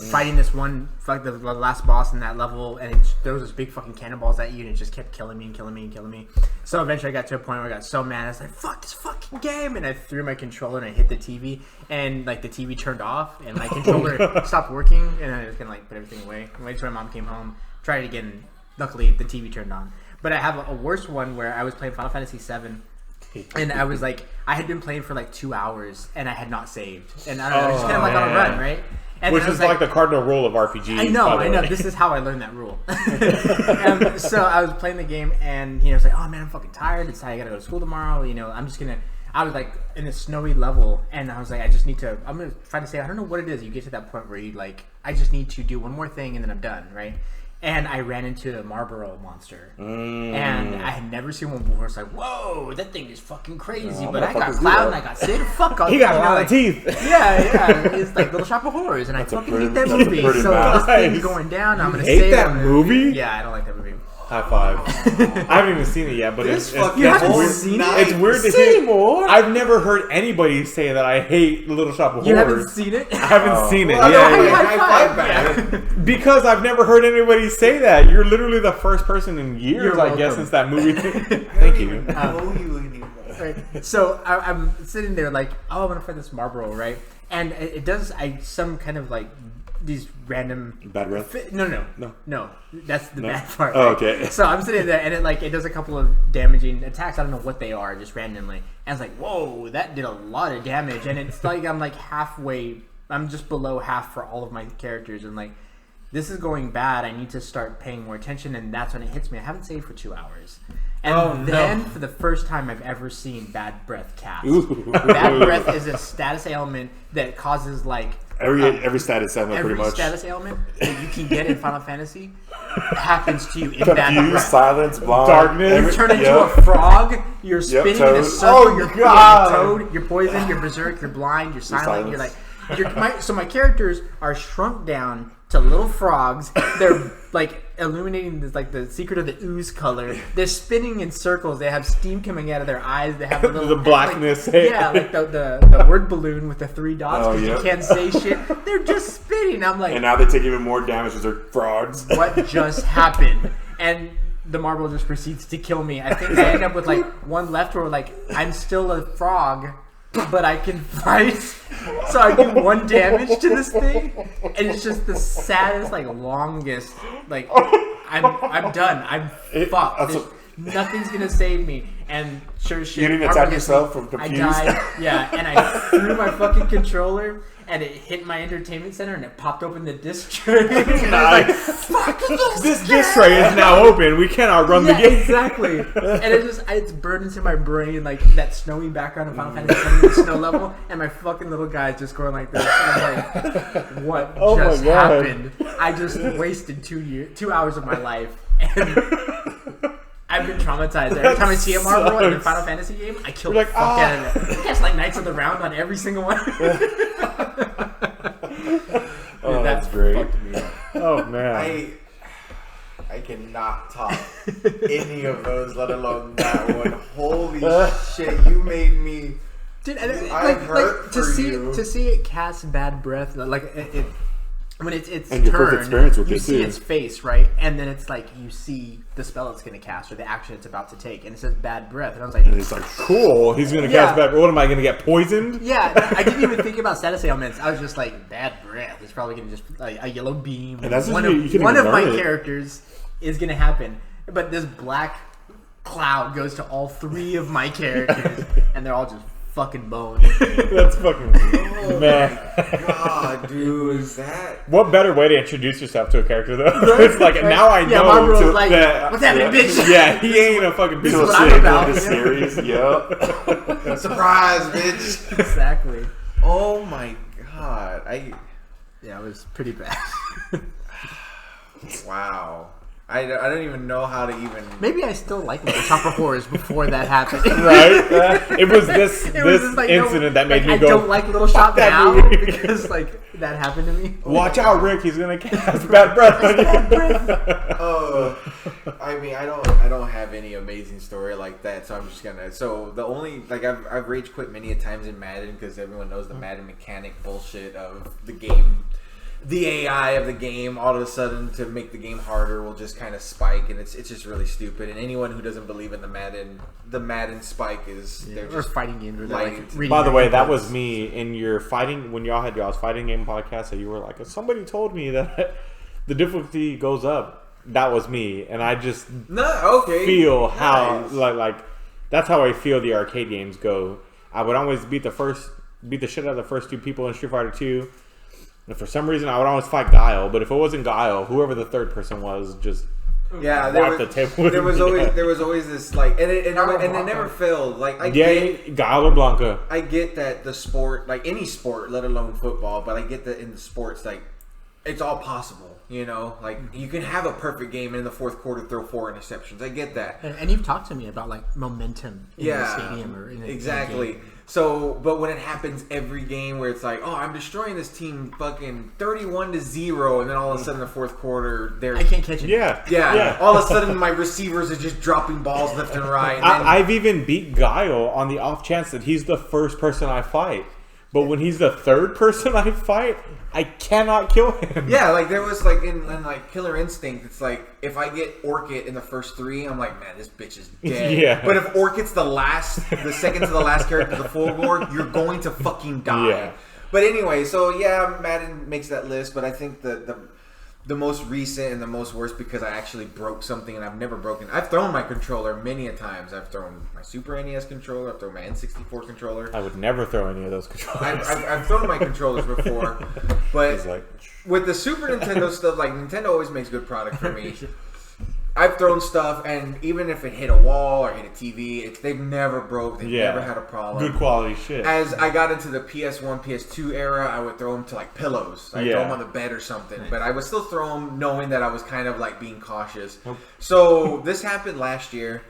fighting this one, like the last boss in that level, and there was this big fucking cannonballs at you, and it just kept killing me and killing me and killing me. So eventually, I got to a point where I got so mad, I was like, "Fuck this fucking game!" And I threw my controller and I hit the TV, and like the TV turned off, and my controller stopped working, and I was gonna like put everything away. And wait till my mom came home, tried it again. Luckily, the TV turned on. But I have a worse one where I was playing Final Fantasy VII. And I was like, I had been playing for like 2 hours and I had not saved. And I don't know, just kind of like on a man. run, right? And which is like the cardinal rule of RPGs. I know. This is how I learned that rule. So I was playing the game, and he was like, "Oh man, I'm fucking tired. It's I gotta go to school tomorrow. I'm just gonna." I was like in a snowy level, and I was like, I'm gonna try to say, I don't know what it is. You get to that point where you like, I just need to do one more thing, and then I'm done, right? And I ran into a Marlboro monster, and I had never seen one before. It's like, whoa, that thing is fucking crazy. But I got Cloud and I got Sid. Fuck off. He got a lot of teeth. Yeah. It's like Little Shop of Horrors, and I fucking hate that movie. So this thing's going down. I'm gonna hate that movie. Yeah, I don't like that movie. High five. I haven't even seen it yet, but it's you haven't seen it? It's weird to hear. More. I've never heard anybody say that I hate Little Shop of Horrors. You haven't seen it? I haven't seen it. Yeah. Because I've never heard anybody say that. You're literally the first person in years, I guess, since that movie. Thank you. Right. So I'm sitting there like, oh, I'm gonna find this Marlboro, right? And it does some kind of like these random bad breath. No. That's the bad part. Oh, right? okay. So I'm sitting there, and it does a couple of damaging attacks. I don't know what they are, just randomly. And it's like, whoa, that did a lot of damage. And it's like I'm like halfway. I'm just below half for all of my characters, and like this is going bad. I need to start paying more attention, and that's when it hits me. I haven't saved for 2 hours. And then, for the first time I've ever seen Bad Breath cast. Bad Breath is a status ailment that causes, like... Every status ailment, pretty much. Every status ailment that you can get in Final Fantasy happens to you in Bad Breath. Silence, blind, darkness. You turn into a frog, you're spinning in a circle, you're toad, you're poisoned, you're berserk, you're blind, you're silent, you're like... So my characters are shrunk down to little frogs. They're like illuminating this, like the secret of the ooze color. They're spinning in circles. They have steam coming out of their eyes. They have a little the blackness. Like the word balloon with the 3 dots because you can't say shit. They're just spinning. I'm like, and now they take even more damage because they're frogs. What just happened? And the marble just proceeds to kill me. I think I end up with like one left where like I'm still a frog, but I can fight, so I do 1 damage to this thing, and it's just the saddest, like longest, like I'm done. I'm fucked. Nothing's gonna save me. And sure as shit, you didn't attack yourself from confused. I died. Yeah, and I threw my fucking controller, and it hit my entertainment center, and it popped open the disc tray. And I was like, "Fuck this disc tray is now open. We cannot run the game." Exactly. And it's burned into my brain like that snowy background of Final Fantasy VII, the snow level, and my fucking little guy just going like this. And I'm like, "What just happened? I just wasted 2 hours of my life." And I've been traumatized. Every time I see a Marlboro in a Final Fantasy game, I kill the fuck out of it. I cast like Knights of the Round on every single one. That's great. Oh man, I cannot top any of those, let alone that one. Holy shit! You made me. Dude, to see it cast Bad Breath, like it when it's and your first experience with you it see too. its face, right? And then it's like you see the spell it's going to cast or the action it's about to take, and it says Bad Breath, and I was like, and it's like, cool. He's going to cast Bad Breath. What am I going to get poisoned? Yeah, I didn't even think about status ailments. I was just like, Bad Breath. It's probably going to just like a yellow beam. And that's one of my characters is going to happen, but this black cloud goes to all 3 of my characters, and they're all just fucking boned. That's fucking man. God, dude, is that? What better way to introduce yourself to a character though? It's like now I know. Yeah, Marlboro's like, what's happening, bitch? Yeah, he ain't a fucking bitch. This is what I'm about. This series, yep. Surprise, bitch. Exactly. Oh my god, Yeah, it was pretty bad. Wow. I don't even know how to even. Maybe I still like Little Shop of Horrors before that happened. Right? It was this like, no, incident that made me I go. I don't like Little Shop now movie. because like that happened to me. Watch out, Rick! He's gonna cast Bad Breath on you. Bad Breath. I mean, I don't have any amazing story like that, so I'm just gonna. So the only like I've rage quit many a times in Madden because everyone knows the Madden mechanic bullshit of the game. The AI of the game all of a sudden to make the game harder will just kind of spike, and it's just really stupid. And anyone who doesn't believe in the Madden spike is they're just fighting games. Like by the way, that was me in your fighting when y'all had y'all's fighting game podcast. That you were like, somebody told me that the difficulty goes up. That was me, and I just feel how like that's how I feel the arcade games go. I would always beat the shit out of the first 2 people in Street Fighter 2. And for some reason, I would always fight Guile, but if it wasn't Guile, whoever the third person was, just Yeah, the table. there was always this like, and it never failed. Like I get Guile or Blanca. I get that the sport, like any sport, let alone football, but I get that in the sports, like it's all possible. You know, like you can have a perfect game and in the fourth quarter throw 4 interceptions. I get that. And you've talked to me about like momentum in the stadium or in exactly. So, but when it happens every game where it's like, oh, I'm destroying this team fucking 31-0, and then all of a sudden in the fourth quarter, I can't catch it. Yeah. All of a sudden my receivers are just dropping balls left and right. And I've even beat Guile on the off chance that he's the first person I fight. But when he's the third person I fight, I cannot kill him. Yeah, like there was like in like Killer Instinct, it's like if I get Orchid in the first 3, I'm like, man, this bitch is dead. Yeah. But if Orchid's the second to the last character, the full board, you're going to fucking die. Yeah. But anyway, so yeah, Madden makes that list, but I think the most recent and the most worst because I actually broke something and I've never broken. I've thrown my controller many a times. I've thrown my Super NES controller. I've thrown my N64 controller. I would never throw any of those controllers. I've thrown my controllers before, but with the Super Nintendo stuff, like Nintendo always makes good product for me. I've thrown stuff, and even if it hit a wall or hit a TV, they've never broke. They've never had a problem. Good quality shit. As I got into the PS1, PS2 era, I would throw them to like pillows. I'd throw them on the bed or something. But I would still throw them knowing that I was kind of like being cautious. So this happened last year.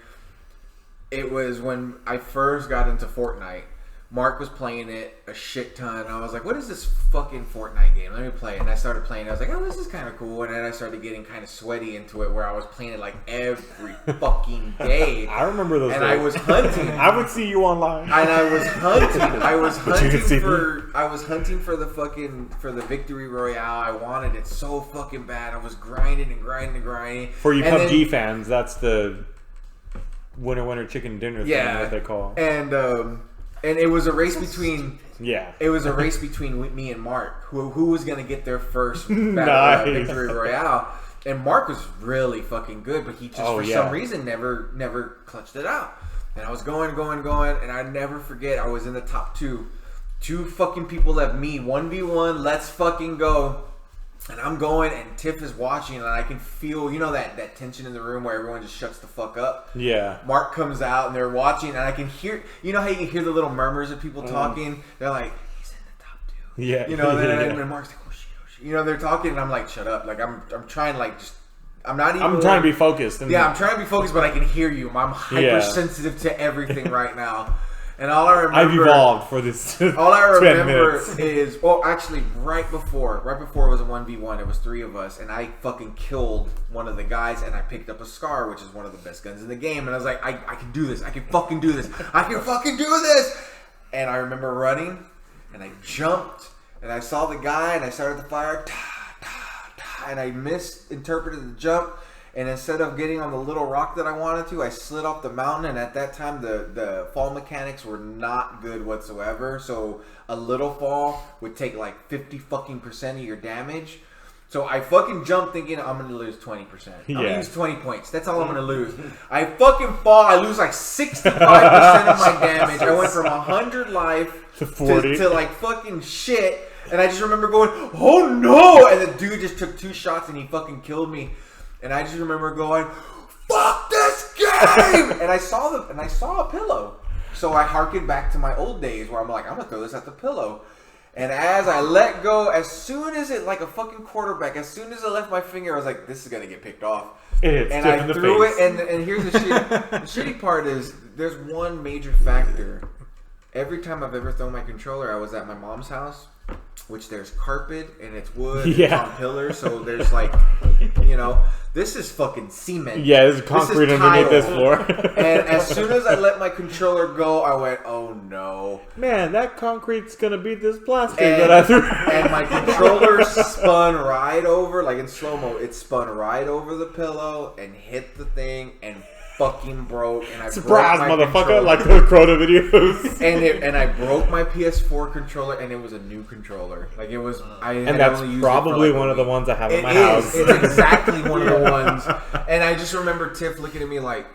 It was when I first got into Fortnite. Mark was playing it a shit ton. I was like, what is this fucking Fortnite game? Let me play it. And I started playing it. I was like, oh, this is kind of cool. And then I started getting kind of sweaty into it where I was playing it like every fucking day. I remember those days. I was hunting. I would see you online. And I was hunting. I was hunting for the victory royale. I wanted it so fucking bad. I was grinding and grinding and grinding. For you PUBG fans, that's the winner chicken dinner thing that they call. And it was a race between it was a race between me and Mark, who was gonna get their first victory royale. And Mark was really fucking good, but he just for some reason never clutched it out. And I was going, and I never forget I was in the top 2. 2 fucking people left me 1v1. Let's fucking go. And I'm going, and Tiff is watching, and I can feel, that tension in the room where everyone just shuts the fuck up. Yeah. Mark comes out, and they're watching, and I can hear, how you can hear the little murmurs of people talking? They're like, he's in the top 2. Yeah. And Mark's like, oh shit. They're talking, and I'm like, shut up. Like, I'm trying, like, just, I'm trying to be focused. I'm trying to be focused, but I can hear you. I'm hypersensitive to everything right now. And all I remember, I've evolved for this. All I remember is, actually, right before it was a 1v1. It was 3 of us, and I fucking killed one of the guys, and I picked up a Scar, which is one of the best guns in the game. And I was like, I can do this. I can fucking do this. I can fucking do this. And I remember running, and I jumped, and I saw the guy, and I started to fire, and I misinterpreted the jump. And instead of getting on the little rock that I wanted to, I slid off the mountain. And at that time, the fall mechanics were not good whatsoever. So a little fall would take like 50% of your damage. So I fucking jumped thinking I'm going to lose 20%. I'm going to use 20 points. That's all I'm going to lose. I fucking fall. I lose like 65% of my damage. I went from 100 life to 40 to like fucking shit. And I just remember going, oh no! And the dude just took 2 shots and he fucking killed me. And I just remember going, fuck this game! and I saw a pillow. So I harkened back to my old days where I'm like, I'm going to throw this at the pillow. And as I let go, as soon as it, like a fucking quarterback, as soon as I left my finger, I was like, this is going to get picked off. And I threw it, and here's the shitty part is, there's one major factor. Every time I've ever thrown my controller, I was at my mom's house, which there's carpet, and it's wood, and it's on pillars, so there's like, this is fucking cement. Yeah, there's concrete underneath this floor. And as soon as I let my controller go, I went, oh no. Man, that concrete's gonna beat this plastic that I threw. And my controller spun right over, like in slow-mo, it spun right over the pillow and hit the thing and fucking broke. And I surprise, broke my motherfucker, controller. like those Crota videos. and I broke my PS4 controller, and it was a new controller. Like it was, and that's probably one of the ones I have in my house. It's exactly one of the ones. And I just remember Tiff looking at me like,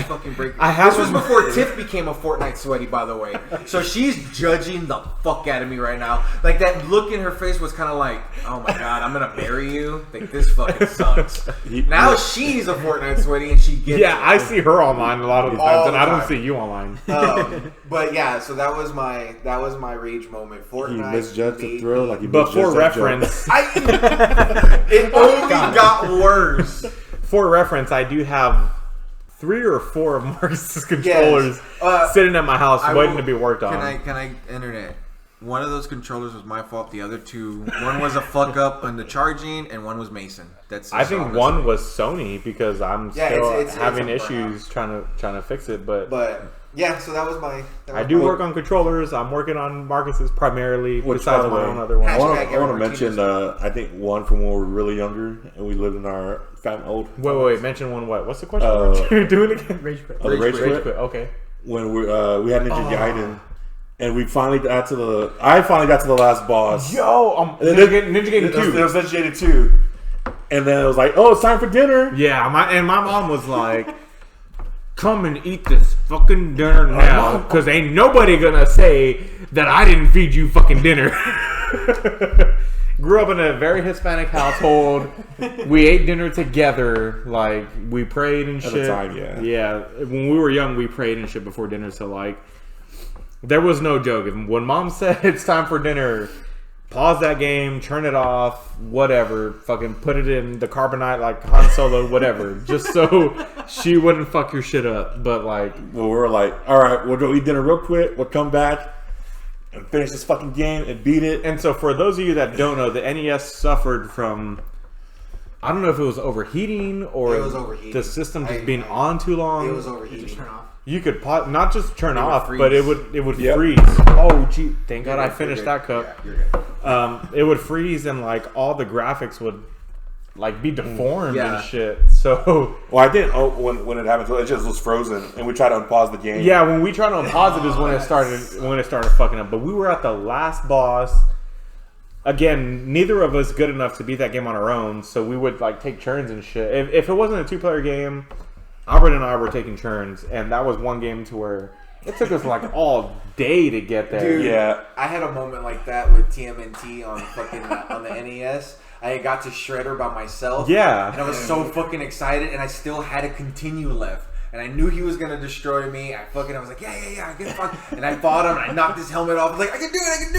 fucking break. I This was before Tiff became a Fortnite sweaty, by the way. So she's judging the fuck out of me right now. Like that look in her face was kind of like, oh my god, I'm gonna bury you. Like this fucking sucks. Now she's a Fortnite sweaty and she gets. Yeah, it. I see her online a lot of the All times, and the I don't time. see you online. But yeah, so that was my rage moment. Fortnite. You misjudged the made throw me- like you But misjudged for that joke. reference, it only got worse. for reference, I do have 3 or 4 of Marcus's controllers sitting at my house waiting to be worked on. Can I internet? One of those controllers was my fault. The other 2, one was a fuck up on the charging, and one was Mason. That's. I think one was Sony because I'm Yeah, still it's having a issues trying to fix it. But yeah, so that was my. I do work on controllers. I'm working on Marcus's primarily, Which, besides by the my way, own other ones. I want Hashtag to every mention, I think one from when we were really younger and we lived in our old. Wait. Mention one. What? What's the question? You're doing it again? Rage quit. The Rage Quit. Okay. When we had Ninja Gaiden, and we finally got to the. I finally got to the last boss. Yo, And Ninja then- Gaiden 2. It was Ninja Gaiden 2. And then it was like, oh, it's time for dinner. Yeah, my mom was like, "Come and eat this fucking dinner now, because ain't nobody gonna say that I didn't feed you fucking dinner." Grew up in a very Hispanic household. We ate dinner together. Like we prayed and At shit. the time, yeah. Yeah, when we were young, we prayed and shit before dinner. So like, there was no joke. When mom said it's time for dinner, pause that game, turn it off, whatever. Fucking put it in the carbonite like Han Solo, whatever. Just so she wouldn't fuck your shit up. But like, Well, we were like, all right, we'll go eat dinner real quick. We'll come back and finish this fucking game and beat it. and so for those of you that don't know, the NES suffered from, I don't know if it was overheating or It was overheating. the system just being on too long. It was overheating. Turn off. You could not just turn would off, freeze. but it would Yep. freeze. Oh, gee! Thank God I You're finished good. that cup. Yeah, you're good. It would freeze and like all the graphics would like be deformed Yeah. and shit. So Well, I didn't. Oh, when it happened, it just was frozen, and we tried to unpause the game. yeah, when we tried to unpause it is when it started fucking up. But we were at the last boss. Again, neither of us good enough to beat that game on our own, so we would like take turns and shit. If it wasn't a 2-player game, Albert and I were taking turns, and that was one game to where it took us like all day to get there. Dude, Yeah. I had a moment like that with TMNT on fucking on the NES. I got to Shredder by myself. Yeah. And I was so fucking excited, and I still had to continue left. And I knew he was gonna destroy me. I was like, yeah, I get fucked. And I fought him, and I knocked his helmet off. I was like, I can do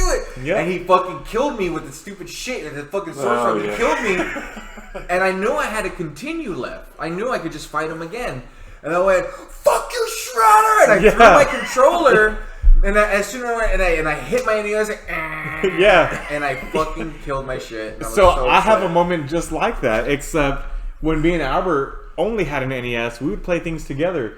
it. Yeah. And he fucking killed me with the stupid shit. And the fucking sorcerer, Oh, he yeah. killed me. And I knew I had to continue left. I knew I could just fight him again. And I went, fuck you, Shredder! And I threw my controller. And as soon as I hit my NES, like, Yeah. and I fucking killed my shit. And I was So I have a upset. moment just like that, except when me and Albert only had an NES, we would play things together.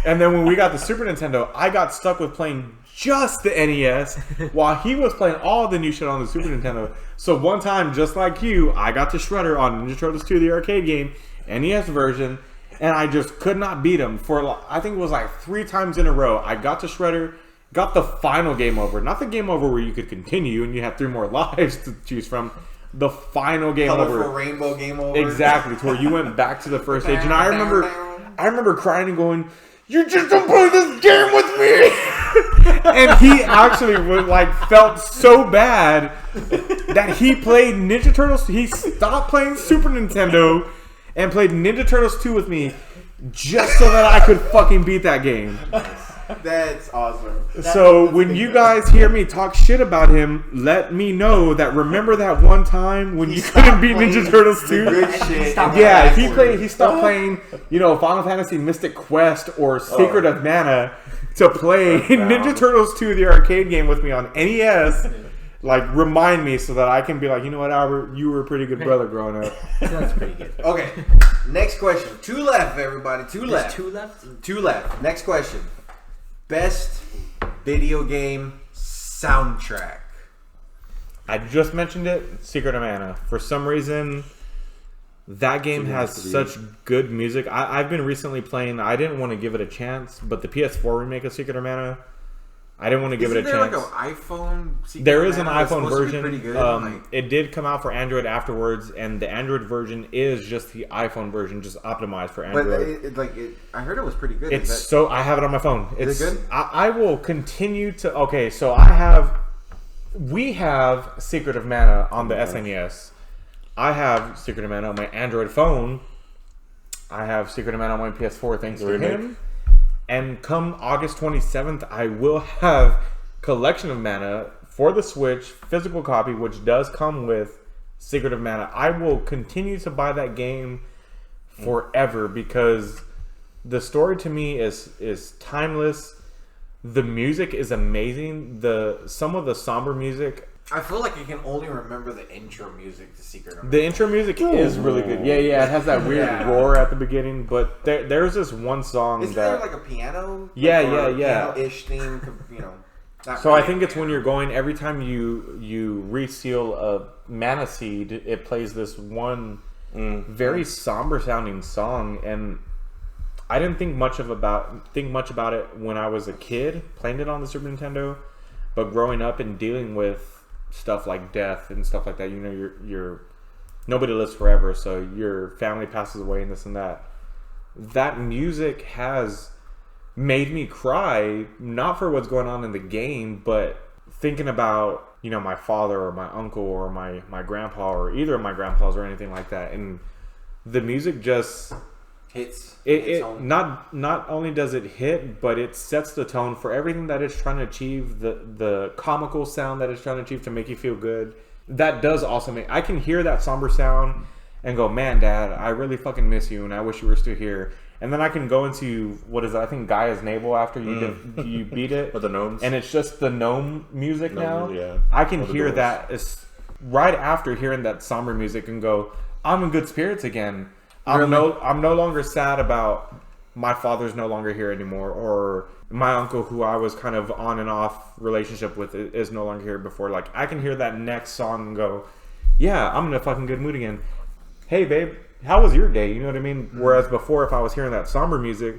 And then when we got the Super Nintendo, I got stuck with playing just the NES while he was playing all the new shit on the Super Nintendo. So one time, just like you, I got to Shredder on Ninja Turtles 2, the arcade game, NES version, and I just could not beat him for, I think it was like 3 times in a row. I got to Shredder, got the final game over. Not the game over where you could continue and you had 3 more lives to choose from. The final game Colorful over. rainbow game over. Exactly, to where you went back to the first stage. And I remember crying and going, "You just don't play this game with me!" And he actually was like, felt so bad that he played Ninja Turtles. He stopped playing Super Nintendo and played Ninja Turtles 2 with me just so that I could fucking beat that game. That's awesome. So when you guys hear me talk shit about him, let me know that remember that one time when you couldn't beat Ninja Turtles 2? Good shit. Yeah, he stopped playing, Final Fantasy Mystic Quest or Secret of Mana to play Ninja Turtles 2, the arcade game, with me on NES. Like, remind me so that I can be like, you know what, Albert, you were a pretty good brother growing up. That's pretty good. Okay, next question. 2 left, everybody. 2 left. 2 left? 2 left. Next question. Best video game soundtrack. I just mentioned it, Secret of Mana. For some reason, that game has such good music. I've been recently playing, I didn't want to give it a chance, but the PS4 remake of Secret of Mana, I didn't want to give it a chance. Isn't there like an iPhone? There is an iPhone version. Pretty good. It did come out for Android afterwards, and the Android version is just the iPhone version, just optimized for Android. But I heard it was pretty good. I have it on my phone. Is it good? I will continue to. Okay, so we have Secret of Mana on the SNES. I have Secret of Mana on my Android phone. I have Secret of Mana on my PS4 thanks to him. And come August 27th, I will have Collection of Mana for the Switch, physical copy, which does come with Secret of Mana. I will continue to buy that game forever because the story to me is timeless. The music is amazing. Some of the somber music. I feel like I can only remember the intro music to Secret of Mana. The intro music is really good. Yeah, it has that weird roar at the beginning, but there's this one song Isn't there like a piano? Yeah. Piano-ish theme, So I think it's when you're going, every time you reseal a mana seed, it plays this one very somber sounding song, and I didn't think much about it when I was a kid playing it on the Super Nintendo, but growing up and dealing with stuff like death and stuff like that, you know, you're nobody lives forever, so your family passes away and this and that. That music has made me cry, not for what's going on in the game, but thinking about, you know, my father or my uncle or my grandpa or either of my grandpas or anything like that. And the music just hits. Not only does it hit, but it sets the tone for everything that it's trying to achieve. The comical sound that it's trying to achieve to make you feel good. That does also make... I can hear that somber sound and go, man, Dad, I really fucking miss you and I wish you were still here. And then I can go into, what is it? I think Gaia's Navel after you beat it. With the gnomes. And it's just the gnome music now. Yeah. I can hear that right after hearing that somber music and go, I'm in good spirits again. I'm no longer sad about my father's no longer here anymore, or my uncle who I was kind of on and off relationship with is no longer here before. Like, I can hear that next song and go, yeah, I'm in a fucking good mood again. Hey, babe, how was your day? You know what I mean? Whereas before, if I was hearing that somber music,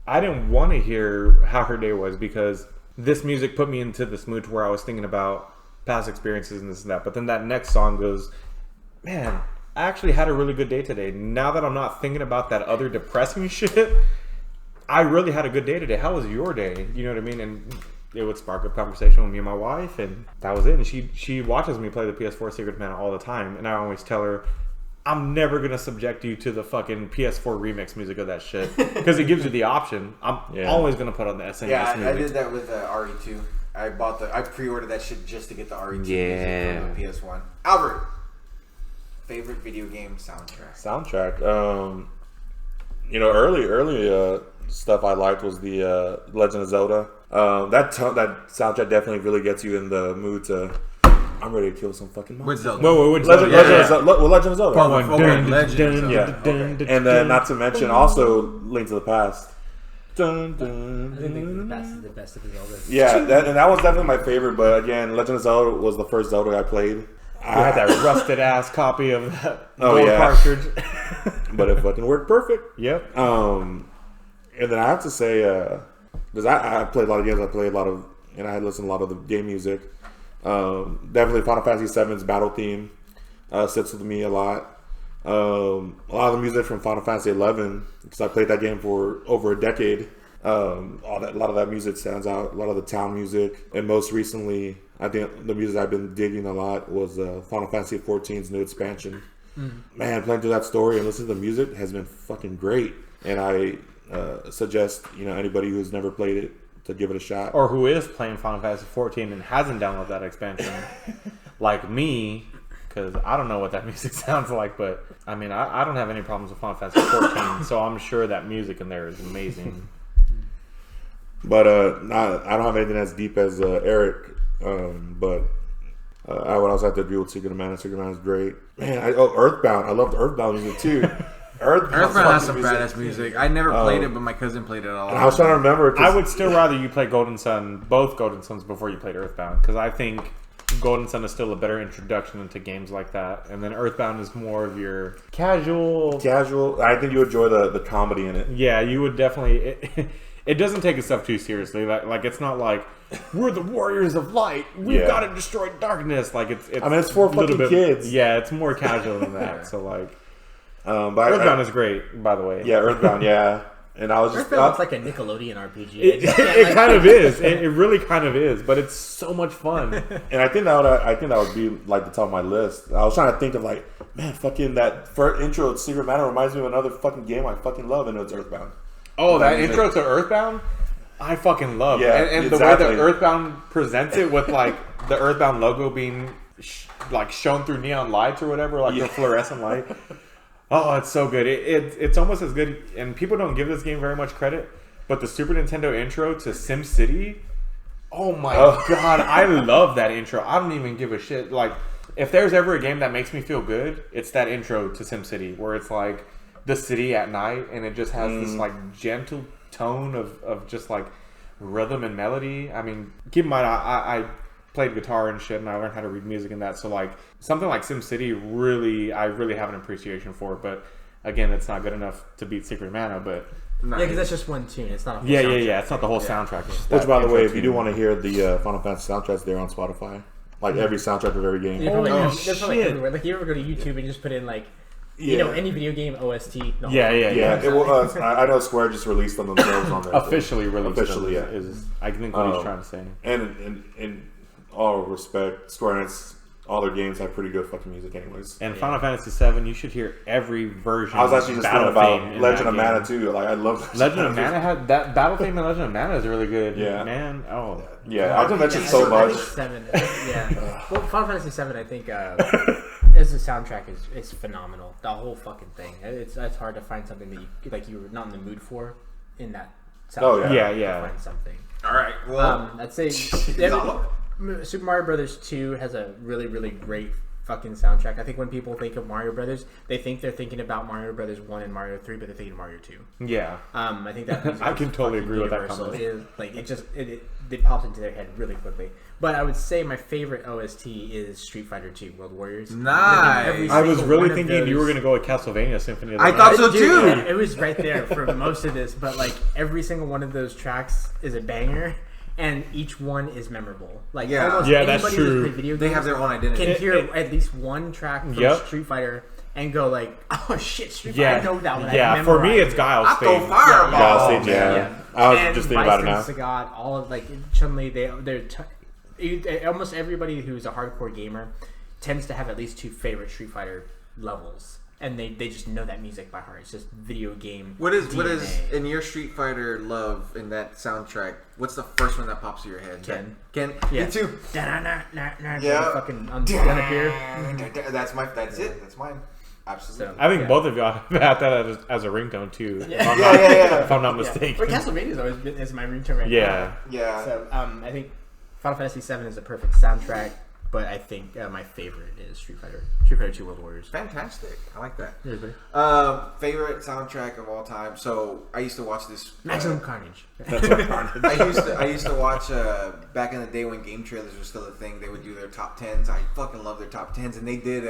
I didn't want to hear how her day was, because this music put me into this mood to where I was thinking about past experiences and this and that. But then that next song goes, man, I actually had a really good day today. Now that I'm not thinking about that other depressing shit, I really had a good day today. How was your day? You know what I mean? And it would spark a conversation with me and my wife, and that was it. And she watches me play the PS4 Secret of Mana all the time, and I always tell her, I'm never going to subject you to the fucking PS4 remix music of that shit, because it gives you the option. I'm always going to put on the SNES music. I did that with RE2. I pre-ordered that shit just to get the RE2 music from the PS1. Albert, favorite video game soundtrack? You know, early stuff I liked was the Legend of Zelda. That soundtrack definitely really gets you in the mood to... I'm ready to kill some fucking monsters. With Zelda. Legend of Zelda. Okay. And then, not to mention, also Link to the Past. Dun, dun, I think the best of the Zelda. Yeah, that was definitely my favorite. But again, Legend of Zelda was the first Zelda I played. I had that rusted ass copy of that gold cartridge, but it fucking worked perfect. Yep. And then I have to say, because I played a lot of games, and I had listened to a lot of the game music. Definitely Final Fantasy VII's battle theme sits with me a lot. A lot of the music from Final Fantasy XI, because I played that game for over a decade. A lot of that music stands out. A lot of the town music, and most recently, I think the music I've been digging a lot was Final Fantasy XIV's new expansion. Man, playing through that story and listening to the music has been fucking great. And I suggest anybody who's never played it to give it a shot, or who is playing Final Fantasy XIV and hasn't downloaded that expansion, like me, because I don't know what that music sounds like. But I mean, I don't have any problems with Final Fantasy XIV, so I'm sure that music in there is amazing. But I don't have anything as deep as Eric. But I would also have to agree with Secret of Mana. Secret of Mana is great. Man, Earthbound. I loved Earthbound music too. Earthbound has some badass music. I never played it, but my cousin played it a lot. I was trying to remember. I would still rather you play Golden Sun, both Golden Suns, before you played Earthbound, because I think Golden Sun is still a better introduction into games like that, and then Earthbound is more of your casual. I think you enjoy the comedy in it. Yeah, you would definitely. it doesn't take itself too seriously. Like it's not like we're the warriors of light. We've got to destroy darkness. Like it's I mean, it's for fucking kids. Yeah, it's more casual than that. So like, but Earthbound is great, by the way. Yeah, Earthbound. Yeah. And I was just Earthbound looks like a Nickelodeon RPG. It kind of is. It really kind of is, but it's so much fun. And I think that would be like the top of my list. I was trying to think of like, man, fucking that first intro to Secret Mana reminds me of another fucking game I fucking love, and it's Earthbound. Oh, that intro to Earthbound, I fucking love. Yeah, and exactly. The way that Earthbound presents it with like the Earthbound logo being like shown through neon lights or whatever, like the fluorescent light. Oh, it's so good. It's almost as good, and people don't give this game very much credit, but the Super Nintendo intro to SimCity, oh my god, I love that intro. I don't even give a shit. Like, if there's ever a game that makes me feel good, it's that intro to SimCity, where it's like the city at night, and it just has this like gentle tone of just like rhythm and melody. I mean, keep in mind, I played guitar and shit, and I learned how to read music and that. So like something like SimCity, I really have an appreciation for. But again, it's not good enough to beat Secret Mana. But yeah, because that's just one tune. It's not a whole yeah. soundtrack. It's not the whole soundtrack. It's just Which, that by the way, intro if you tune. do want to hear the Final Fantasy soundtracks, they're on Spotify. Like every soundtrack of every game. They're probably, Oh, they're probably shit. everywhere. Like you ever go to YouTube and just put in like, you know, any video game OST. The Yeah. It was, I know Square just released them themselves on there. Officially released. Officially, them yeah. is I think what he's trying to say. And in all respect, Square Enix, all their games have pretty good fucking music anyways. And Final Fantasy VII, you should hear every version. I was actually just thinking about Legend of Mana Mana too. Like I love Legend of Mana had that Battle Theme and Legend of Mana is really good. Yeah. Man. Oh. Yeah, I can mention I so think much. 7. Yeah. Well, Final Fantasy 7, I think, as a soundtrack is phenomenal. The whole fucking thing. It's hard to find something that you're not in the mood for in that soundtrack. Oh, yeah. Yeah. Find something. All right. Well, I'd say Super Mario Brothers 2 has a really, really great fucking soundtrack. I think when people think of Mario Brothers, they think they're thinking about Mario Brothers 1 and Mario 3, but they're thinking Mario 2. Yeah. I think that music I can is totally fucking agree with that universal. comment. It is, like, it pops into their head really quickly. But I would say my favorite OST is Street Fighter 2 World Warriors. Nice. I was single really one of thinking you were those- going to go with Castlevania Symphony of the I Night. thought so Dude, too. yeah, it was right there for most of this, but like every single one of those tracks is a banger, and each one is memorable. Like Yeah. almost Yeah, that's anybody who's true. played video They games have their own identity. can hear at least one track from Yep. Street Fighter and go like, "Oh shit, Street Yeah. Fighter! I know that one." Yeah, for me it's Guile's I throw fame. fireball. Guile Stage, man. yeah. I was And just thinking about it now. Bison Sagat, all of like Chun-Li, almost everybody who's a hardcore gamer tends to have at least 2 favorite Street Fighter levels, and they just know that music by heart. It's just video game. What is DNA. in your Street Fighter love in that soundtrack? What's the first one that pops to your head? Ken. Me too. Yeah. Fucking gun appear. That's it. That's mine. Absolutely. So, I think yeah. both of y'all have had that as a ringtone too. Yeah. If I'm not Yeah. mistaken. But Castlevania's always been is my ringtone right Yeah. Yeah. now. So I think Final Fantasy VII is a perfect soundtrack, but I think my favorite is Street Fighter 2 World Warriors. Fantastic. I like that. Here's buddy. Favorite soundtrack of all time. So I used to watch this. Maximum Carnage. I used to watch back in the day when game trailers were still a thing. They would do their top 10s. I fucking love their top 10s, and they did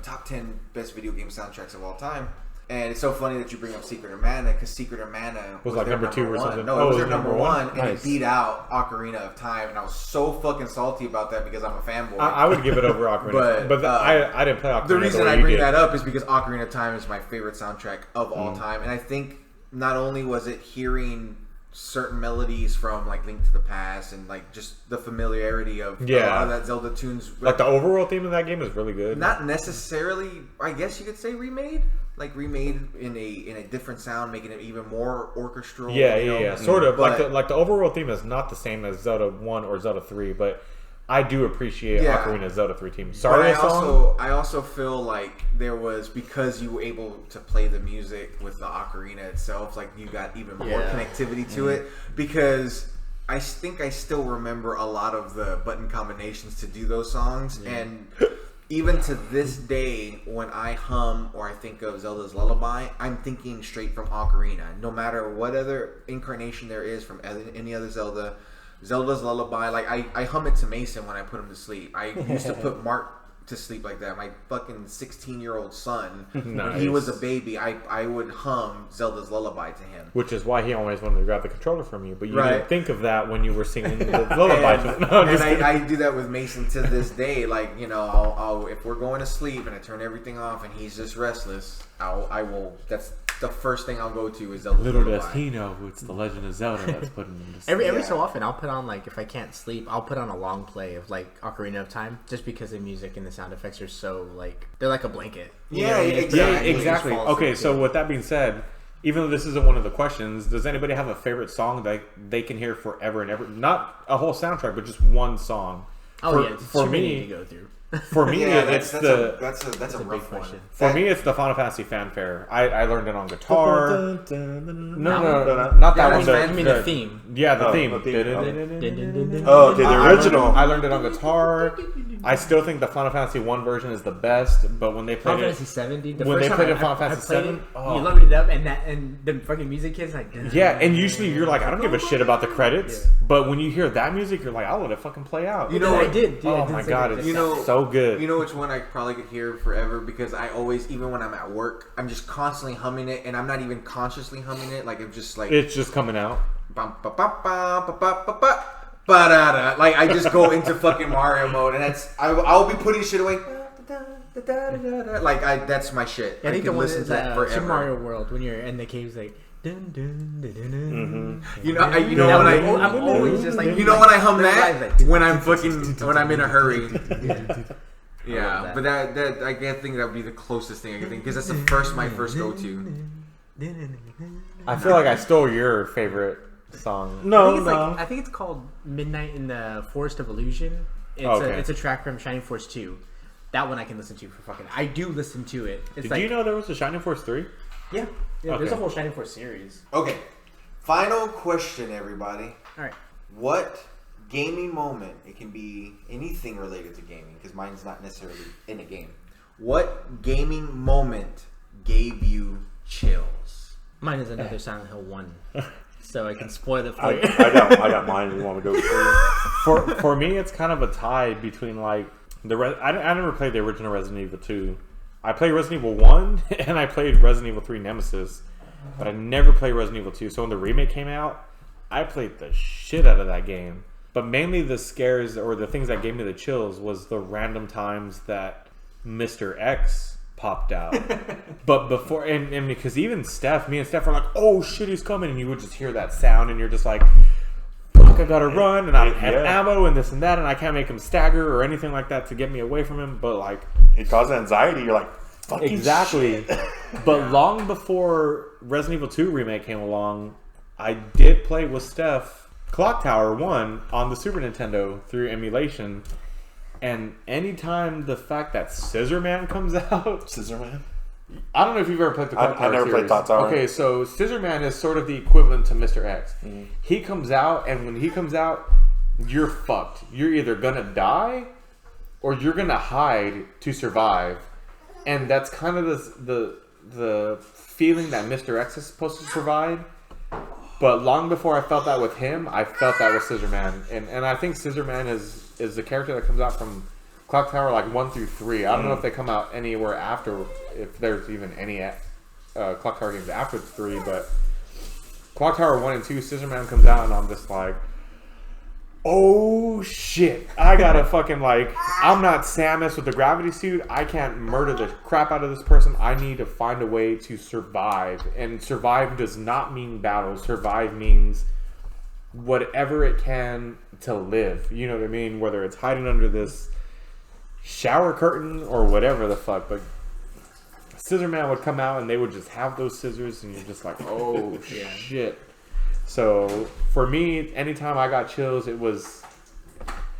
top 10 best video game soundtracks of all time. And it's so funny that you bring up Secret of Mana, because Secret of Mana Was their like number 2 or one. something. No, Oh, it was their number one, and Nice. it beat out Ocarina of Time. And I was so fucking salty about that because I'm a fanboy. I would give it over Ocarina, But, I didn't play Ocarina. The reason way I you bring did. that up is because Ocarina of Time is my favorite soundtrack of all time, and I think not only was it hearing certain melodies from like Link to the Past and like just the familiarity of a lot of that Zelda tunes, Like the overall theme of that game is really good. not necessarily, I guess you could say remade in a different sound, making it even more orchestral. Yeah. Sort of. But- Like the overall theme is not the same as Zelda 1 or Zelda 3, but I do appreciate Ocarina's Zelda 3 team. But Sorry, I also feel like there was, because you were able to play the music with the ocarina itself, like you got even more connectivity to it, because I think I still remember a lot of the button combinations to do those songs, and even to this day, when I hum or I think of Zelda's Lullaby, I'm thinking straight from Ocarina. No matter what other incarnation there is from any other Zelda's Lullaby, like I hum it to Mason when I put him to sleep. I used to put Mark to sleep like that. My fucking 16-year-old son, when Nice. he was a baby, I would hum Zelda's Lullaby to him. Which is why he always wanted to grab the controller from you, but you Right. didn't think of that when you were singing the lullaby. And, No, I'm just and kidding. I do that with Mason to this day. Like, you know, I'll if we're going to sleep and I turn everything off and he's just restless, I will. That's the first thing I'll go to is Zelda's Little Lullaby. does he know it's the Legend of Zelda that's putting him to sleep. Every Yeah. so often, I'll put on, like, if I can't sleep, I'll put on a long play of, like, Ocarina of Time, just because the music and the sound effects are so, like, they're like a blanket. You Yeah, know what I mean? exactly. Yeah, You just exactly. fall Okay, asleep so to it. with that being said, even though this isn't one of the questions, does anybody have a favorite song that they can hear forever and ever? Not a whole soundtrack, but just one song. Oh, yeah, for too many me, to go through. for me, Yeah, it's that's the. a big rough one. question. For me, it's the Final Fantasy fanfare. I learned it on guitar. No, That not that Yeah, one. that's I mean, the theme. Yeah, the Oh, theme. the theme. Oh, okay, the original. I learned it on guitar. I still think the Final Fantasy 1 version is the best, but when they played Final it, Fantasy VII, dude. The when first they time played I- it Final I Fantasy played VII, it, oh. you loaded it up, and the fucking music kid's like, yeah, and usually you're like, I don't give a shit about the credits, but when you hear that music, you're like, I'll let it fucking play out. You know I what? did. Oh I did my say god, that. it's You know- so good. You know which one I probably could hear forever because I always, even when I'm at work, I'm just constantly humming it, and I'm not even consciously humming it. Like I'm just like, It's just coming out. bum, ba, ba, ba, ba, ba, ba, ba, ba-da-da. Like I just go into fucking Mario mode, and I'll be putting shit away. Like that's my shit. I think the could one listen is to that forever. Super Mario World when you're in the caves, like. Dun, dun, dun, dun, dun. You know, you know when I'm always just like, you know when I hum their that lives, like, when I'm when I'm in a hurry. that. Yeah, but that I think that would be the closest thing I can think because that's my first go to. I feel like I stole your favorite song. No, I think it's called Midnight in the Forest of Illusion. It's a track from Shining Force 2. That one I can listen to for fucking. I do listen to it. It's Did like, you know there was a Shining Force 3? Yeah, there's Okay. a whole Shining Force series. Okay, final question, everybody. All right. What gaming moment? It can be anything related to gaming because mine's not necessarily in a game. What gaming moment gave you chills? Mine is another Silent Hill 1. So I can spoil it for I you. got mine. You want me to go first? For me, it's kind of a tie between like I never played the original Resident Evil 2. I played Resident Evil 1 and I played Resident Evil 3 Nemesis, but I never played Resident Evil 2. So when the remake came out, I played the shit out of that game. But mainly the scares or the things that gave me the chills was the random times that Mr. X popped out. But before, and because even me and Steph were like, oh shit, he's coming. And you would just hear that sound and you're just like, fuck, I gotta run and I don't have ammo and this and that and I can't make him stagger or anything like that to get me away from him. But like, It causes anxiety. You're like, fucking exactly. shit. But long before Resident Evil 2 remake came along, I did play with Steph Clock Tower 1 on the Super Nintendo through emulation. And anytime the fact that Scissor Man comes out, Scissor Man. I don't know if you've ever played the Clock Tower I never series. played Clock Tower. Okay, so Scissor Man is sort of the equivalent to Mr. X. Mm-hmm. He comes out, and when he comes out, you're fucked. You're either gonna die, or you're gonna hide to survive. And that's kind of the feeling that Mr. X is supposed to provide. But long before I felt that with him, I felt that with Scissor Man. And I think Scissor Man is the character that comes out from Clock Tower like 1 through 3. I don't know if they come out anywhere after, if there's even any Clock Tower games after 3, but Clock Tower 1 and 2, Scissor Man comes out and I'm just like, oh shit, I gotta fucking like, I'm not Samus with the gravity suit. I can't murder the crap out of this person. I need to find a way to survive. And survive does not mean battle. Survive means whatever it can to live. You know what I mean? Whether it's hiding under this shower curtain or whatever the fuck. But Scissor Man would come out and they would just have those scissors and you're just like, oh shit. So for me, anytime I got chills, it was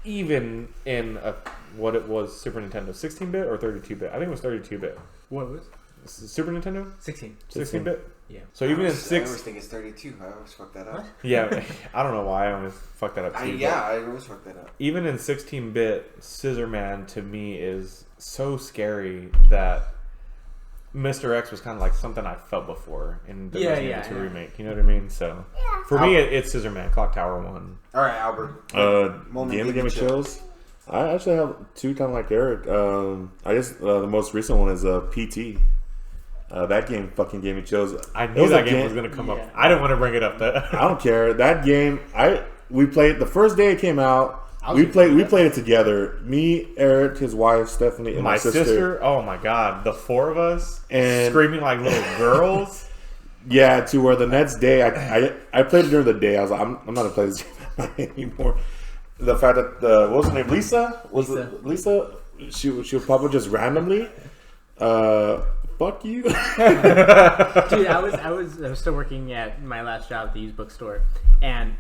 even in what it was Super Nintendo, 16-bit or 32-bit. I think it was 32-bit. What was? Super Nintendo? 16-bit? Yeah. So even in I 6... always think it's 32. I always fuck that up. Yeah, I don't know why I always fuck that up too. I always fuck that up. Even in 16-bit, Scissor Man to me is so scary that Mr. X was kind of like something I felt before in the Resident Evil 2 remake. You know what I mean? So for me, it's Scissor Man, Clock Tower 1. All right, Albert. The Moment game that gave gave me you chills. I actually have two kind of like Eric. I guess the most recent one is PT. That game fucking gave me chills. I knew that game was going to come up. I didn't want to bring it up. I don't care. That game, we played the first day it came out. We played it together. Me, Eric, his wife, Stephanie, and my sister. Oh my god, the four of us and screaming like little girls. Yeah, to where the next day I played it during the day. I was like, I'm not gonna play this game anymore. The fact that what was her name? Lisa? She would probably just randomly. Fuck you. Dude, I was still working at my last job at the used bookstore, and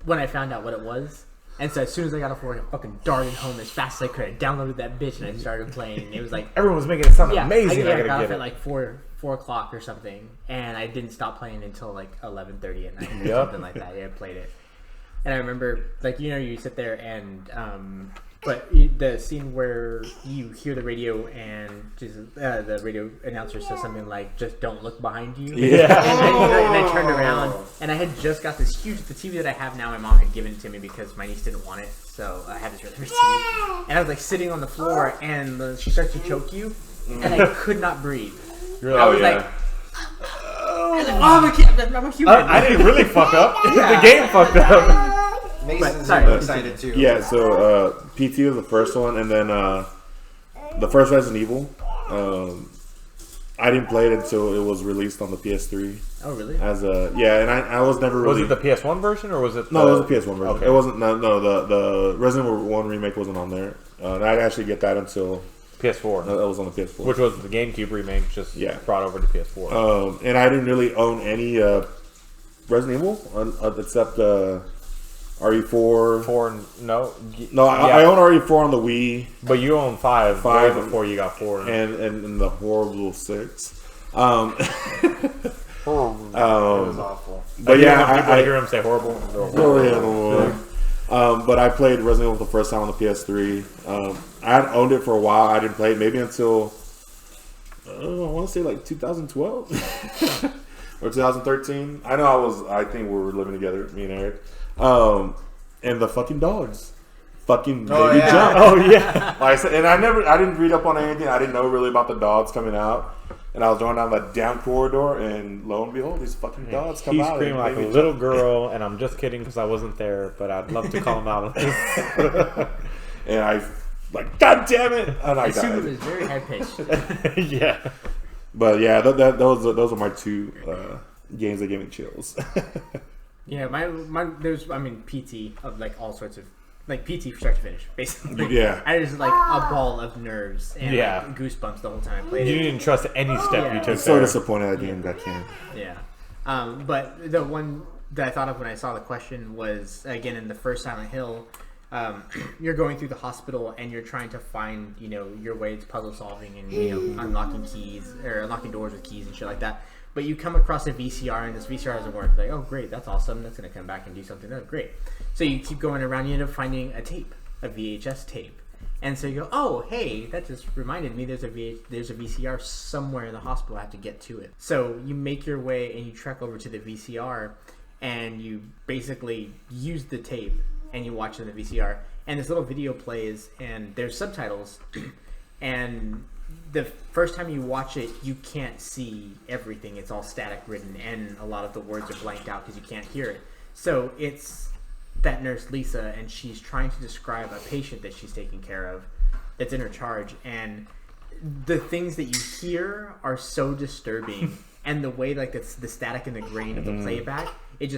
when I found out what it was, and so as soon as I got off work, I fucking darted home as fast as I could. I downloaded that bitch and I started playing. It was like everyone was making it sound amazing. I got off at like 4 o'clock or something, and I didn't stop playing until like 11:30 at night or something like that. Yeah, I played it, and I remember like you sit there and but the scene where you hear the radio and just the radio announcer says something like, "Just don't look behind you." Yeah. And I turned around and I had just got this huge, the TV that I have now, my mom had given it to me because my niece didn't want it. So I had this really big TV. And I was like sitting on the floor and she starts to choke you and I could not breathe. I was like, I'm a human. I didn't really fuck up. The game fucked up. Mason's excited too. Yeah, so PT was the first one, and then the first Resident Evil. I didn't play it until it was released on the PS3. Oh, really? And I was never really. Was it the PS1 version or was it? No, it was the PS1 version. Okay. It wasn't. No, the Resident Evil 1 remake wasn't on there. I didn't actually get that until PS4. That was on the PS4, which was the GameCube remake, just brought over to PS4. And I didn't really own any Resident Evil except RE4. I own RE4 on the Wii. But you own 5 way before you got 4. And the horrible 6. It was awful. But I hear him say horrible. But I played Resident Evil the first time on the PS3. I had owned it for a while. I didn't play it maybe until I want to say like 2012 or 2013. I think we were living together, me and Eric. And the fucking dogs, fucking baby jump. Oh yeah. Like I said, and I didn't read up on anything. I didn't know really about the dogs coming out. And I was going down that damn corridor, and lo and behold, these fucking dogs come out. He's screaming like a little girl, and I'm just kidding because I wasn't there, but I'd love to call him out on this. And I like, God damn it! And I assume it was very high pitched. Yeah. But yeah, those are my two games that gave me chills. Yeah, there's PT of like all sorts of like PT for start to finish, basically. Yeah. I was like a ball of nerves and like, goosebumps the whole time I played it. You didn't trust any step you took. So disappointed that game got canned. Yeah. But the one that I thought of when I saw the question was, again, in the first Silent Hill, you're going through the hospital and you're trying to find, your way to puzzle solving and, unlocking keys or unlocking doors with keys and shit like that. But you come across a VCR and this VCR doesn't work. Like, oh, great, that's awesome. That's going to come back and do something. Oh, great. So you keep going around. You end up finding a tape, a VHS tape. And so you go, oh, hey, that just reminded me there's a VCR somewhere in the hospital. I have to get to it. So you make your way and you trek over to the VCR and you basically use the tape and you watch it in the VCR. And this little video plays and there's subtitles. And the first time you watch it, you can't see everything. It's all static written, and a lot of the words are blanked out because you can't hear it. So it's that nurse Lisa, and she's trying to describe a patient that she's taking care of that's in her charge, and the things that you hear are so disturbing, and the way like it's the static and the grain of the playback, it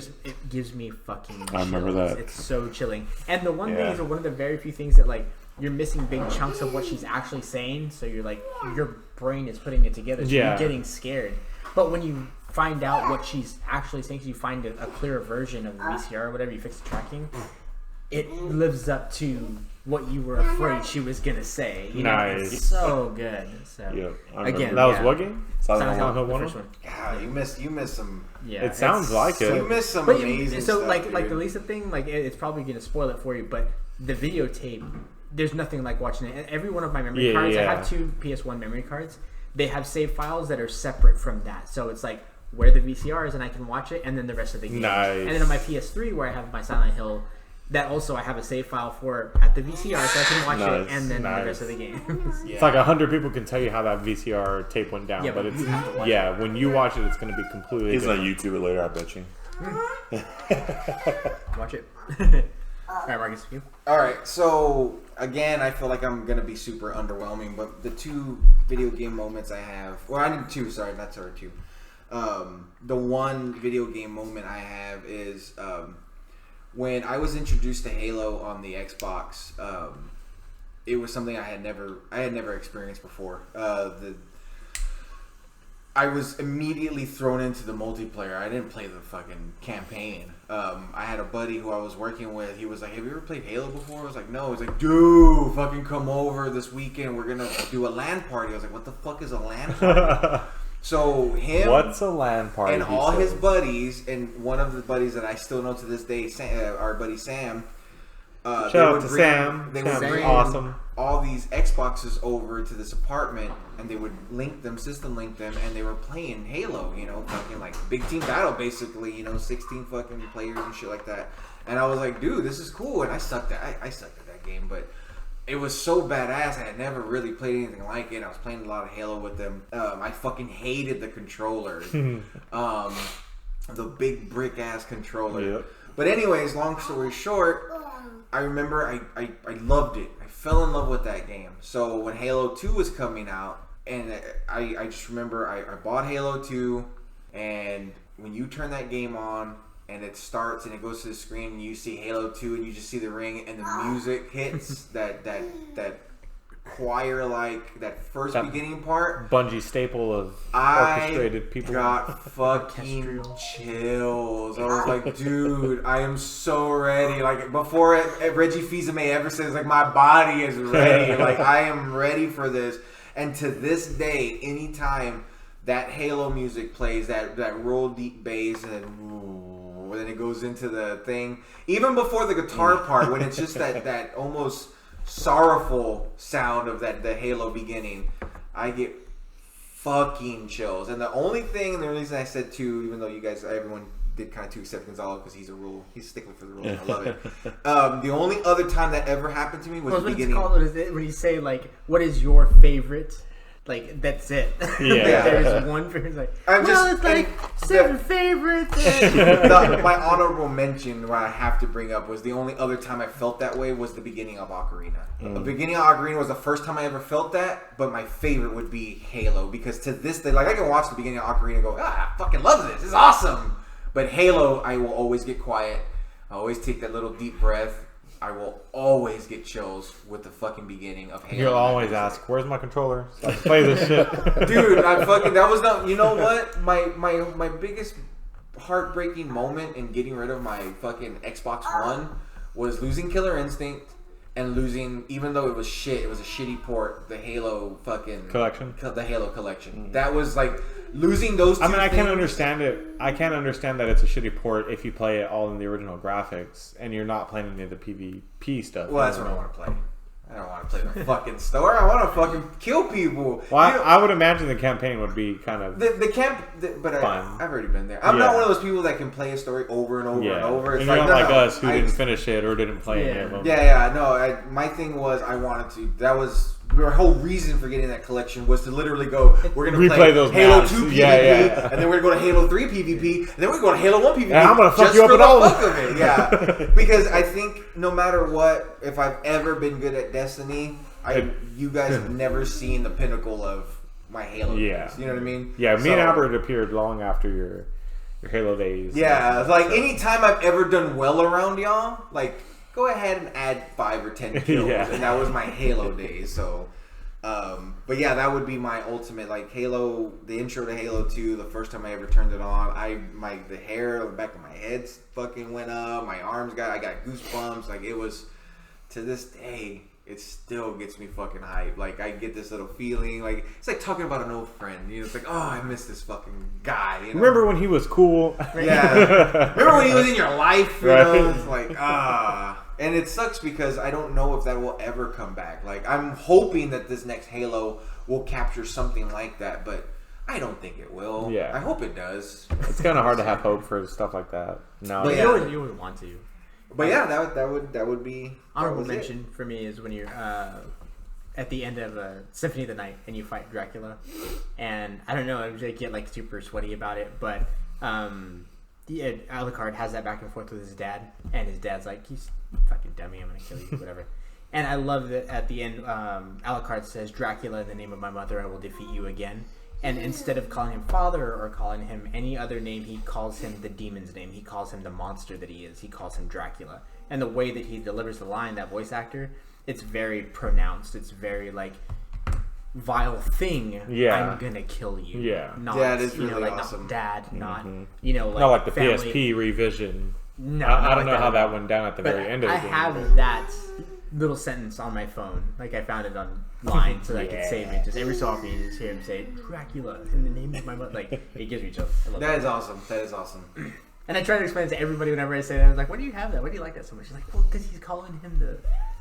gives me fucking chills. I remember that. It's so chilling. And the one thing is one of the very few things that like you're missing big chunks of what she's actually saying, so you're like your brain is putting it together, so you're getting scared. But when you find out what she's actually saying, because you find a clearer version of the VCR or whatever, you fix the tracking, it lives up to what you were afraid she was gonna say. Nice. It's so good. So again, that was what game? Silent Hill, the first one. God, you missed some. Yeah, it sounds like it. You missed some but amazing so stuff. like the Lisa thing, like it's probably gonna spoil it for you, but the videotape, there's nothing like watching it. Every one of my memory cards, I have 2 PS1 memory cards. They have save files that are separate from that, so it's like where the VCR is, and I can watch it, and then the rest of the game. Nice. And then on my PS3, where I have my Silent Hill, that also I have a save file for at the VCR, so I can watch it and then the rest of the game. It's like 100 people can tell you how that VCR tape went down, Yeah, but but it's you have to watch when you watch it, it's going to be completely. He's different. on YouTube it later, I bet you. Watch it. All right, Marcus, you. All right, so again, I feel like I'm gonna be super underwhelming, but the two video game moments I have, well, I need two. Sorry, not sorry, two. The one video game moment I have is when I was introduced to Halo on the Xbox. It was something I had never experienced before. I was immediately thrown into the multiplayer. I didn't play the fucking campaign. I had a buddy who I was working with. He was like, "Have you ever played Halo before?" I was like, "No." He's like, "Dude, fucking come over this weekend. We're gonna do a LAN party." I was like, "What the fuck is a LAN party?" So him, what's a LAN party? and all his buddies, and one of the buddies that I still know to this day, our buddy Sam. Shout out to Sam. They would bring awesome. all these Xboxes over to this apartment, and they would system link them, and they were playing Halo, fucking like big team battle, basically, 16 fucking players and shit like that. And I was like, dude, this is cool. And I sucked at that game, but it was so badass. I had never really played anything like it. I was playing a lot of Halo with them. I fucking hated the controller, the big brick ass controller. Yep. But anyways, long story short, I remember I loved it. I fell in love with that game. So when Halo 2 was coming out, and I just remember I bought Halo 2, and when you turn that game on and it starts and it goes to the screen and you see Halo 2 and you just see the ring and the music hits that choir, like that first beginning part, Bungie staple of orchestrated people. I got fucking chills. I was like, dude, I am so ready. Like before Reggie Fils-Aimé ever says, like, my body is ready. Like I am ready for this. And to this day, anytime that Halo music plays, that real deep bass, and then it goes into the thing, even before the guitar part, when it's just that almost sorrowful sound of the Halo beginning, I get fucking chills. And the reason I said two, even though everyone did kind of two except Gonzalo, because he's a stickler for the rules. I love it. The only other time that ever happened to me was the beginning. When you say, like, what is your favorite? Like, that's it. Yeah. There's one favorite. Like, it's like 7 favorites. My honorable mention, what I have to bring up, was the only other time I felt that way was the beginning of Ocarina. The beginning of Ocarina was the first time I ever felt that, but my favorite would be Halo, because to this day, like, I can watch the beginning of Ocarina and go, I fucking love this. It's awesome. But Halo, I will always get quiet. I always take that little deep breath. I will always get chills with the fucking beginning of Halo. You'll always ask, "Where's my controller? So I can play this shit." Dude, that was not. You know what? My biggest heartbreaking moment in getting rid of my fucking Xbox One was losing Killer Instinct and losing, even though it was shit, it was a shitty port, the Halo fucking collection. The Halo collection. That was like losing those two. I mean, I can't things. understand it. I can't understand that it's a shitty port if you play it all in the original graphics and you're not playing any of the PvP stuff. Well, that's what I want to play. I don't want to play the fucking story. I want to fucking kill people. Well, I would imagine the campaign would be kind of but fun. I've already been there. I'm not one of those people that can play a story over and over and over. It's and you're not like us who didn't just finish it or didn't play any of them. No. My thing was I wanted to. That was our whole reason for getting that collection was to literally go. We're gonna play those Halo maps. 2 PvP, Yeah. and then we're gonna go to Halo 3 PvP, and then we're gonna go to Halo 1 PvP. And I'm gonna fuck just you up for with the all fuck of it. Yeah, because I think no matter what, if I've ever been good at Destiny, you guys have never seen the pinnacle of my Halo days. You know what I mean? Yeah, me and Albert appeared long after your Halo days. Yeah, anytime I've ever done well around y'all, like, go ahead and add 5 or 10 kills, and that was my Halo days. So, but yeah, that would be my ultimate, like, Halo. The intro to Halo 2, the first time I ever turned it on, the hair on the back of my head fucking went up. My arms I got goosebumps. Like, it was, to this day, it still gets me fucking hyped. Like, I get this little feeling. Like, it's like talking about an old friend. It's like, oh, I miss this fucking guy. Remember when he was cool? Yeah. Remember when he was in your life? It's like, And it sucks because I don't know if that will ever come back. Like, I'm hoping that this next Halo will capture something like that, but I don't think it will. Yeah. I hope it does. It's kind of hard to have hope for stuff like that. No. But you would want to. But yeah, that would be honorable mention for me is when you're at the end of Symphony of the Night and you fight Dracula, and I don't know, I get like super sweaty about it, but Alucard has that back and forth with his dad, and his dad's like, "He's fucking dummy, I'm gonna kill you," whatever. And I love that at the end, Alucard says, "Dracula, in the name of my mother, I will defeat you again." And instead of calling him father or calling him any other name, he calls him the demon's name. He calls him the monster that he is. He calls him Dracula. And the way that he delivers the line, that voice actor, it's very pronounced. It's very like, vile thing. Yeah. I'm gonna kill you. Yeah. Not, that is really like awesome. Not dad. Not like not like the family. PSP revision. No, I don't like know how that went down at the very end of the game. I have that little sentence on my phone. Like I found it online so that I could save it. Just every so often you just hear him say Dracula in the name of my mother. Like it gives me chills. That is awesome. That is awesome. And I try to explain it to everybody whenever I say that. I was like, "Why do you have that? Why do you like that so much?" She's like, "Well, because he's calling him the."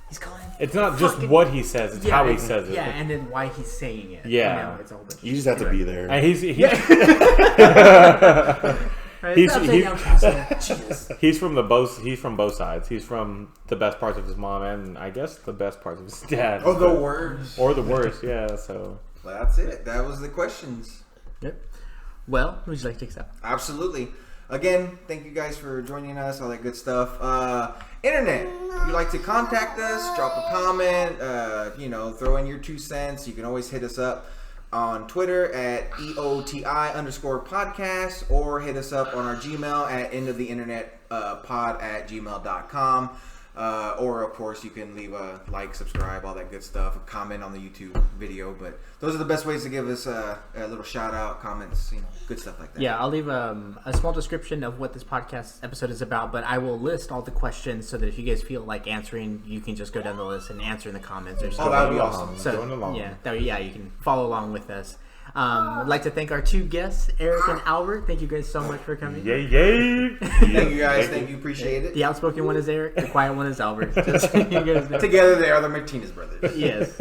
He's calling him. It's not just what he says; it's how he says it. Yeah, and then why he's saying it. Yeah, it's a whole bunch. You just have to be there. And he's he's from both sides. He's from the best parts of his mom and I guess the best parts of his dad. Oh, the worst. Or the worst, yeah. So that's it. That was the questions. Yep. Well, would you like to take us out? Absolutely. Again, thank you guys for joining us, all that good stuff. Internet, if you'd like to contact us, drop a comment, throw in your 2 cents. You can always hit us up on Twitter at EOTI_podcast, or hit us up on our Gmail at endoftheinternet_pod@gmail.com. Or of course you can leave a like, subscribe, all that good stuff, a comment on the YouTube video. But those are the best ways to give us a little shout out, comments, good stuff like that. Yeah, I'll leave a small description of what this podcast episode is about, but I will list all the questions so that if you guys feel like answering, you can just go down the list and answer in the comments. Or just that would be awesome. So, going along. Yeah, you can follow along with us. I'd like to thank our 2 guests, Eric and Albert. Thank you guys so much for coming. Yay! Thank you guys. Thank you. Appreciate it. The outspoken one is Eric. The quiet one is Albert. Just so you guys know. Together they are the Martinez brothers. Yes.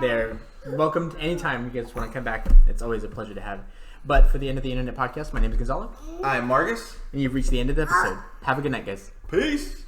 They're welcome anytime you guys want to come back. It's always a pleasure to have. But for the End of the Internet podcast, my name is Gonzalo. I'm Markus. And you've reached the end of the episode. Have a good night, guys. Peace.